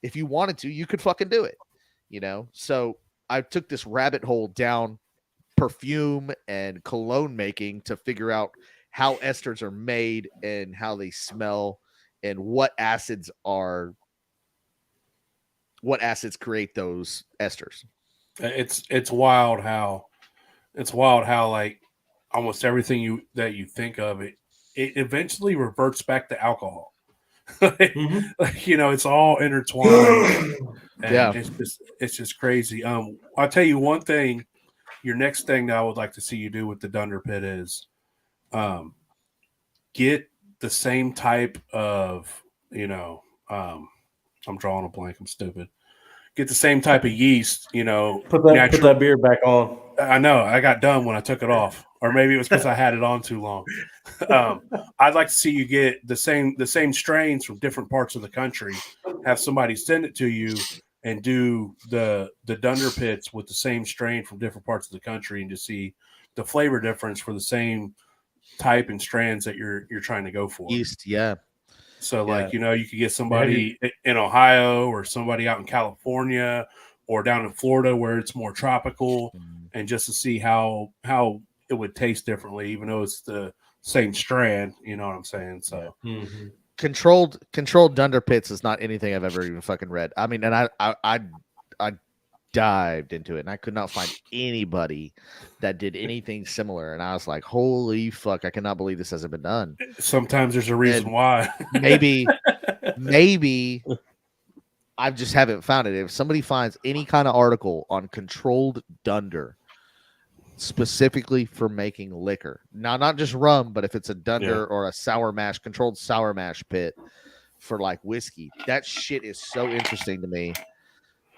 if you wanted to, you could fucking do it. So I took this rabbit hole down perfume and cologne making to figure out how esters are made and how they smell and what acids create those esters. It's wild how like almost everything that you think of it eventually reverts back to alcohol. It's all intertwined. Yeah, it's just crazy. I'll tell you one thing. Your next thing that I would like to see you do with the Dunder Pit is get the same type of, I'm drawing a blank. I'm stupid. Get the same type of yeast, Put that beard back on. I know. I got done when I took it off. Or maybe it was because I had it on too long. I'd like to see you get the same strains from different parts of the country. Have somebody send it to you and do the Dunder Pits with the same strain from different parts of the country, and to see the flavor difference for the same type and strands that you're trying to go for. Yeast, yeah. So you could get somebody in Ohio or somebody out in California or down in Florida where it's more tropical, and just to see how it would taste differently, even though it's the same strand. You know what I'm saying? So. Mm-hmm. Controlled Dunder Pits is not anything I've ever even fucking read. I mean, and I dived into it and I could not find anybody that did anything similar. And I was like, holy fuck, I cannot believe this hasn't been done. Sometimes there's a reason why. maybe I just haven't found it. If somebody finds any kind of article on controlled dunder specifically for making liquor, now not just rum, but if it's a dunder or a sour mash, controlled sour mash pit for like whiskey, that shit is so interesting to me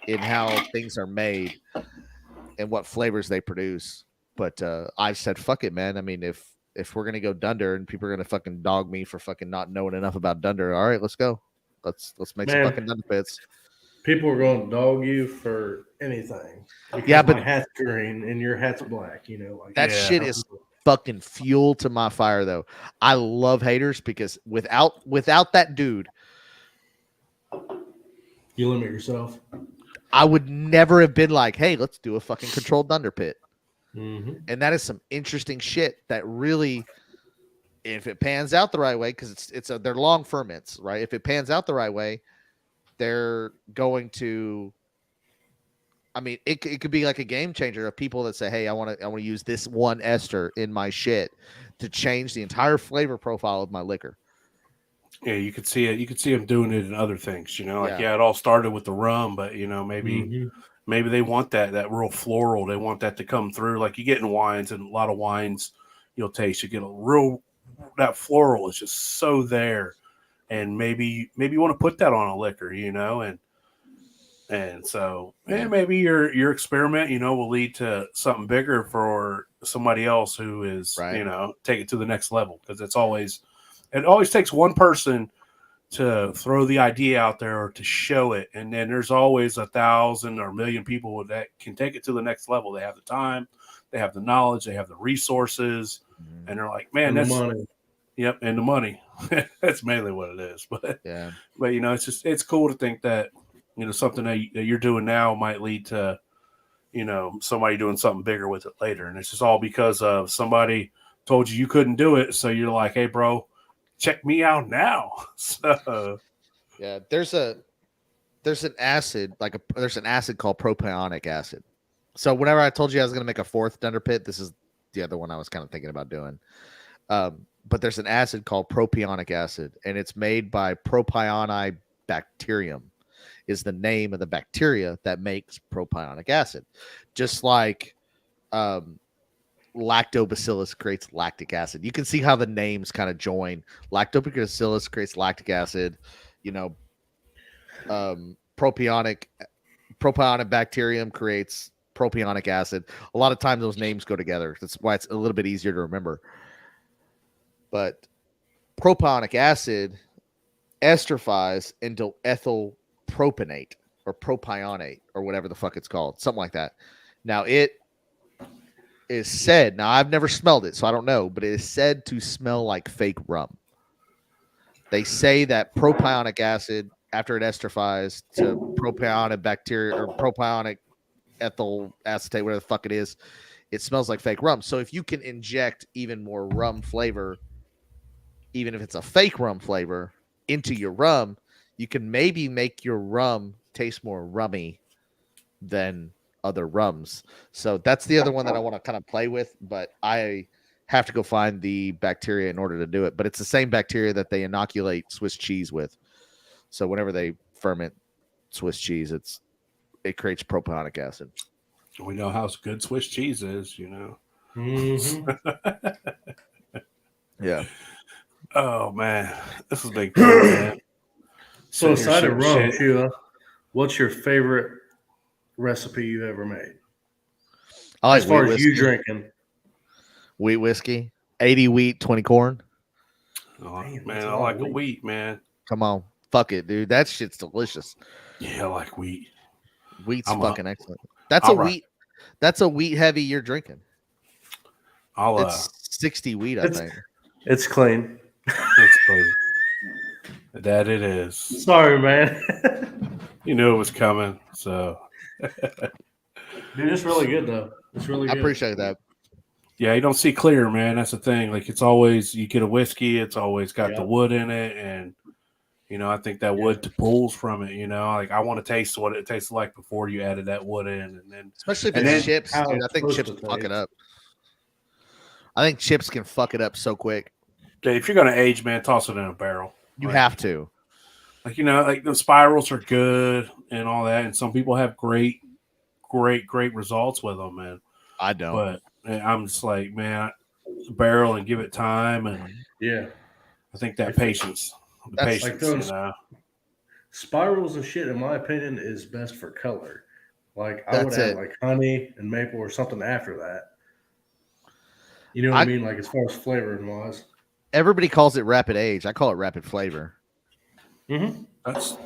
in how things are made and what flavors they produce. But I've said, fuck it, man. I mean, if we're gonna go dunder and people are gonna fucking dog me for fucking not knowing enough about dunder, all right, let's go. Let's make some fucking dunder pits. People are going to dog you for anything. Yeah, but my hat's green and your hat's black. You know, like that shit is fucking fuel to my fire, though. I love haters because without that dude, you limit yourself. I would never have been like, hey, let's do a fucking controlled dunder pit. Mm-hmm. And that is some interesting shit that really, if it pans out the right way, because they're long ferments, right? If it pans out the right way, they're going to. I mean, it could be like a game changer of people that say, hey, I want to use this one ester in my shit to change the entire flavor profile of my liquor. Yeah, you could see it. You could see them doing it in other things. You know, like it all started with the rum, but you know, maybe they want that real floral. They want that to come through. Like you get in wines, and a lot of wines you'll taste. You get a real that floral is just so there, and maybe you want to put that on a liquor. You know, and so maybe your experiment, you know, will lead to something bigger for somebody else who is, you know, take it to the next level, because it always takes one person to throw the idea out there or to show it, and then there's always 1,000 or 1,000,000 people that can take it to the next level. They have the time, they have the knowledge, they have the resources, and they're like, man, that's money. Yep, and the money. That's mainly what it is. But you know, it's cool to think that, you know, something that you're doing now might lead to, you know, somebody doing something bigger with it later. And it's just all because of somebody told you couldn't do it. So you're like, hey, bro, check me out now. So, yeah, there's an acid, there's an acid called propionic acid. So whenever I told you I was going to make a fourth dunder pit, this is the other one I was kind of thinking about doing. But there's an acid called propionic acid, and it's made by propioni bacterium. Is the name of the bacteria that makes propionic acid. Just like lactobacillus creates lactic acid. You can see how the names kind of join. Lactobacillus creates lactic acid. You know, propionic bacterium creates propionic acid. A lot of times those names go together. That's why it's a little bit easier to remember. But propionic acid esterifies into ethyl propionate or propionate or whatever the fuck it's called, something like that. Now it is said, now I've never smelled it, so I don't know, but it is said to smell like fake rum. They say that propionic acid, after it esterifies to propionic bacteria or propionic ethyl acetate, whatever the fuck it is, it smells like fake rum. So if you can inject even more rum flavor, even if it's a fake rum flavor, into your rum, you can maybe make your rum taste more rummy than other rums. So that's the other one that I want to kind of play with, but I have to go find the bacteria in order to do it. But it's the same bacteria that they inoculate Swiss cheese with. So whenever they ferment Swiss cheese, it creates propionic acid. We know how good Swiss cheese is, you know. Mm-hmm. Yeah. Oh man, this has been cool, man. So aside of rum, Shua, what's your favorite recipe you ever made? I like as far as you drinking. Wheat whiskey, 80 wheat, 20 corn. Oh, man, I like the wheat, man. Come on. Fuck it, dude. That shit's delicious. Yeah, I like wheat. Wheat's fucking excellent. That's a wheat heavy you're drinking. It's 60 wheat, I think. It's clean. It's clean. That it is. Sorry, man. You knew it was coming, so. Dude, it's really good, though. It's really good. I appreciate that. Yeah, you don't see clear, man. That's the thing. Like, it's always, you get a whiskey, it's always got the wood in it. And, you know, I think that wood pulls from it, you know. Like, I want to taste what it tastes like before you added that wood in. And then, especially if it's chips, dude. I think chips fuck it up. I think chips can fuck it up so quick. Okay, if you're going to age, man, toss it in a barrel. You have to. Like, like the spirals are good and all that, and some people have great results with them, man. I don't. But I'm just like, man, barrel and give it time, and Yeah. I think that If it- patience, the That's patience, throwing spirals and shit, in my opinion, is best for color. Like I would That's add it. like honey and maple or something after that. You know what I mean? Like as far as flavoring wise. Everybody calls it rapid age. I call it rapid flavor. Mm-hmm. That's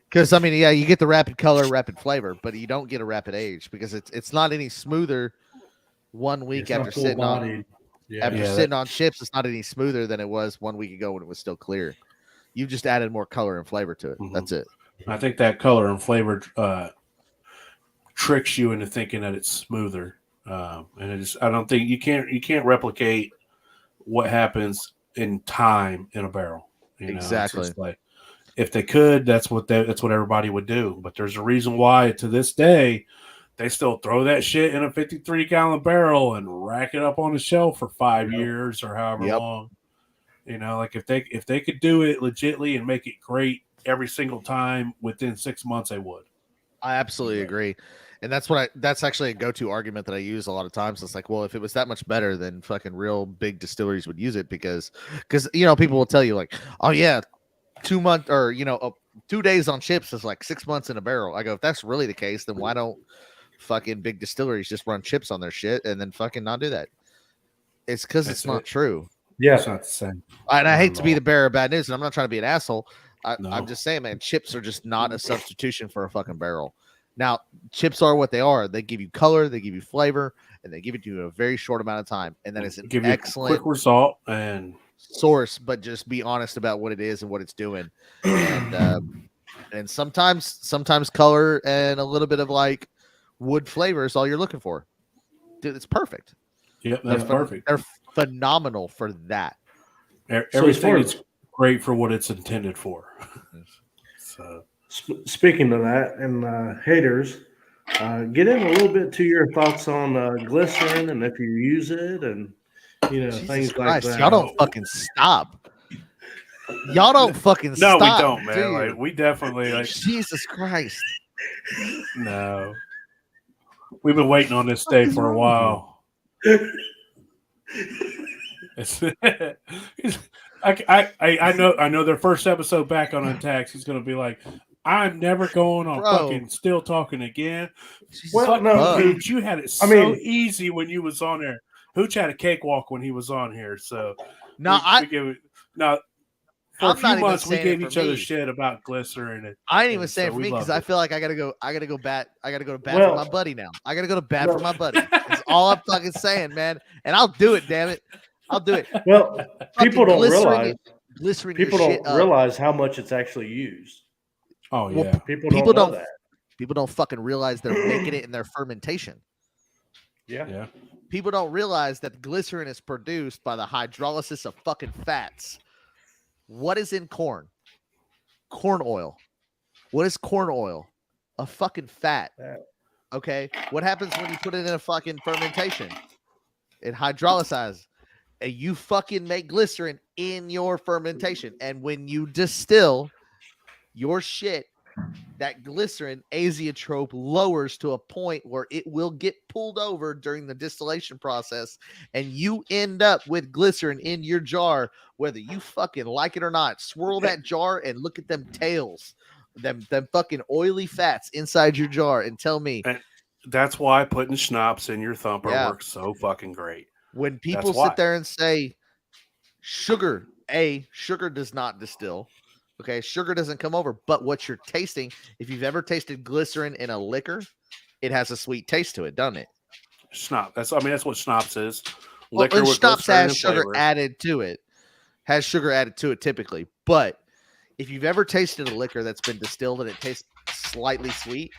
Because I mean, yeah, you get the rapid color, rapid flavor, but you don't get a rapid age because it's not any smoother 1 week It's after not full sitting on bodied. Yeah. after Yeah, sitting on chips. It's not any smoother than it was 1 week ago when it was still clear. You just added more color and flavor to it. Mhm. That's it. I think that color and flavor tricks you into thinking that it's smoother, and I don't think you can't replicate what happens in time in a barrel. It's Exactly. just like if they could, that's what everybody would do. But there's a reason why to this day they still throw that shit in a 53-gallon barrel and rack it up on the shelf for 5 years or however Yep. long. Like if they could do it legitly and make it great every single time within 6 months, they would. I absolutely agree. And that's actually a go-to argument that I use a lot of times. It's like, well, if it was that much better, then fucking real big distilleries would use it because people will tell you like, oh yeah, 2 months or 2 days on chips is like 6 months in a barrel. I go, if that's really the case, then why don't fucking big distilleries just run chips on their shit and then fucking not do that? It's because it's not true. Yeah. It's not the same. And I hate to be all. the bearer of bad news, and I'm not trying to be an asshole. No. I'm just saying, man, chips are just not a substitution for a fucking barrel. Now, chips are what they are. They give you color, they give you flavor, and they give it to you in a very short amount of time. And that is an Give you excellent a quick result and source, but just be honest about what it is and what it's doing. And sometimes color and a little bit of like wood flavor is all you're looking for. Dude, it's perfect. yep, that's perfect. They're phenomenal for that. Everything is great for what it's intended for. So, speaking of that, and haters, get in a little bit to your thoughts on glycerin and if you use it, and Jesus things Christ, like that. y'all don't fucking stop. Y'all don't fucking no, stop. we don't, man. Do Like we definitely like. Jesus Christ. No, we've been waiting on this day for a while. I know their first episode back on Untaxed. He's going to be like, I'm never going on fucking Still Talking again. Well, no, Hooch, you had it so easy when you was on there. Hooch had a cakewalk when he was on here. So for a few months we gave each other shit about glycerin. And, I ain't even saying for me because I feel like I gotta go bat for my buddy now. I gotta go to bat for my buddy. That's all I'm fucking saying, man. And I'll do it, damn it. I'll do it. Well, people don't realize glycerin. People don't realize how much it's actually used. Oh yeah. Well, people don't know that. People don't fucking realize they're making it in their fermentation. Yeah. People don't realize that glycerin is produced by the hydrolysis of fucking fats. What is in corn? Corn oil. What is corn oil? A fucking fat. Okay. What happens when you put it in a fucking fermentation? It hydrolyzes. And you fucking make glycerin in your fermentation. And when you distill your shit, that glycerin azeotrope lowers to a point where it will get pulled over during the distillation process, and you end up with glycerin in your jar, whether you fucking like it or not. Swirl that jar and look at them tails, them fucking oily fats inside your jar, and tell me. And that's why putting schnapps in your thumper works so fucking great. When people sit there and say sugar does not distill. Okay, sugar doesn't come over, but what you're tasting, if you've ever tasted glycerin in a liquor, it has a sweet taste to it, doesn't it? Schnapps. That's what schnapps is. Liquor with schnapps has sugar added to it. Has sugar added to it typically. But if you've ever tasted a liquor that's been distilled and it tastes slightly sweet,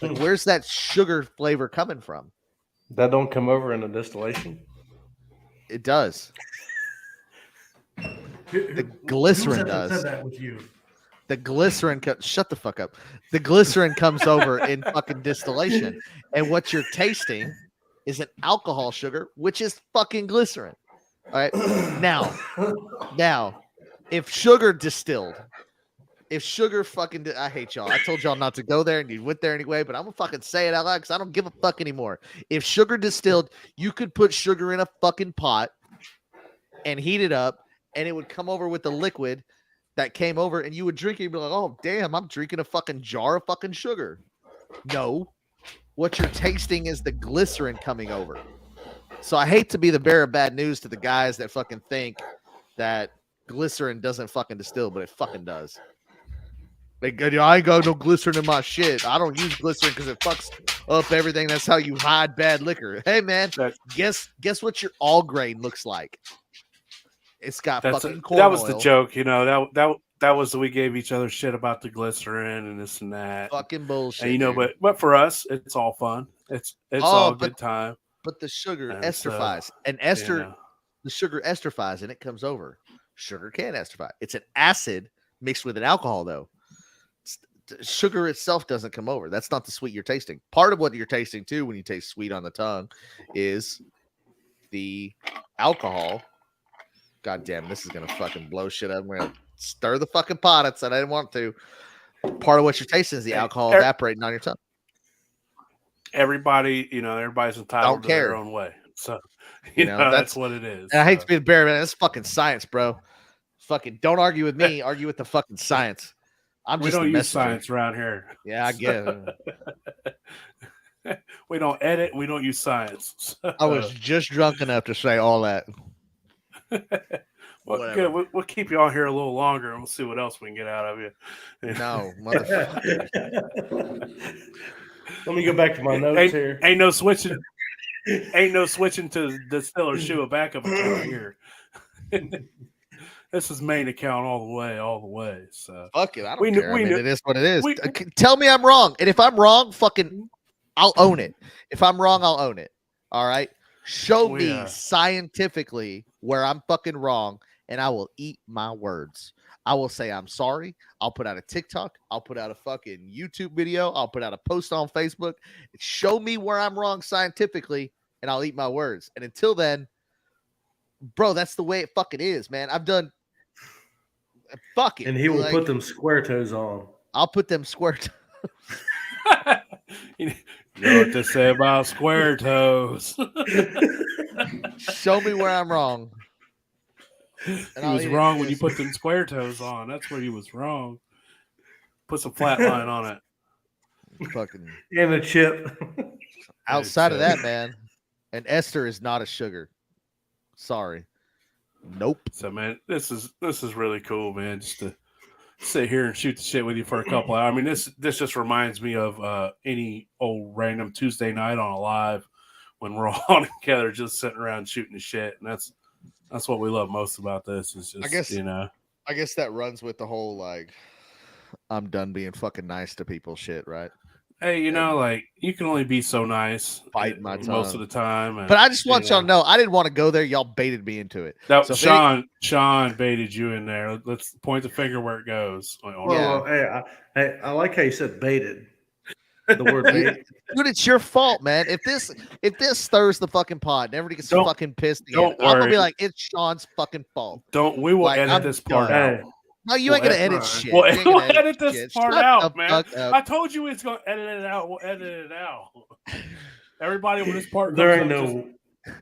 like where's that sugar flavor coming from? That don't come over in a distillation? It does. The glycerin does. Said that with you. The glycerin shut the fuck up. The glycerin comes over in fucking distillation, and what you're tasting is an alcohol sugar, which is fucking glycerin. All right. Now, if sugar distilled if sugar fucking did, I hate y'all. I told y'all not to go there, and you went there anyway. But I'm gonna fucking say it out loud because I don't give a fuck anymore. If sugar distilled, you could put sugar in a fucking pot and heat it up, and it would come over with the liquid that came over, and you would drink it. You'd be like, "Oh damn, I'm drinking a fucking jar of fucking sugar." No, what you're tasting is the glycerin coming over. So I hate to be the bearer of bad news to the guys that fucking think that glycerin doesn't fucking distill, but it fucking does. They go, I ain't got no glycerin in my shit. I don't use glycerin because it fucks up everything. That's how you hide bad liquor. Hey man, guess what your all grain looks like? It's got fucking corn That was oil. the joke, you know. That was we gave each other shit about the glycerin and this and that. Fucking bullshit. And you know, dude. but for us, it's all fun. It's all good time. But the sugar And esterifies, and ester, you know. the sugar esterifies, and it comes over. Sugar can esterify. It's an acid mixed with an alcohol, though. Sugar itself doesn't come over. That's not the sweet you're tasting. Part of what you're tasting too, when you taste sweet on the tongue, is the alcohol. God damn, this is gonna fucking blow shit up. I'm gonna stir the fucking pot. I said I didn't want to. Part of what you're tasting is the alcohol evaporating on your tongue. Everybody's entitled to their own way. So you know that's what it is. And I hate to be the bearer, man. That's fucking science, bro. Fucking don't argue with me. Argue with the fucking science. We don't use science around here. Yeah, I get it. We don't edit. We don't use science. So. I was just drunk enough to say all that. Well, good. We'll keep you on here a little longer, and we'll see what else we can get out of you. No, motherfucker. Let me go back to my notes here. Ain't no switching to Distiller Shua backup account here. This is main account all the way. So fuck it. I don't care. It is what it is. Tell me I'm wrong. And if I'm wrong, fucking I'll own it. If I'm wrong, I'll own it. All right. Show me scientifically where I'm fucking wrong, and I will eat my words. I will say I'm sorry. I'll put out a TikTok. I'll put out a fucking YouTube video. I'll put out a post on Facebook. Show me where I'm wrong scientifically, and I'll eat my words. And until then, bro, that's the way it fucking is, man. I've done. Fuck it. And he will put them square toes on. I'll put them square toes. You know what to say about square toes. Show me where I'm wrong. He was wrong when you put them square toes on. That's where he was wrong. Put some flat line on it. Fucking and a chip. Outside of that, man, an ester is not a sugar. Sorry. Nope. So man, this is really cool, man. Just to sit here and shoot the shit with you for a couple hours. I mean, this just reminds me of any old random Tuesday night on a live when we're all together, just sitting around shooting the shit, and that's what we love most about this. Is just I guess that runs with the whole like, I'm done being fucking nice to people shit, right? Hey, like you can only be so nice biting my tongue most of the time. And, but I just want y'all to know I didn't want to go there. Y'all baited me into it. So Sean baited you in there. Let's point the finger where it goes. Well, hey, I like how you said baited. The word bait. Dude, it's your fault, man. If this stirs the fucking pot and everybody gets fucking pissed again, I'm gonna be like, it's Sean's fucking fault. We will edit this part out. No, you ain't gonna edit shit. We'll edit this part out, man. I told you it's gonna edit it out. We'll edit it out. Everybody, when this part there ain't no.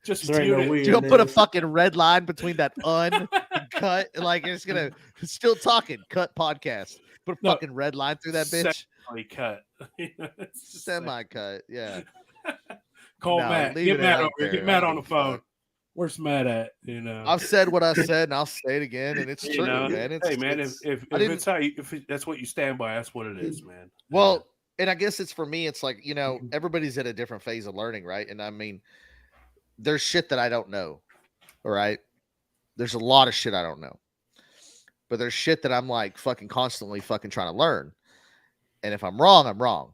Just there ain't no weird. You'll put a fucking red line between that and cut. Like it's gonna still talking cut podcast. Put a fucking red line through that bitch. Cut. Semi-cut. Yeah. Call Matt. Get Matt over here. Get Matt on the phone. Where's Matt at? I've said what I said, and I'll say it again, and it's true, man. If that's what you stand by, that's what it is, man. Well, and I guess it's for me. It's like everybody's at a different phase of learning, right? And I mean, there's shit that I don't know. All right, there's a lot of shit I don't know, but there's shit that I'm like fucking constantly fucking trying to learn. And if I'm wrong, I'm wrong.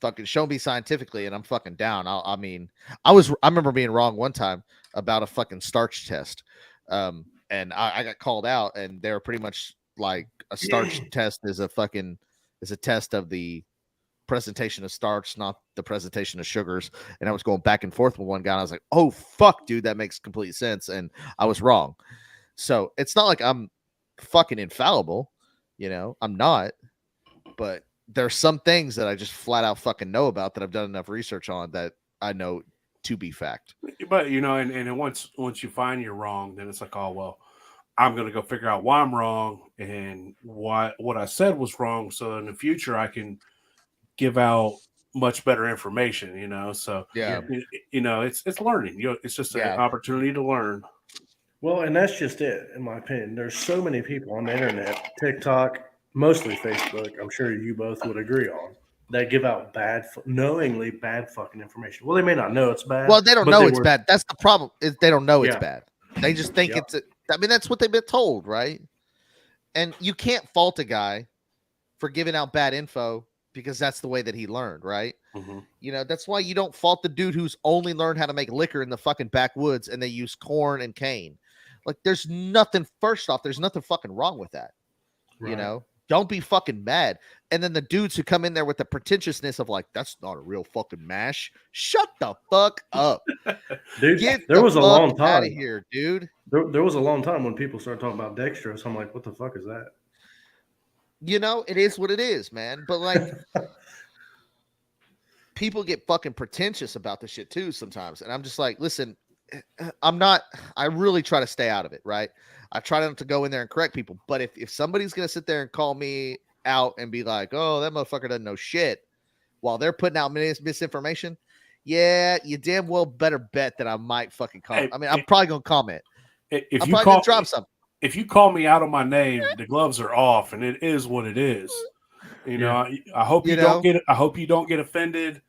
Fucking show me scientifically, and I'm fucking down. I remember being wrong one time about a fucking starch test. And I got called out, and they were pretty much like a starch test is a test of the presentation of starch, not the presentation of sugars. And I was going back and forth with one guy, and I was like, oh fuck, dude, that makes complete sense. And I was wrong. So it's not like I'm fucking infallible. You know, I'm not, but there's some things that I just flat out fucking know about that I've done enough research on that I know to be fact. But and then once you find you're wrong, then it's like, oh well, I'm gonna go figure out why I'm wrong and what I said was wrong, so in the future I can give out much better information. So Yeah. it's learning. It's just an Yeah. opportunity to learn. Well, and that's just it, in my opinion. There's so many people on the internet, TikTok, mostly Facebook, I'm sure you both would agree on, that give out knowingly bad fucking information. Well, they may not know it's bad. Well, they don't but know they it's were- bad. That's the problem. Is they don't know it's Yeah. bad. They just think Yep. I mean, that's what they've been told, right? And you can't fault a guy for giving out bad info because that's the way that he learned, right? Mm-hmm. You know, that's why you don't fault the dude who's only learned how to make liquor in the fucking backwoods and they use corn and cane. Like, there's nothing, first off, there's nothing fucking wrong with that. You Right. know, don't be fucking mad. And then the dudes who come in there with the pretentiousness of like, that's not a real fucking mash. Shut the fuck up. Dude, Get there the was a fuck long out time. of here, dude. There was a long time when people started talking about dextrose. I'm like, what the fuck is that? You know, it is what it is, man. But like, people get fucking pretentious about this shit too sometimes. And I'm just like, listen, I really try to stay out of it, right? I try not to go in there and correct people. But if somebody's going to sit there and call me out and be like, oh, that motherfucker doesn't know shit while they're putting out misinformation, yeah, you damn well better bet that I might fucking comment. I mean, I'm probably going to comment. If I'm you probably call going to drop something. If you call me out on my name, the gloves are off, and it is what it is. I hope you don't get. I hope you don't get offended,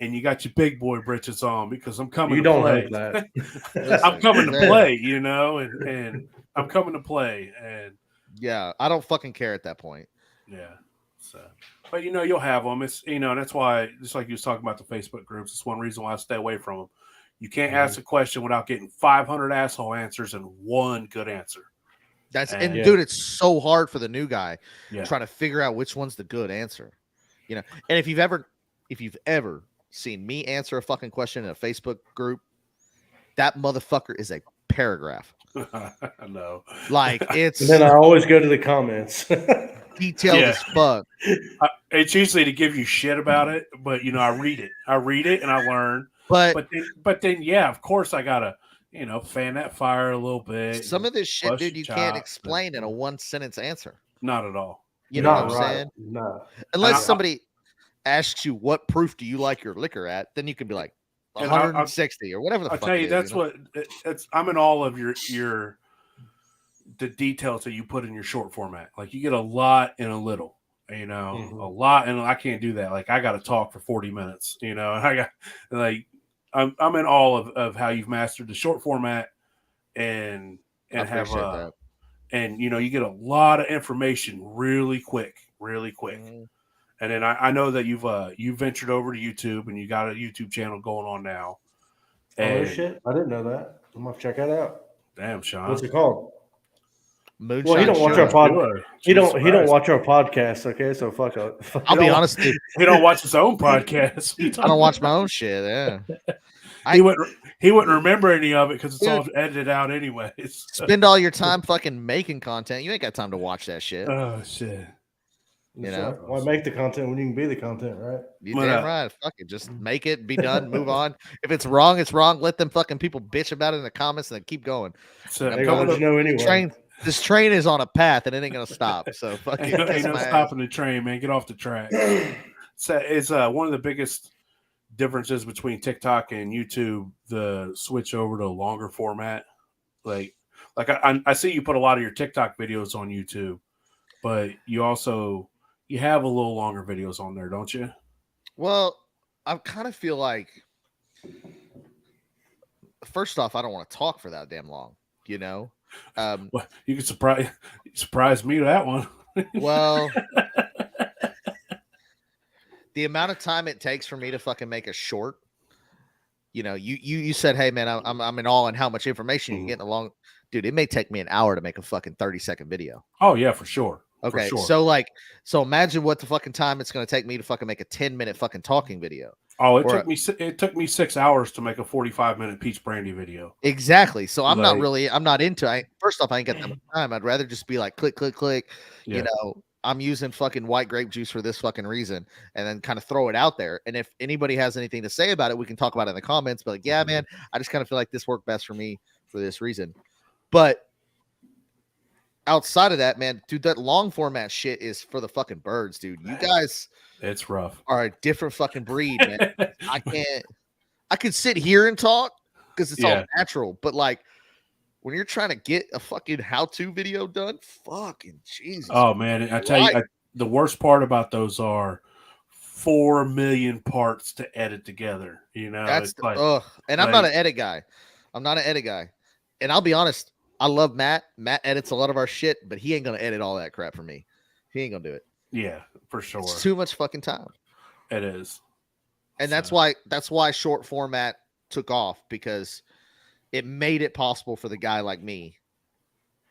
and you got your big boy britches on because I'm coming. You to don't play. hope that. Listen, I'm coming to man. play, and I'm coming to play, and Yeah, I don't fucking care at that point. yeah. So, but you'll have them. It's that's why, just like you was talking about the Facebook groups, it's one reason why I stay away from them. You can't ask a question without getting 500 asshole answers and one good answer. Dude, it's so hard for the new guy Yeah. trying to figure out which one's the good answer. And if you've ever seen me answer a fucking question in a Facebook group, that motherfucker is a paragraph. No. Like, it's And then I always go to the comments. detailed as fuck. It's usually to give you shit about it, but I read it and I learn. But then, yeah, of course I gotta fan that fire a little bit. Some of this shit, dude, you can't explain in a 1-sentence answer. Not at all. You know Not what I'm right. saying? No. Unless somebody asks you what proof do you like your liquor at, then you can be like 160 or whatever the fuck. I'll tell you, that's what I'm in all of the details that you put in your short format. Like, you get a lot in a little, a lot, and I can't do that. Like, I got to talk for 40 minutes, and I got I'm in all of how you've mastered the short format and have that. And you get a lot of information really quick. Mm-hmm. And then I know that you've ventured over to YouTube and you got a YouTube channel going on now. Oh shit! I didn't know that. I'm gonna check that out. Damn, Sean. What's it called? Moonshine. Well, he don't watch Shua. our podcast. He don't watch our podcast. Okay, so fuck up. I'll be honest, dude. He don't watch his own podcast. I don't watch my own shit. Yeah. He wouldn't remember any of it because it's all edited out anyways. Spend all your time fucking making content. You ain't got time to watch that shit. Oh shit. Why make the content when you can be the content, right? You damn right. Fuck it. Just make it, be done, move on. If it's wrong, it's wrong. Let them fucking people bitch about it in the comments and then keep going. So They gonna let you know anyway. This train is on a path and it ain't gonna stop. So fuck it. Ain't no stopping the train, man. Get off the track. So it's one of the biggest differences between TikTok and YouTube, the switch over to a longer format. Like I see you put a lot of your TikTok videos on YouTube, but you have a little longer videos on there, don't you? Well, I kind of feel like, first off, I don't want to talk for that damn long, Well, you can surprise me with that one. Well, the amount of time it takes for me to fucking make a short, you said, hey man, I'm in awe on how much information you're getting along. Dude, it may take me an hour to make a fucking 30-second video. Oh yeah, for sure. Okay, sure. so imagine what the fucking time it's going to take me to fucking make a 10-minute fucking talking video. Oh, it Or took me 6 hours to make a 45-minute peach brandy video. exactly. So I'm not Like, into. First off, I ain't got that much time. I'd rather just be like click, click, click. You yeah, know, I'm using fucking white grape juice for this fucking reason, and then kind of throw it out there. And if anybody has anything to say about it, we can talk about it in the comments. But like, yeah, man, I just kind of feel like this worked best for me for this reason. But outside of that, man, dude, that long format shit is for the fucking birds, dude. You guys it's rough. are a different fucking breed, man. I can sit here and talk because it's all natural, but like when you're trying to get a fucking how-to video done, fucking Jesus. Oh man, I tell you, the worst part about those are 4 million parts to edit together. You know, That's it's like, and I'm not an edit guy. I'm not an edit guy. And I'll be honest, I love Matt. Matt edits a lot of our shit, but he ain't gonna edit all that crap for me. He ain't gonna do it. Yeah, for sure. It's too much fucking time. It is. And that's why short format took off, because it made it possible for the guy like me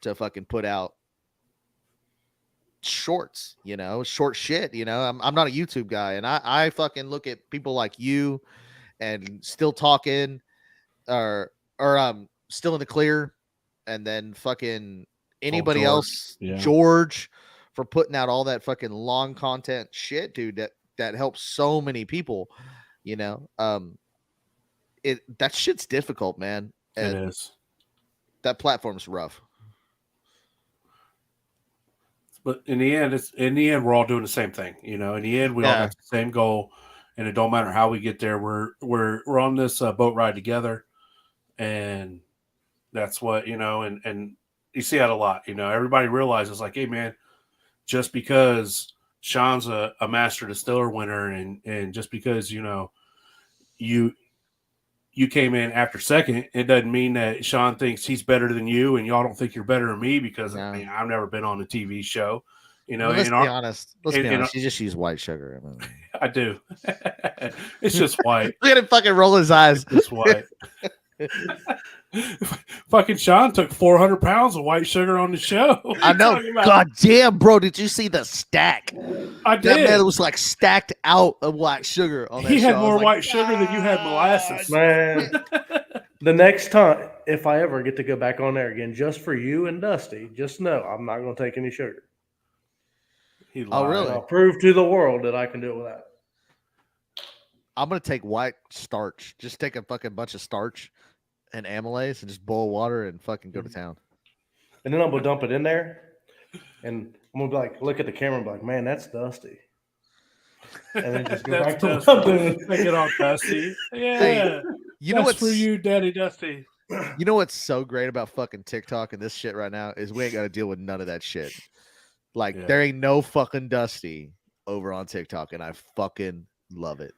to fucking put out shorts, short shit. I'm not a YouTube guy, and I fucking look at people like you and Still Talking or Still in the Clear, and then fucking anybody else, George, for putting out all that fucking long content shit, dude, that helps so many people. That shit's difficult, man. And it is. That platform's rough. But in the end, we're all doing the same thing. In the end, we all got the same goal, and it don't matter how we get there. We're on this boat ride together, and that's what and you see that a lot. Everybody realizes like, hey man, just because Sean's a master distiller winner, and just because you came in after second, it doesn't mean that Sean thinks he's better than you, and y'all don't think you're better than me because I've never been on a TV show. Let's be honest. You just use white sugar. I do. It's just white. Look at him fucking roll his eyes. It's white. Fucking Sean took 400 pounds of white sugar on the show. I know. God damn, bro. Did you see the stack? I did. That man was like stacked out of white sugar on that He show. had more white sugar than you had molasses. Man, the next time, if I ever get to go back on there again, just for you and Dusty, just know I'm not going to take any sugar. Oh, really? I'll prove to the world that I can do it without. I'm going to take white starch. Just take a fucking bunch of starch and amylase and just boil water and fucking go to town. And then I'm going to dump it in there. And I'm going to be like, look at the camera and be like, man, that's Dusty. And then just go back to Dusty. Make it all Dusty. Yeah. Hey, know what's for you, Daddy Dusty. You know what's so great about fucking TikTok and this shit right now is we ain't got to deal with none of that shit. Like, there ain't no fucking Dusty over on TikTok, and I fucking love it.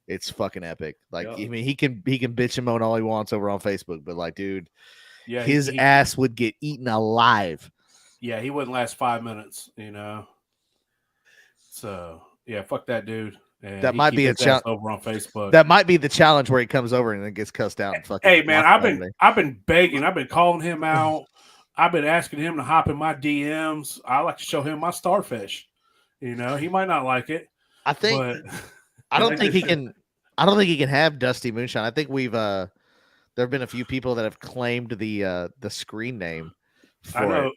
It's fucking epic. Like, I mean, he can bitch and moan all he wants over on Facebook, but like, dude, his ass would get eaten alive. Yeah, he wouldn't last 5 minutes, So yeah, fuck that dude. And that might be a challenge over on Facebook. That might be the challenge where he comes over and then gets cussed out. And fucking hey man, I've been begging, I've been calling him out. I've been asking him to hop in my DMs. I like to show him my starfish. He might not like it. I don't think he can. I don't think he can have Dusty Moonshine. I think we've there have been a few people that have claimed the screen name for it.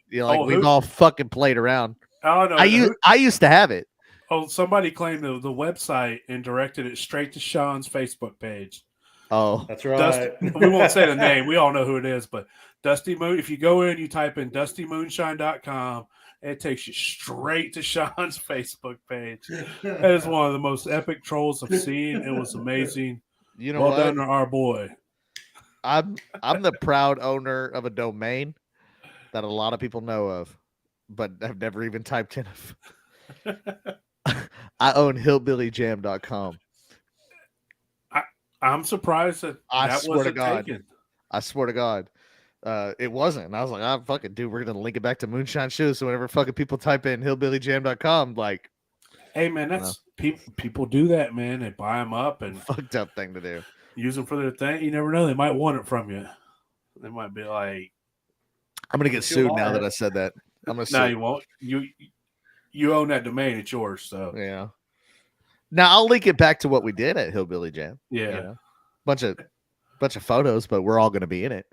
We've all fucking played around. Oh no, I used to have it. Oh, somebody claimed the website and directed it straight to Sean's Facebook page. Oh, that's right. We won't say the name. We all know who it is, but Dusty Moon. If you go in, you type in DustyMoonshine.com, it takes you straight to Sean's Facebook page. That is one of the most epic trolls I've seen. It was amazing. Well done to our boy. I'm the proud owner of a domain that a lot of people know of, but have never even typed in. I own hillbillyjam.com. I'm surprised that wasn't taken. I swear to God. It wasn't. And I was like, fucking dude, we're gonna link it back to Moonshine Shoes. So whenever fucking people type in hillbillyjam.com, like, hey man, that's people do that, man. They buy them up and fucked up thing to do. Use them for their thing. You never know. They might want it from you. They might be like, I'm gonna get sued now that I said that. I'm gonna No, sue. you won't. You own that domain. It's yours. So Yeah. Now I'll link it back to what we did at Hillbilly Jam. yeah. You know, bunch of photos, but we're all gonna be in it.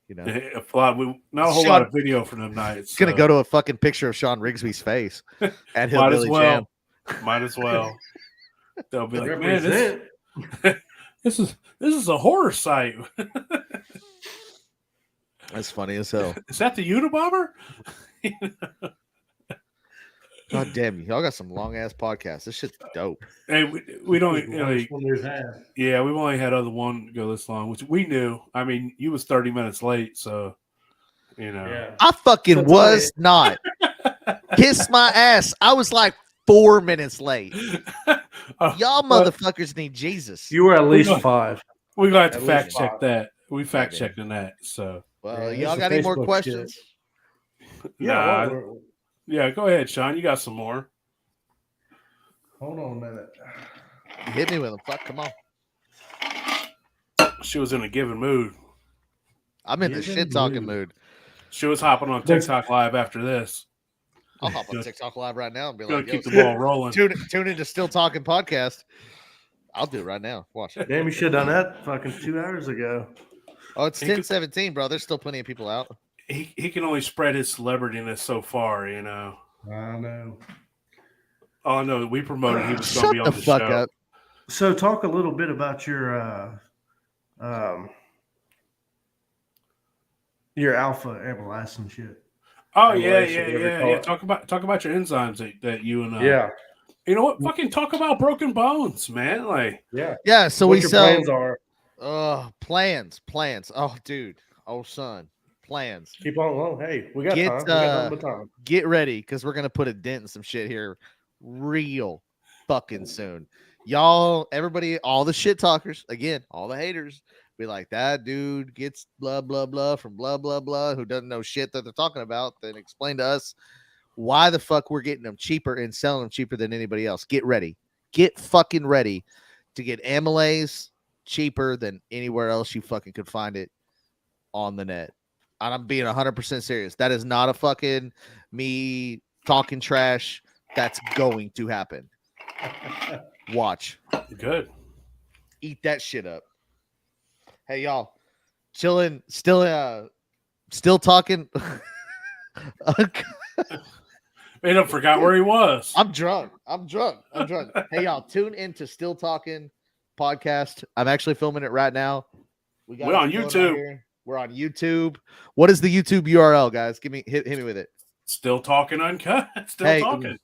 You know, Not a whole lot of video from them nights. it's gonna go to a fucking picture of Sean Rigsby's face at Might as Hillbilly well. Jam. Might as well. They'll be like, man, Represent. this is a horror site. That's funny as hell. Is that the Unabomber? God damn you! Y'all got some long ass podcasts. This shit's dope. Hey, we don't. The longest one there's had. Yeah, we've only had other one go this long, which we knew. I mean, you was 30 minutes late, so you know. Yeah. I fucking That's was not. Kiss my ass. I was like 4 minutes late. Y'all motherfuckers need Jesus. You were at least 5. We're gonna have to At fact least check 5. that. We fact checking that. So Well, Yeah, y'all it's got a any more Facebook questions? nah, Yeah. yeah, go ahead, Sean. You got some more. Hold on a minute. Hit me with them. Fuck, come on. She was in a given mood. I'm in the Given shit talking mood. mood. She was hopping on TikTok live after this. I'll hop on TikTok live right now and be Gonna like, keep yo, the ball rolling. tune into Still Talking Podcast. I'll do it right now. Watch. Damn, you should have done that fucking 2 hours ago. Oh, it's He could- 10:17, bro. There's still plenty of people out. He can only spread his celebrityness so far, you know. I know. All I know, we promoted he was going to Shut be on the the fuck show. up. So talk a little bit about your alpha amylasin shit. Oh Or yeah, whatever you call it. Talk about your enzymes that you and Yeah. You know what? Fucking talk about broken bones, man. Like Yeah. Yeah, so What we your sell plans are. plans. Oh, dude. Oh, son. Plans. Keep on. Well, hey, we got Get, time. We got nothing but time. Get ready because we're gonna put a dent in some shit here real fucking soon. Y'all, everybody, all the shit talkers, again, all the haters, be like, that dude gets blah blah blah from blah blah blah who doesn't know shit that they're talking about. Then explain to us why the fuck we're getting them cheaper and selling them cheaper than anybody else. Get ready. Get fucking ready to get amylase cheaper than anywhere else you fucking could find it on the net. And I'm being 100% serious. That is not a fucking me talking trash. That's going to happen. Watch. good. Eat that shit up. Hey, y'all. Chilling. Still talking. Made up, forgot where he was. I'm drunk. Hey, y'all. Tune into Still Talking Podcast. I'm actually filming it right now. We're on it going YouTube. right here. We're on YouTube. What is the YouTube URL, guys? Hit me with it. Still talking uncut. Still Hey, talking.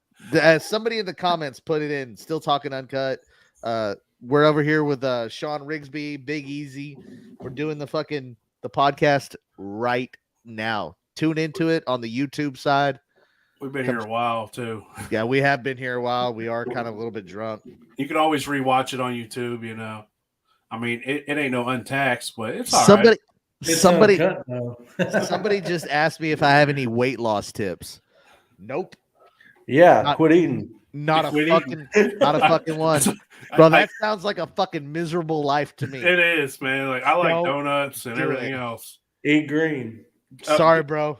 Somebody in the comments put it in. Still Talking Uncut. We're over here with Sean Rigsby, Big Easy. We're doing the podcast right now. Tune into it on the YouTube side. We've been here a while too. Yeah, we have been here a while. We are kind of a little bit drunk. You can always rewatch it on YouTube. You know, I mean, it ain't no untaxed, but it's all right. Somebody uncut, though. somebody just asked me if I have any weight loss tips. Nope. Yeah, quit eating. Not a Quit fucking one. Bro, that sounds like a fucking miserable life to me. It is, man. Like I like Don't donuts and do everything it. else. Eat green. Sorry, bro.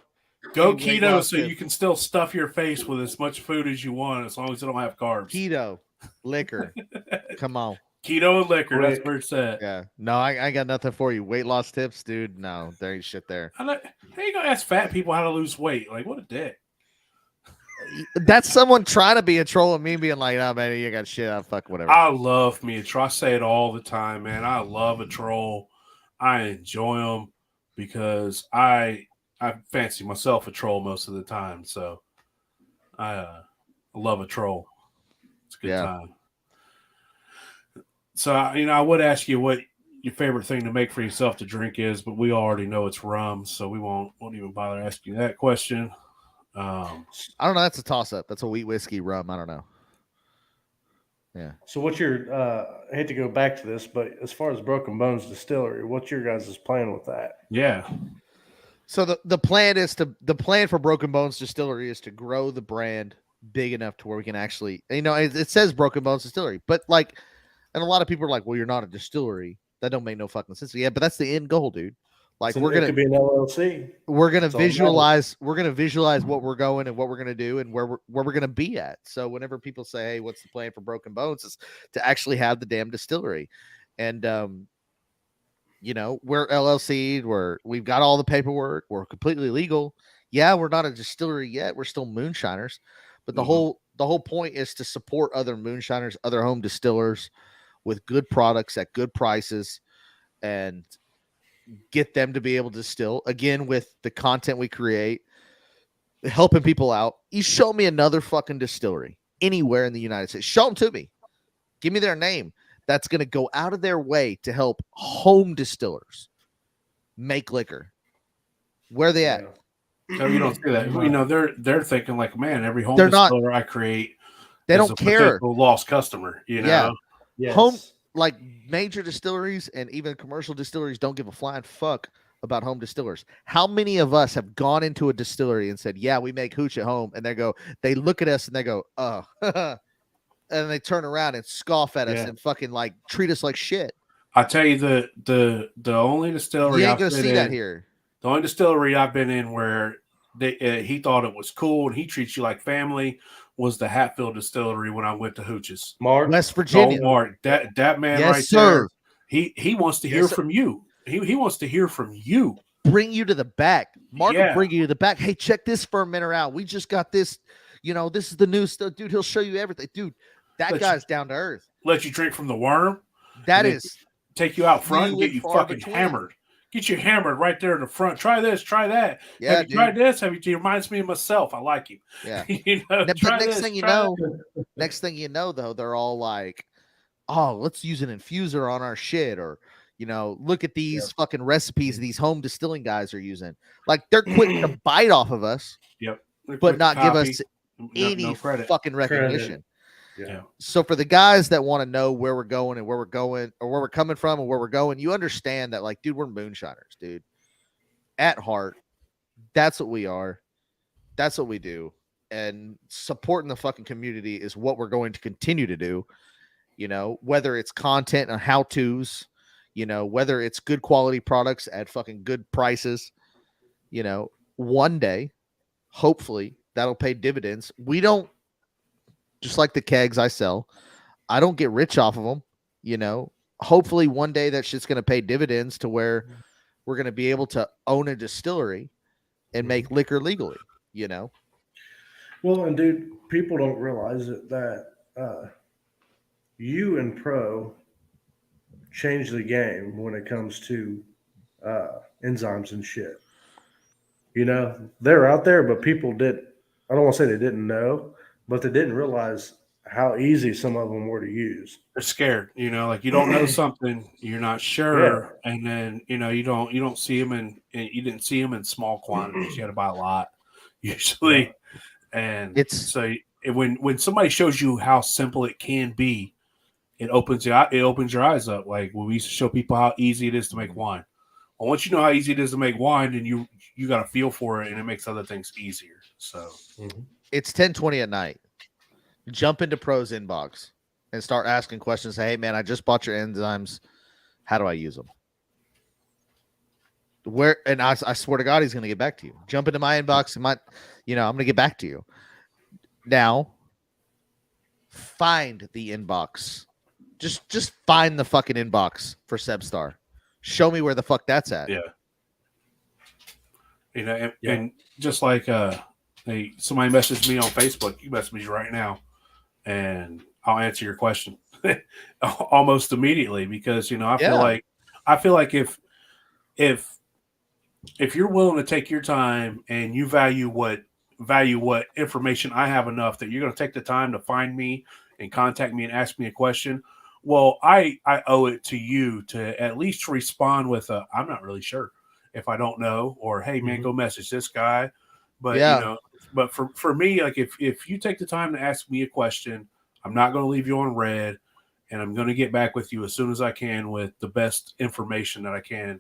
Go Eat weight keto loss so tips. you can still stuff your face with as much food as you want, as long as it don't have carbs. Keto, liquor. Come on. Keto and liquor. That's Quick. where it's at. Yeah. No, I ain't got nothing for you. Weight loss tips, dude. No, there ain't shit there. How you gonna ask fat people how to lose weight? Like what a dick. That's someone trying to be a troll and me being like, oh man, you got shit. Fuck whatever. I love me a troll. I say it all the time, man. I love a troll. I enjoy them because I fancy myself a troll most of the time. So I love a troll. It's a good time. So I would ask you what your favorite thing to make for yourself to drink is, but we already know it's rum, so we won't even bother asking you that question. I don't know. That's a toss up. That's a wheat whiskey rum. I don't know. Yeah. So what's your I hate to go back to this, but as far as Broken Bones Distillery, what's your guys' plan with that? Yeah. So the plan for Broken Bones Distillery is to grow the brand big enough to where we can actually, it says Broken Bones Distillery, but and a lot of people are like, well, you're not a distillery. That don't make no fucking sense. Yeah, but that's the end goal, dude. Like So it could be an LLC. we're gonna That's all that visualize what we're going and what we're gonna do and where we're gonna be at. So whenever people say, "Hey, what's the plan for Broken Bones?" Is to actually have the damn distillery, and you know, we're LLC'd, we've got all the paperwork, we're completely legal. Yeah, we're not a distillery yet, we're still moonshiners, but the whole point is to support other moonshiners, other home distillers with good products at good prices, and get them to be able to distill again with the content we create, helping people out. You show me another fucking distillery anywhere in the United States, show them to me, give me their name, that's going to go out of their way to help home distillers make liquor. Where are they at? No, you don't see that. You know, they're thinking like, man, every home They're not- distiller I create, They is don't a care. potential lost customer. You know, Yeah. Yes. Home, like major distilleries and even commercial distilleries don't give a flying fuck about home distillers. How many of us have gone into a distillery and said, "Yeah, we make hooch at home," and they look at us and they go, "Oh," and they turn around and scoff at us and fucking like treat us like shit. I tell you, the only distillery You ain't I've gonna been see in, that here. the only distillery I've been in where he thought it was cool and he treats you like family was the Hatfield Distillery when I went to Hooch's. Mark, West Virginia. Mark, that man Yes, right sir. there, he wants to hear Yes, sir. from you. He wants to hear from you. Bring you to the back. Mark will Yeah. bring you to the back. Hey, check this fermenter out. We just got this. You know, this is the new stuff, dude. He'll show you everything, dude. That guy's down to earth. Let you drink from the worm. That and then is take you out front few and get and you far fucking between. hammered. Get you hammered right there in the front. Try this, try that. Yeah, Have you tried this? Have you? He reminds me of myself. I like him. Yeah. You know, But try next this, thing you try know, that. next thing you know, though, they're all like, "Oh, let's use an infuser on our shit," or you know, look at these fucking recipes these home distilling guys are using. Like they're quick to bite off of us, Yep. but not give Copy. us no any credit. fucking recognition. Yeah. So for the guys that want to know where we're going and where we're going or where we're coming from and where we're going, you understand that, like, dude, we're moonshiners, dude. At heart, that's what we are. That's what we do. And supporting the fucking community is what we're going to continue to do. You know, whether it's content and how-tos, you know, whether it's good quality products at fucking good prices, you know, one day, hopefully, that'll pay dividends. We don't, just like the kegs I sell, I don't get rich off of them, you know. Hopefully one day that shit's going to pay dividends to where we're going to be able to own a distillery and make liquor legally, you know. Well, and dude, people don't realize it that you and Pro changed the game when it comes to enzymes and shit. You know, they're out there, but people did. I don't want to say they didn't know, but they didn't realize how easy some of them were to use. They're scared. You know, like you don't know something, you're not sure, and then you know you don't see them and you didn't see them in small quantities. You had to buy a lot usually, and so when somebody shows you how simple it can be, it opens your eyes up. Like when we used to show people how easy it is to make wine. Well, once you know how easy it is to make wine, then you got a feel for it, and it makes other things easier. So it's 10:20 at night. Jump into Pro's inbox and start asking questions. Hey, man, I just bought your enzymes. How do I use them? Where? And I swear to God, he's going to get back to you. Jump into my inbox and I'm going to get back to you. Now, find the inbox. Just find the fucking inbox for Sebstar. Show me where the fuck that's at. Yeah. You know, and just like somebody messaged me on Facebook, you message me right now, and I'll answer your question almost immediately because you know I feel like if you're willing to take your time and you value what information I have enough that you're going to take the time to find me and contact me and ask me a question, well, I owe it to you to at least respond with a I'm not really sure if I don't know, or hey man, go message this guy. But you know, but for me, like if you take the time to ask me a question, I'm not going to leave you on red, and I'm going to get back with you as soon as I can with the best information that I can,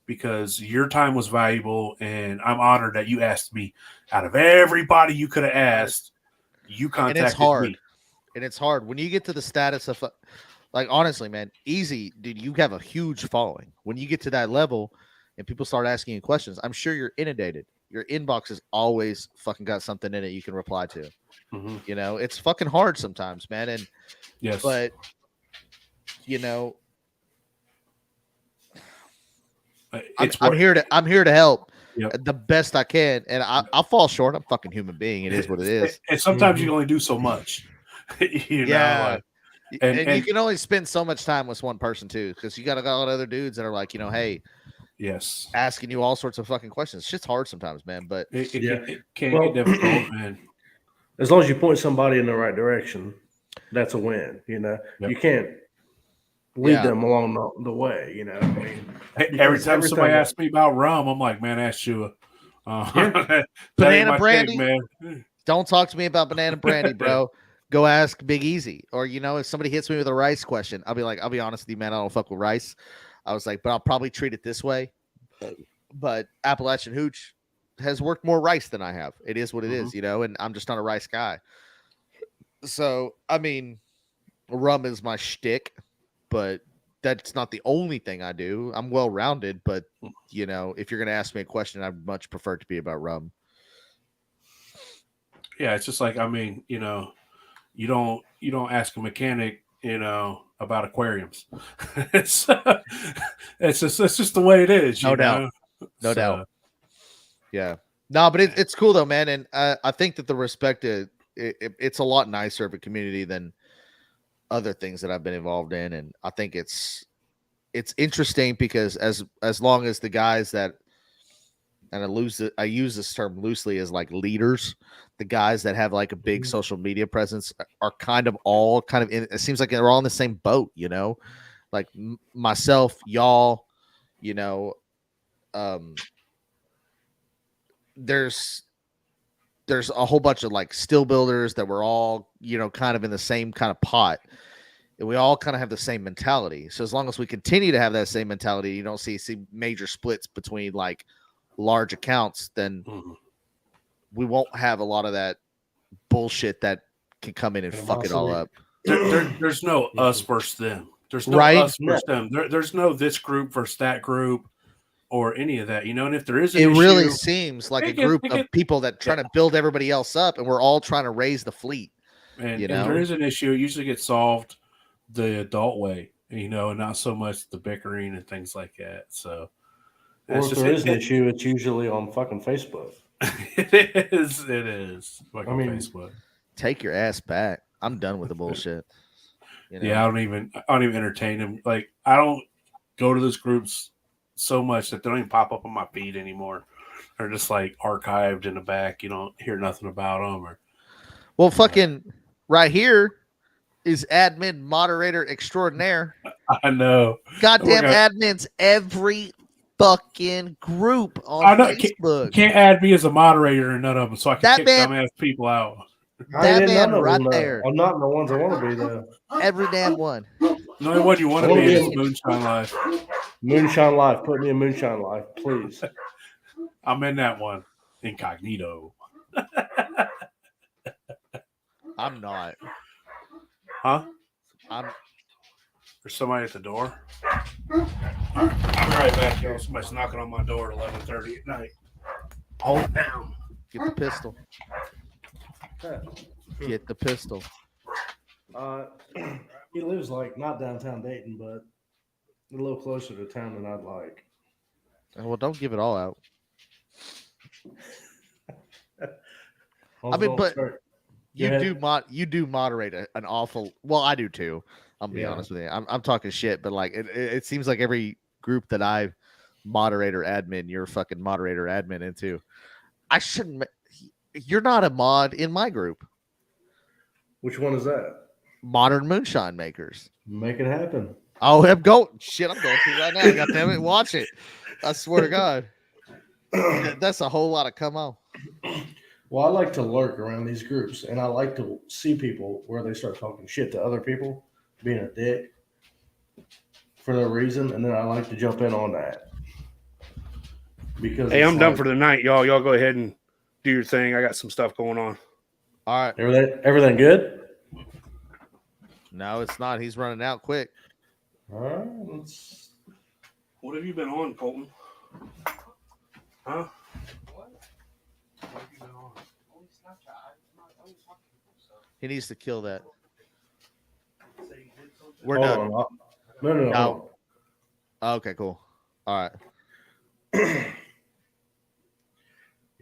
because your time was valuable, and I'm honored that you asked me. Out of everybody you could have asked, you contacted me. And it's hard when you get to the status of, like, honestly, man, easy, dude. You have a huge following. When you get to that level, and people start asking you questions, I'm sure you're inundated. Your inbox has always fucking got something in it you can reply to. Mm-hmm. You know, it's fucking hard sometimes, man. And Yes. but you know, I'm here to help the best I can, and I'll fall short. I'm a fucking human being. It is what it is. And sometimes you can only do so much. You know, like, and you can only spend so much time with one person too, because you got a lot of other dudes that are like, hey, yes, asking you all sorts of fucking questions. Shit's hard sometimes, man. But it can get difficult, man. As long as you point somebody in the right direction, that's a win. You know, you can't lead them along the way. You know, I mean, every time somebody asks me about rum, I'm like, man, ask Shua. Banana brandy, man. Don't talk to me about banana brandy, bro. Go ask Big Easy. Or, if somebody hits me with a rice question, I'll be like, I'll be honest with you, man, I don't fuck with rice. I was like, but I'll probably treat it this way. But Appalachian Hooch has worked more rice than I have. It is what it is, and I'm just not a rice guy. So, I mean, rum is my shtick, but that's not the only thing I do. I'm well-rounded, but, if you're going to ask me a question, I'd much prefer it to be about rum. Yeah, it's just like, I mean, you don't ask a mechanic, about aquariums. it's just the way it is. No doubt. No doubt. Yeah. No, but it's cool though, man. And I think that the respect, it's a lot nicer of a community than other things that I've been involved in. And I think it's interesting because as long as the guys that, and I use this term loosely as like leaders, the guys that have like a big social media presence are kind of in, it seems like they're all in the same boat, like myself, y'all, there's a whole bunch of like still builders that we're all, kind of in the same kind of pot. And we all kind of have the same mentality. So as long as we continue to have that same mentality, you don't see major splits between like large accounts, then we won't have a lot of that bullshit that can come in and fuck it all up. There's no us versus them. There's no us versus them. There's no this group versus that group or any of that, And if there is an issue, really seems like a group of people that trying to build everybody else up, and we're all trying to raise the fleet. And if there is an issue, it usually gets solved the adult way, and not so much the bickering and things like that. So, or if there is an issue, it's usually on fucking Facebook. It is. Fucking Facebook. Take your ass back. I'm done with the bullshit. Yeah, I don't even entertain them. Like, I don't go to those groups so much that they don't even pop up on my feed anymore. They're just like archived in the back. You don't hear nothing about them. Fucking right here is admin moderator extraordinaire. I know. Goddamn admins every fucking group on Facebook. Can't add me as a moderator in none of them, so I can kick dumbass people out. That man right there. I'm not in the ones I want to be though. Every damn one. The only one you want to be is Moonshine Life. Moonshine Life. Put me in Moonshine Life, please. I'm in that one. Incognito. I'm not. Huh? There's somebody at the door. All right, I'll be right back, y'all. Somebody's knocking on my door at 11:30 at night. Hold it down. Get the pistol. Get the pistol. He lives like not downtown Dayton, but a little closer to town than I'd like. Well, don't give it all out. I mean, but you do moderate an awful. Well, I do too. I'll be honest with you. I'm talking shit, but like it seems like every group that I moderate or admin, you're a fucking moderator admin into. I shouldn't. You're not a mod in my group. Which one is that? Modern Moonshine Makers. Make it happen. Oh, I'm going to right now. God damn it, watch it. I swear to God. That's a whole lot of come on. Well, I like to lurk around these groups, and I like to see people where they start talking shit to other people, being a dick for no reason, and then I like to jump in on that. Because hey, I'm done for the night, y'all. Y'all go ahead and do your thing. I got some stuff going on. All right. Everything good? No, it's not. He's running out quick. All right. What have you been on, Colton? Huh? He needs to kill that. We're Hold done. on. No, No. hold Okay, cool. All right. on.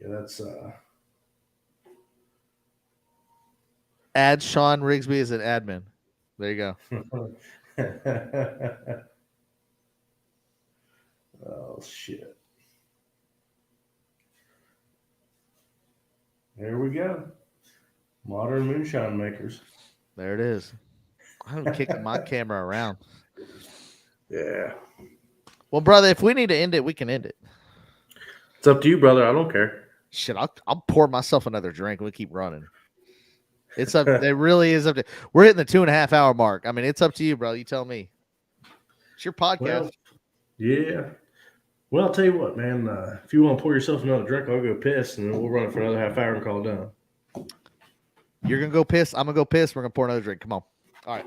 Yeah, that's Add Sean Rigsby as an admin. There you go. Oh shit. There we go. Modern moonshine makers. There it is. I'm kicking my camera around. Yeah. Well, brother, if we need to end it, we can end it. It's up to you, brother. I don't care. Shit, I'll pour myself another drink. We keep running. It's up. It really is up to. We're hitting the 2.5 hour mark. I mean, it's up to you, bro. You tell me. It's your podcast. Well, yeah. Well, I'll tell you what, man. If you want to pour yourself another drink, I'll go piss, and then we'll run it for another half hour and call it done. You're gonna go piss. I'm gonna go piss. We're gonna pour another drink. Come on. All right.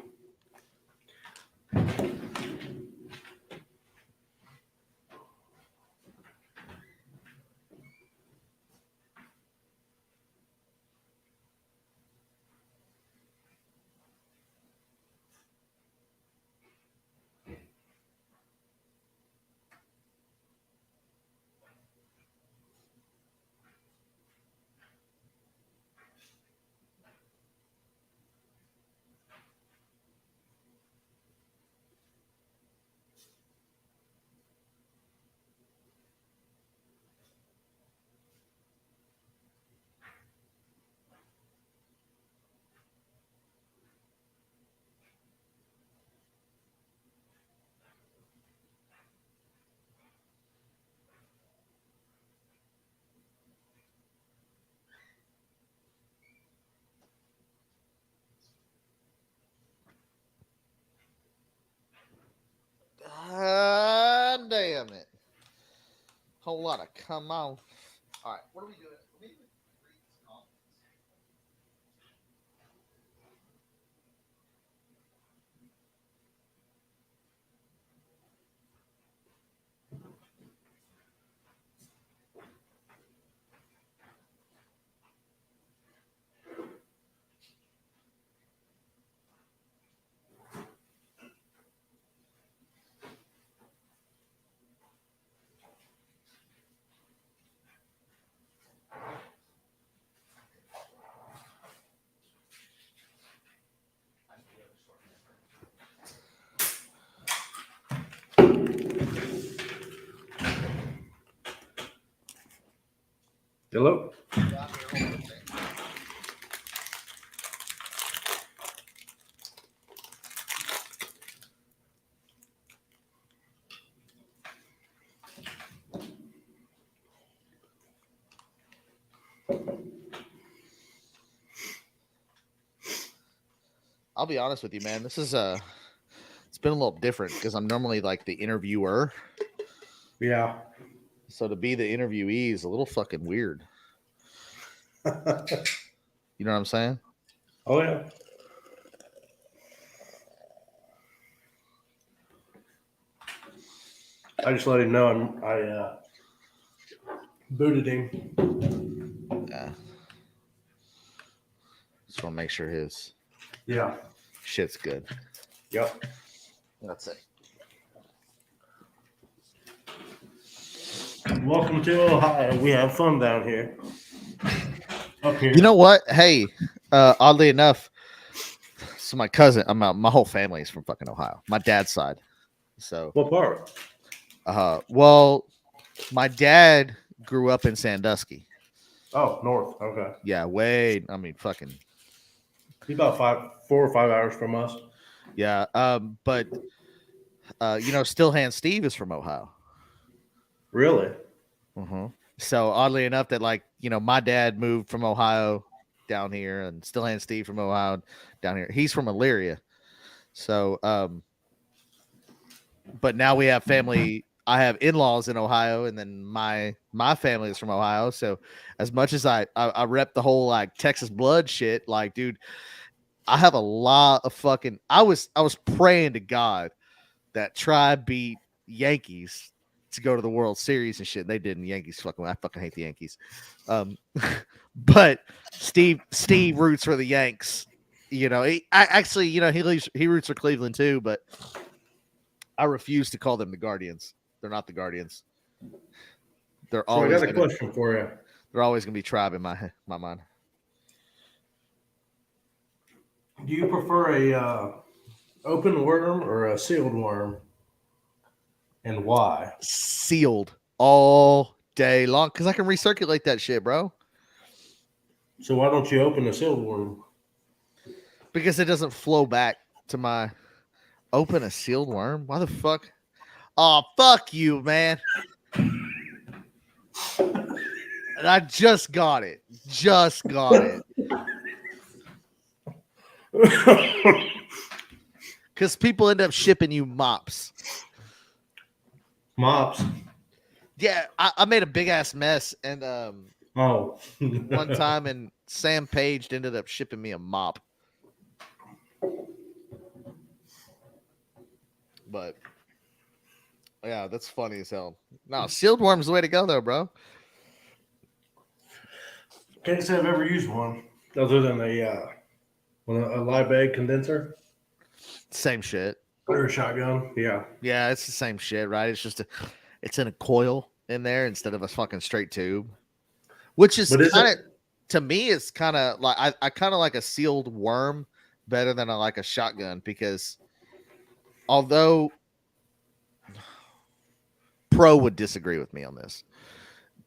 Damn it. Whole lot of come on. All right. What are we doing? Hello? I'll be honest with you, man. This is it's been a little different because I'm normally like the interviewer. Yeah. So to be the interviewee is a little fucking weird. You know what I'm saying? Oh, yeah. I just let him know I booted him. Yeah. Just want to make sure his Yeah. shit's good. Yep. That's it. Welcome to Ohio. We have fun down here. Up here. You know what? Hey, oddly enough, so my cousin, my whole family is from fucking Ohio. My dad's side. So, What part? well, my dad grew up in Sandusky. Oh, north. Okay. Yeah, way. I mean, fucking. He's about 4 or 5 hours from us. Yeah. But Stillhand Steve is from Ohio. Really? Mm-hmm. So oddly enough, that my dad moved from Ohio down here, and Stillhand Steve from Ohio down here. He's from Elyria. So, but now we have family. I have in-laws in Ohio, and then my family is from Ohio. So, as much as I rep the whole like Texas blood shit, like, dude, I have a lot of fucking. I was praying to God that Tribe beat Yankees to go to the World Series and shit. They didn't. Yankees I fucking hate the Yankees. But Steve roots for the Yanks. You know, he roots for Cleveland too, but I refuse to call them the Guardians. They're not the Guardians. They're So always I got a question for you. They're always gonna be Tribe in my mind. Do you prefer a open worm or a sealed worm, and why? Sealed all day long because I can recirculate that shit, bro. So why don't you open a sealed worm? Because it doesn't flow back to my open a sealed worm. Why the fuck? Oh, fuck you, man. And I just got it. Just got it. Because people end up shipping you mops. Mops. Yeah, I made a big ass mess, and one time, and Sam Page ended up shipping me a mop. But yeah, that's funny as hell. No, sealed worm's the way to go, though, bro. Can't say I've ever used one other than a live egg condenser. Same shit. Or a shotgun. Yeah. Yeah, it's the same shit, right? It's just it's in a coil in there instead of a fucking straight tube. Which is kind of, to me, it's kind of like I kind of like a sealed worm better than I like a shotgun, because although Pro would disagree with me on this.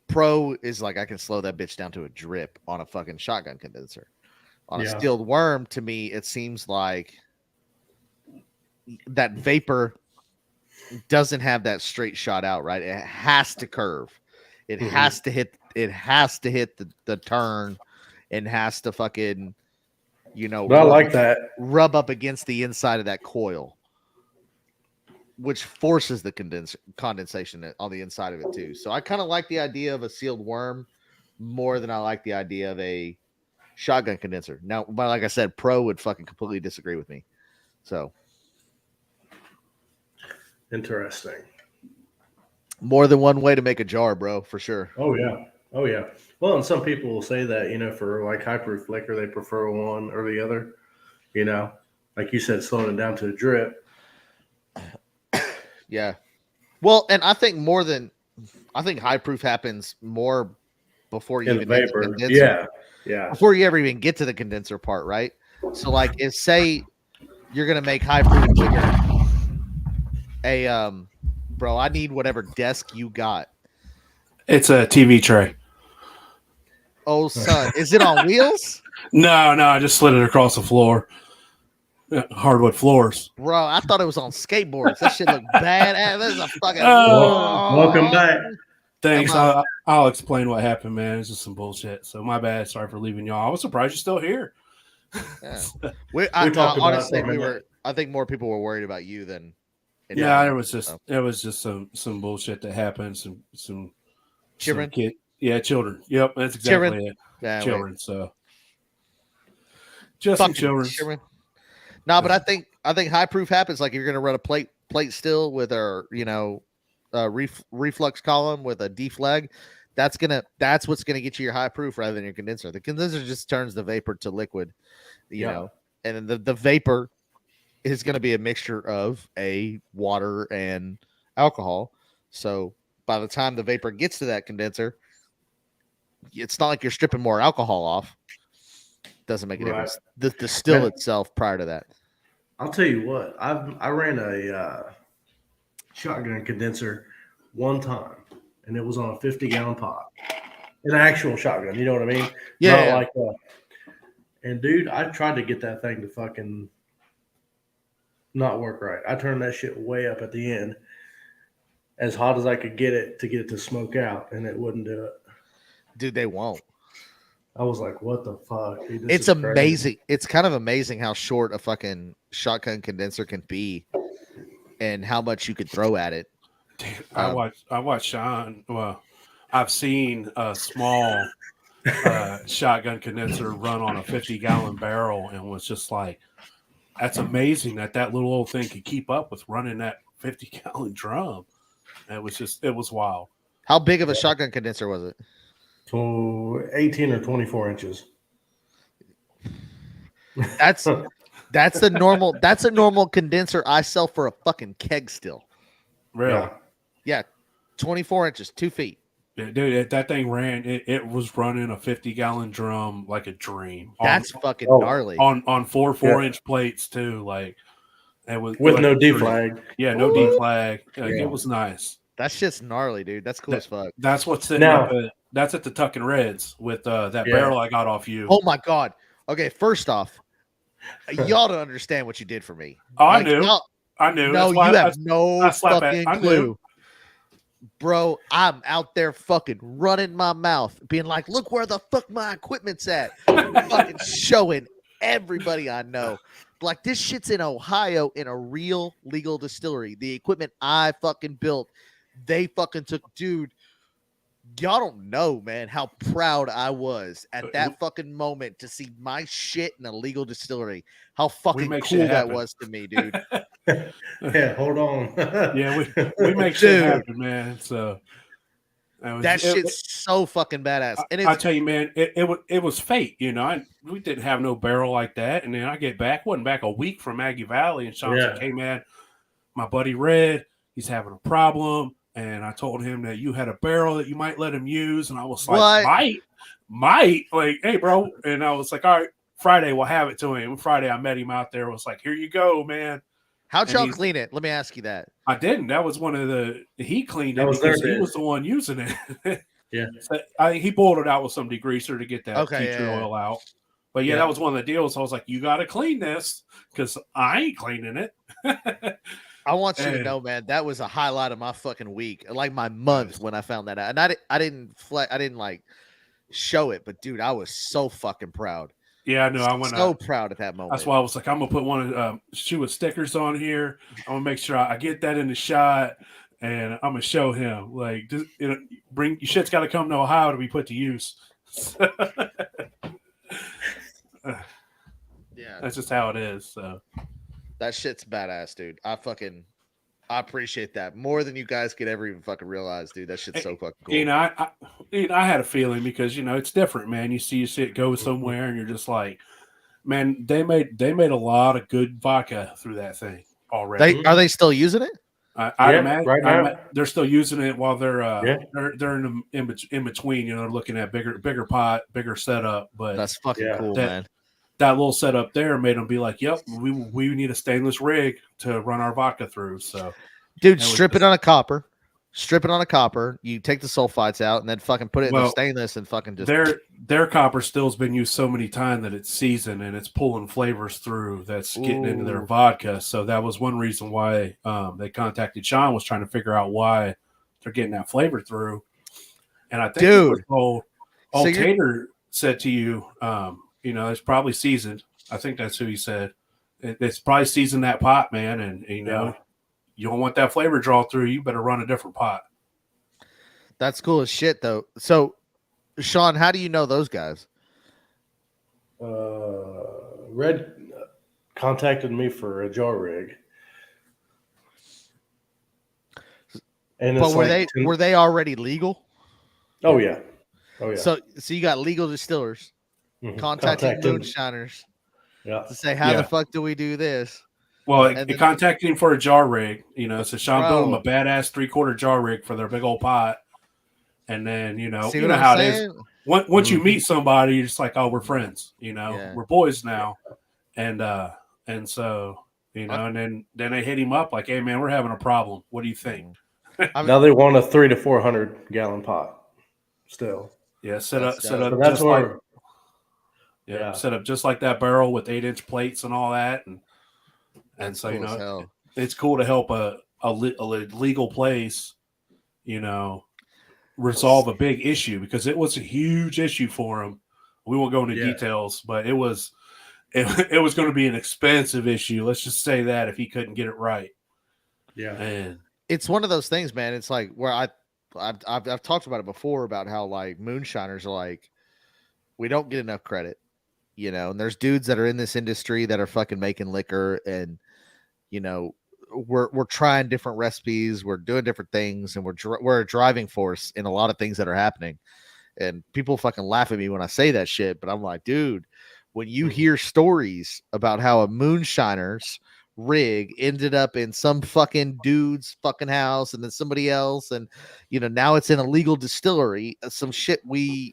Pro is like, I can slow that bitch down to a drip on a fucking shotgun condenser. On a sealed worm, to me, it seems like that vapor doesn't have that straight shot out, right? It has to curve. It has to hit. It has to hit the turn, and has to fucking, But I like that. Rub up against the inside of that coil, which forces the condensation on the inside of it too. So I kind of like the idea of a sealed worm more than I like the idea of a shotgun condenser. Now, but like I said, Pro would fucking completely disagree with me. So interesting. More than one way to make a jar, bro, for sure. Oh yeah. Oh yeah. Well, and some people will say that, for like high proof liquor, they prefer one or the other. Like you said, slowing it down to a drip. Yeah. Well, and I think high proof happens more before you even get to the condenser. Yeah. Yeah. Before you ever even get to the condenser part, right? So like, if say you're gonna make high proof liquor, bro, I need whatever desk you got. It's a TV tray. Oh, son, is it on wheels? No, I just slid it across the floor. Hardwood floors. Bro, I thought it was on skateboards. That shit looked bad. This is a fucking. Welcome back. Thanks. I'll explain what happened, man. It's just some bullshit. So my bad. Sorry for leaving y'all. I was surprised you're still here. Yeah. Honestly, I think more people were worried about you than. Yeah, it was just some bullshit that happened. Some children. Children. Yep, that's exactly it. Yeah, children. So just some children. No, but I think high proof happens like you're gonna run a plate still with a reflux column with a deflag. That's what's gonna get you your high proof rather than your condenser. The condenser just turns the vapor to liquid, and then the vapor is going to be a mixture of water and alcohol. So by the time the vapor gets to that condenser, it's not like you're stripping more alcohol off. Doesn't make a difference. The still itself prior to that. I'll tell you what, I ran a shotgun condenser one time, and it was on a 50-gallon pot. An actual shotgun, you know what I mean? Yeah. Not like that. And dude, I tried to get that thing to fucking not work right. I turned that shit way up at the end, as hot as I could get it to smoke out, and it wouldn't do it. Dude, they won't. I was like, what the fuck? Dude, it's amazing. Crazy. It's kind of amazing how short a fucking shotgun condenser can be and how much you could throw at it. Dude, I watched Sean. Well, I've seen a small shotgun condenser run on a 50-gallon barrel and was just like, that's amazing that little old thing could keep up with running that 50-gallon drum. It was wild. How big of a shotgun condenser was it? So 18 or 24 inches. That's a normal condenser I sell for a fucking keg still. Really. Yeah, 24 inches, 2 feet. Yeah, dude, that thing ran. It was running a 50-gallon drum like a dream. That's fucking gnarly. On 4-inch plates too. Like it was with like no deflag. Yeah, no deflag. Like, Yeah. It was nice. That's just gnarly, dude. That's cool as fuck. That's what's sitting Now- up at. That's at the Tuck and Reds with that barrel I got off you. Oh my god. Okay, first off, y'all don't understand what you did for me. Oh, I knew. I knew. No, That's why you have no fucking I clue. knew. Bro, I'm out there fucking running my mouth, being like, look where the fuck my equipment's at. Fucking showing everybody I know. Like, this shit's in Ohio in a real legal distillery. The equipment I fucking built, they fucking took. Dude, y'all don't know, man, how proud I was at that fucking moment to see my shit in a legal distillery. How fucking cool that was to me, dude. Yeah, hold on. Yeah, we make shit happen, man. So that shit's so fucking badass. And I tell you, man, it was fate. You know, we didn't have no barrel like that, and then I get back, wasn't back a week from Aggie Valley, and Sean's like, "Hey, man, my buddy Red, he's having a problem." And I told him that you had a barrel that you might let him use. And I was like, might? Like, hey, bro. And I was like, all right, Friday, we'll have it to him. Friday, I met him out there. I was like, here you go, man. How'd y'all clean it? Let me ask you that. I didn't. That was one of he cleaned it because he was the one using it. Yeah. So he boiled it out with some degreaser to get that tea tree oil out. But that was one of the deals. I was like, you got to clean this because I ain't cleaning it. I want you to know, man, that was a highlight of my fucking week, like my month when I found that out. And I didn't like show it, but dude, I was so fucking proud. Yeah, I know. I went so proud at that moment. That's why I was like, I'm gonna put one of Shua stickers on here. I'm gonna make sure I get that in the shot, and I'm gonna show him like, bring your shit's got to come to Ohio to be put to use. Yeah, that's just how it is. So. That shit's badass, dude. I appreciate that more than you guys could ever even fucking realize, dude. That shit's so fucking cool. You know, I had a feeling because it's different, man. You see shit go somewhere, and you're just like, man, they made a lot of good vodka through that thing already. Are they still using it? I imagine right now. They're still using it while they're in between. You know, looking at bigger pot, bigger setup. But that's fucking cool, man. That little setup there made them be like, "Yep, we need a stainless rig to run our vodka through." So, dude, strip it on a copper. You take the sulfites out and then fucking put it in the stainless and fucking just. Their copper still's been used so many times that it's seasoned and it's pulling flavors through that's getting into their vodka. So that was one reason why they contacted Sean, was trying to figure out why they're getting that flavor through. And I think old Tater said to you. It's probably seasoned. I think that's who he said. It's probably seasoned that pot, man. And, you don't want that flavor draw through. You better run a different pot. That's cool as shit, though. So, Sean, how do you know those guys? Red contacted me for a jar rig. And were they already legal? Oh, yeah. So you got legal distillers. Contacting moonshiners to say, how the fuck do we do this? Well, it contacted him for a jar rig, so Sean built him a badass 3/4 jar rig for their big old pot. And then, you know how it is. Once you meet somebody, you're just like, oh, we're friends, we're boys now. And so, and then they hit him up like, hey man, we're having a problem. What do you think? Now they want a 300 to 400 gallon pot still. Yeah. Set up so that's where. Set up just like that barrel with 8-inch plates and all that, and so cool it's cool to help a legal place, resolve a big issue because it was a huge issue for them. We won't go into details, but it was going to be an expensive issue. Let's just say that if he couldn't get it right. Yeah, and it's one of those things, man. It's like where I've talked about it before about how like moonshiners are like, we don't get enough credit. And there's dudes that are in this industry that are fucking making liquor and, we're trying different recipes, we're doing different things, and we're a driving force in a lot of things that are happening. And people fucking laugh at me when I say that shit, but I'm like, dude, when you hear stories about how a moonshiner's rig ended up in some fucking dude's fucking house and then somebody else, and now it's in a legal distillery, some shit we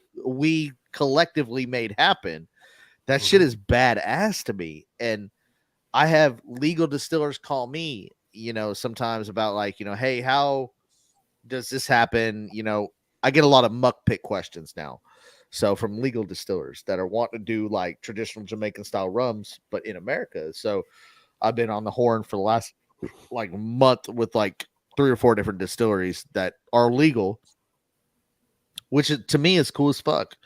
collectively made happen. That shit is badass to me. And I have legal distillers call me, sometimes about like, hey, how does this happen? I get a lot of muck pit questions now. So from legal distillers that are wanting to do like traditional Jamaican style rums, but in America. So I've been on the horn for the last like month with like 3 or 4 different distilleries that are legal, which to me is cool as fuck.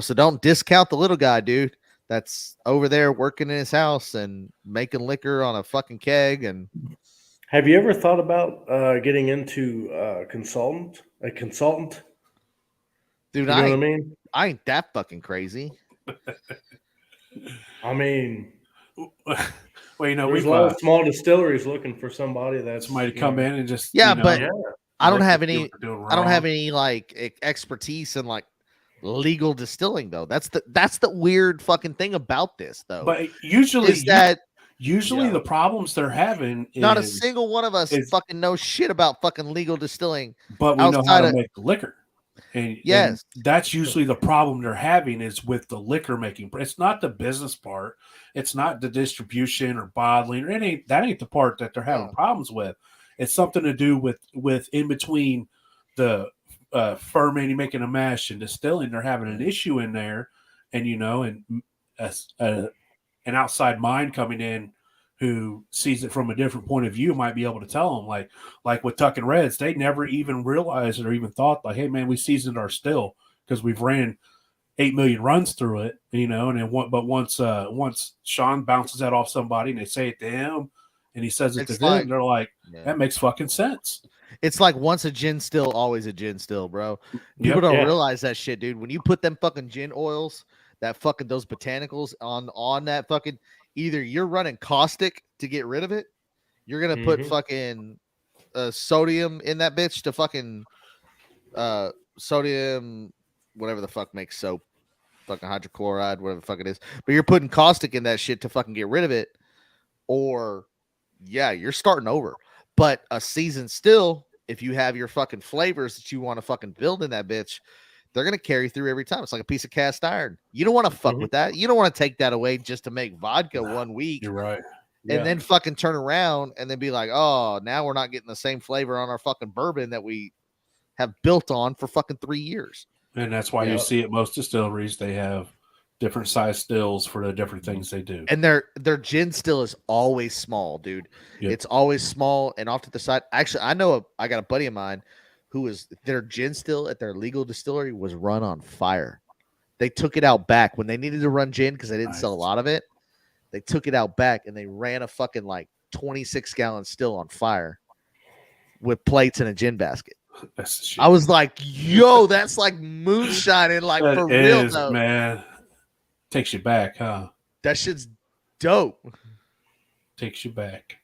So don't discount the little guy, dude. That's over there working in his house and making liquor on a fucking keg. And have you ever thought about getting into a consultant? Dude, you know what I mean? I ain't that fucking crazy. I mean, well, there's a lot of small distilleries looking for somebody that's somebody to come in and just but I don't have any like expertise in like legal distilling though. That's the weird fucking thing about this though. But usually the problems they're having is not a single one of us fucking knows shit about fucking legal distilling. But we know how to make the liquor. And that's usually the problem they're having is with the liquor making. It's not the business part. It's not the distribution or bottling or that ain't the part that they're having problems with. It's something to do with in between the fermenting, making a mash and distilling. They're having an issue in there, and an outside mind coming in who sees it from a different point of view might be able to tell them, like with Tuck and Reds, they never even realized or even thought like, hey man, we seasoned our still because we've ran 8 million runs through it, and then once Sean bounces that off somebody and they say it to him and he says it to them, they're like, that makes fucking sense. It's like once a gin still, always a gin still, bro. People don't realize that shit, dude. When you put them fucking gin oils, those botanicals on that fucking, either you're running caustic to get rid of it, you're gonna put fucking sodium in that bitch to fucking sodium, whatever the fuck makes soap, fucking hydrochloride, whatever the fuck it is. But you're putting caustic in that shit to fucking get rid of it, or you're starting over. But a seasoned still, if you have your fucking flavors that you want to fucking build in that bitch, they're going to carry through every time. It's like a piece of cast iron. You don't want to fuck with that. You don't want to take that away just to make vodka 1 week. You're right. And then fucking turn around and then be like, oh, now we're not getting the same flavor on our fucking bourbon that we have built on for fucking 3 years. And that's why you see at most distilleries, they have different size stills for the different things they do. And their gin still is always small, dude. Yep. It's always small and off to the side. Actually, I got a buddy of mine who was their gin still at their legal distillery was run on fire. They took it out back when they needed to run gin because they didn't sell a lot of it. They took it out back and they ran a fucking like 26-gallon still on fire with plates and a gin basket. That's the shit. I was like, yo, that's like moonshining, like that for real, though. Man. Takes you back, huh? That shit's dope. Takes you back.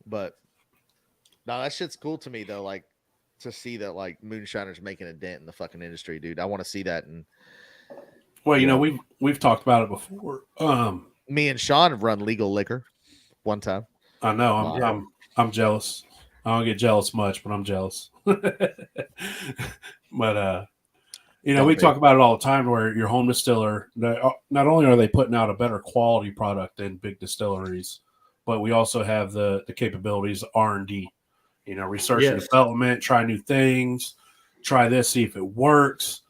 But no, that shit's cool to me though. Like to see that like moonshiners making a dent in the fucking industry, dude. I want to see that. And well, we've talked about it before. Me and Sean have run legal liquor one time. I know. I'm jealous. I don't get jealous much, but I'm jealous. But we talk about it all the time where your home distiller, not only are they putting out a better quality product than big distilleries, but we also have the capabilities of R&D, research and development, try new things, try this, see if it works,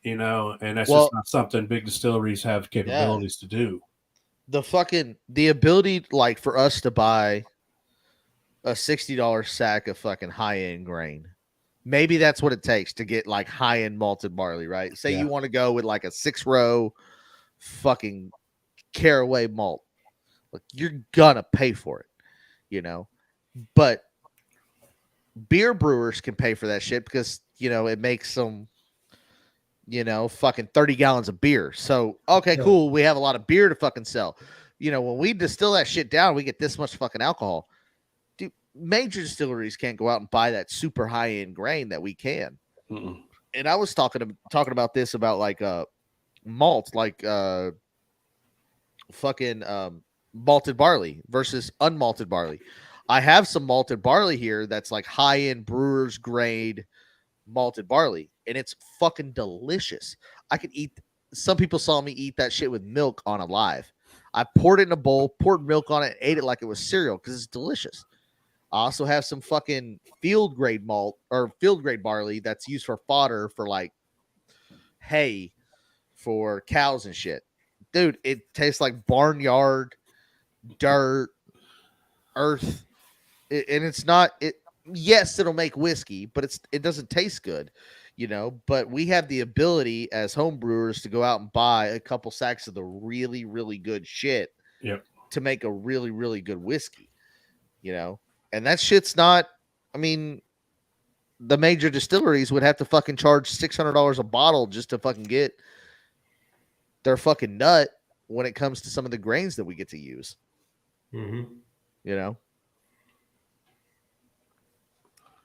and that's just not something big distilleries have capabilities to do. The ability like for us to buy a $60 sack of fucking high-end grain. Maybe that's what it takes to get like high-end malted barley, right? Say you want to go with like a 6-row fucking caraway malt. Like you're gonna pay for it, But beer brewers can pay for that shit because, it makes some, fucking 30 gallons of beer. So, okay, cool. We have a lot of beer to fucking sell. When we distill that shit down, we get this much fucking alcohol. major distilleries can't go out and buy that super high end grain that we can. Mm-mm. And I was talking about this about like malt, like fucking malted barley versus unmalted barley. I have some malted barley here that's like high end brewer's grade malted barley, and it's fucking delicious. I could eat. Some people saw me eat that shit with milk on a live. I poured it in a bowl, poured milk on it, and ate it like it was cereal because it's delicious. I also have some fucking field grade malt or field grade barley that's used for fodder for like hay for cows and shit. Dude, it tastes like barnyard dirt, earth, and it's not it. Yes, it'll make whiskey, but it doesn't taste good, you know. But we have the ability as home brewers to go out and buy a couple sacks of the really, really good shit Yep. to make a really, really good whiskey, you know. And that shit's not. I mean, the major distilleries would have to fucking charge $600 a bottle just to fucking get their fucking nut when it comes to some of the grains that we get to use. Mm-hmm. You know,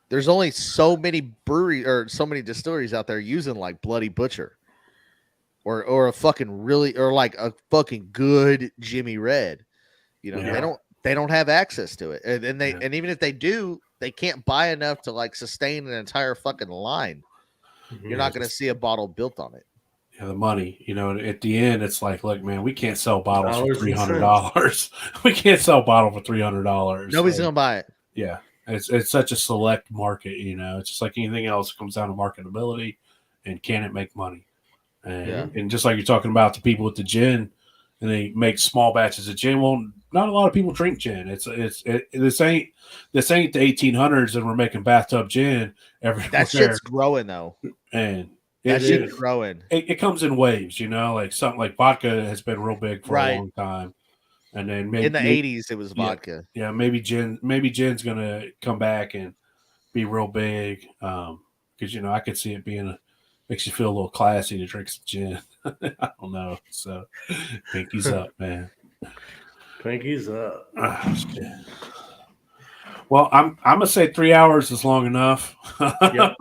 there's only so many breweries or so many distilleries out there using like Bloody Butcher or a fucking really or like a fucking good Jimmy Red. You know, Yeah. they don't have access to it, and they Yeah. and even if they do, they can't buy enough to like sustain an entire fucking line. Mm-hmm. You're not going to see a bottle built on it. Yeah, the money, you know, at the end, it's like, look, man, we can't sell bottles for Dollars and $300. We can't sell a bottle for $300. Nobody's Like, going to buy it. yeah, it's such a select market, you know. It's just like anything else. It comes down to marketability and can it make money? And, Yeah. and just like you're talking about the people with the gin, and they make small batches of gin. Well, not a lot of people drink gin. This ain't the 1800s, and we're making bathtub gin everywhere. That shit's growing though. And That it, shit's it, growing. it comes in waves, you know, like something like vodka has been real big for Right. a long time. And then maybe In the 80s, it was vodka. Yeah, maybe gin's gonna come back and be real big. Because you know, I could see it being makes you feel a little classy to drink some gin. I don't know. So pinkies up, man. Pinkies up. Oh, shit. Well, I'm gonna say 3 hours is long enough. Yep.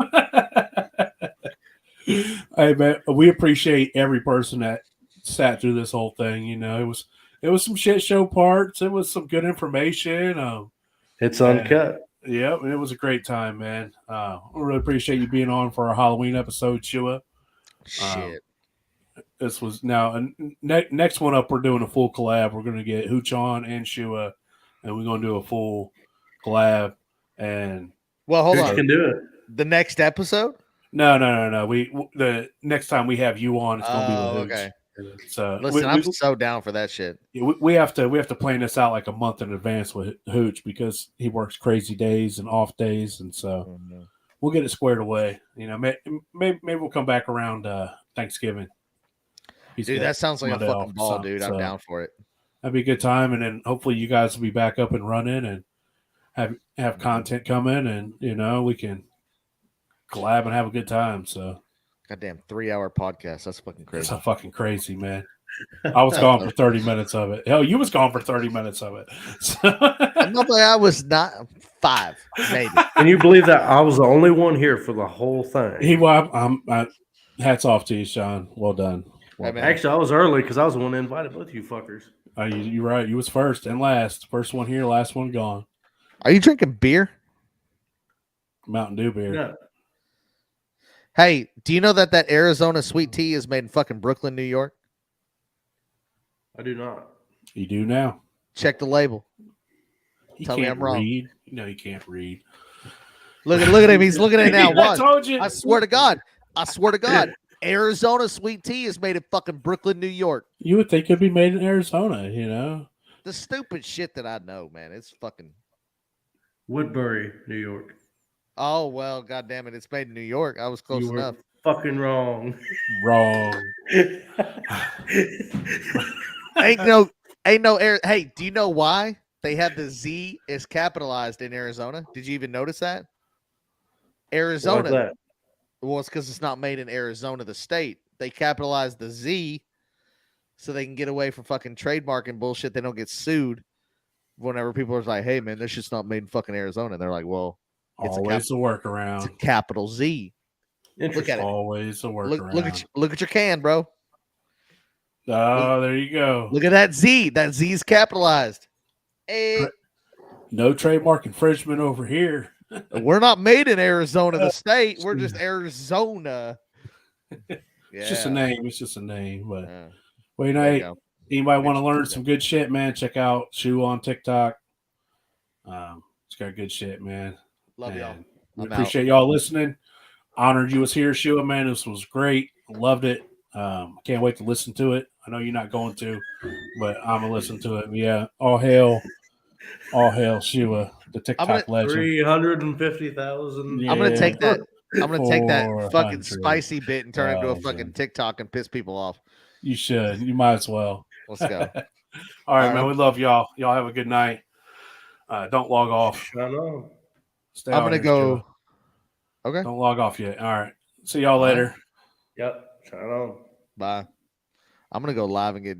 Hey man, we appreciate every person that sat through this whole thing. You know, it was some shit show parts. It was some good information. It's uncut. Yeah, it was a great time, man. We really appreciate you being on for our Halloween episode, Shua. Shit. This was now next one up. We're doing a full collab. We're going to get Hooch on and Shua, and we're going to do a full collab. And Well, hold Who on. can do it? The next episode? no. The next time we have you on, it's going to be with Hooch. Okay. So Listen, I'm so down for that shit. we have to plan this out like a month in advance with Hooch because he works crazy days and off days, and so we'll get it squared away. You know, maybe we'll come back around Thanksgiving. Dude, that sounds like Monday a off fucking or ball, something, dude. I'm so down for it. That'd be a good time, and then hopefully you guys will be back up and running and have content coming, and you know we can collab and have a good time. So Goddamn 3-hour podcast. That's fucking it's crazy. so fucking crazy, man. I was gone for 30 minutes of it. Hell, you was gone for 30 minutes of it. So. I'm not like I was not 5, maybe. Can you believe that I was the only one here for the whole thing? Hats off to you, Sean. Well done. Hey, man. Actually, I was early because I was the one that invited both you fuckers. You're right. You was first and last. First one here, last one gone. Are you drinking beer? Mountain Dew beer. Yeah. Hey, do you know that Arizona sweet tea is made in fucking Brooklyn, New York? I do not. You do now. Check the label. He Tell can't me I'm wrong. read. No, he can't read. Look at him. He's looking at it now. I Watch. told you. I swear to God. Arizona sweet tea is made in fucking Brooklyn, New York. You would think it'd be made in Arizona, you know? The stupid shit that I know, man. It's fucking. Woodbury, New York. Oh, well, God damn it. It's made in New York. I was close You were enough. fucking wrong. Wrong. Ain't no air. Hey, do you know why they have the Z is capitalized in Arizona? Did you even notice that? Arizona. Why's that? Well, it's because it's not made in Arizona, the state. They capitalize the Z so they can get away from fucking trademark and bullshit. They don't get sued. whenever people are like, "Hey, man, this shit's not made in fucking Arizona," they're like, "Well, it's Always a it's a workaround. capital Z. Look at Interesting. it. Always a workaround. Look at your can, bro. Oh, there you go. Look at that Z. That Z is capitalized. Hey, No trademark infringement over here. we're not made in Arizona, the state. We're just Arizona. It's just a name. It's just a name. But Yeah. wait, There you night. go. Anybody want to learn some good shit, man? Check out Shua on TikTok. It's got good shit, man. Love y'all. And we I'm appreciate y'all listening. Honored you was here, Shua, man. This was great. Loved it. Can't wait to listen to it. I know you're not going to, but I'm gonna listen to it. Yeah. All hail Shua, the TikTok legend. 350,000. I'm gonna take that. I'm gonna take that 400. fucking spicy bit and turn it into a 1,000. fucking TikTok and piss people off. You should. You might as well. Let's go. All right, man. We love y'all. Y'all have a good night. Don't log off. Shut up. Stay I'm out gonna here, go. Shua. Okay. Don't log off yet. All right. See y'all All right. later. Yep. Shut up. Bye. I'm gonna go live and get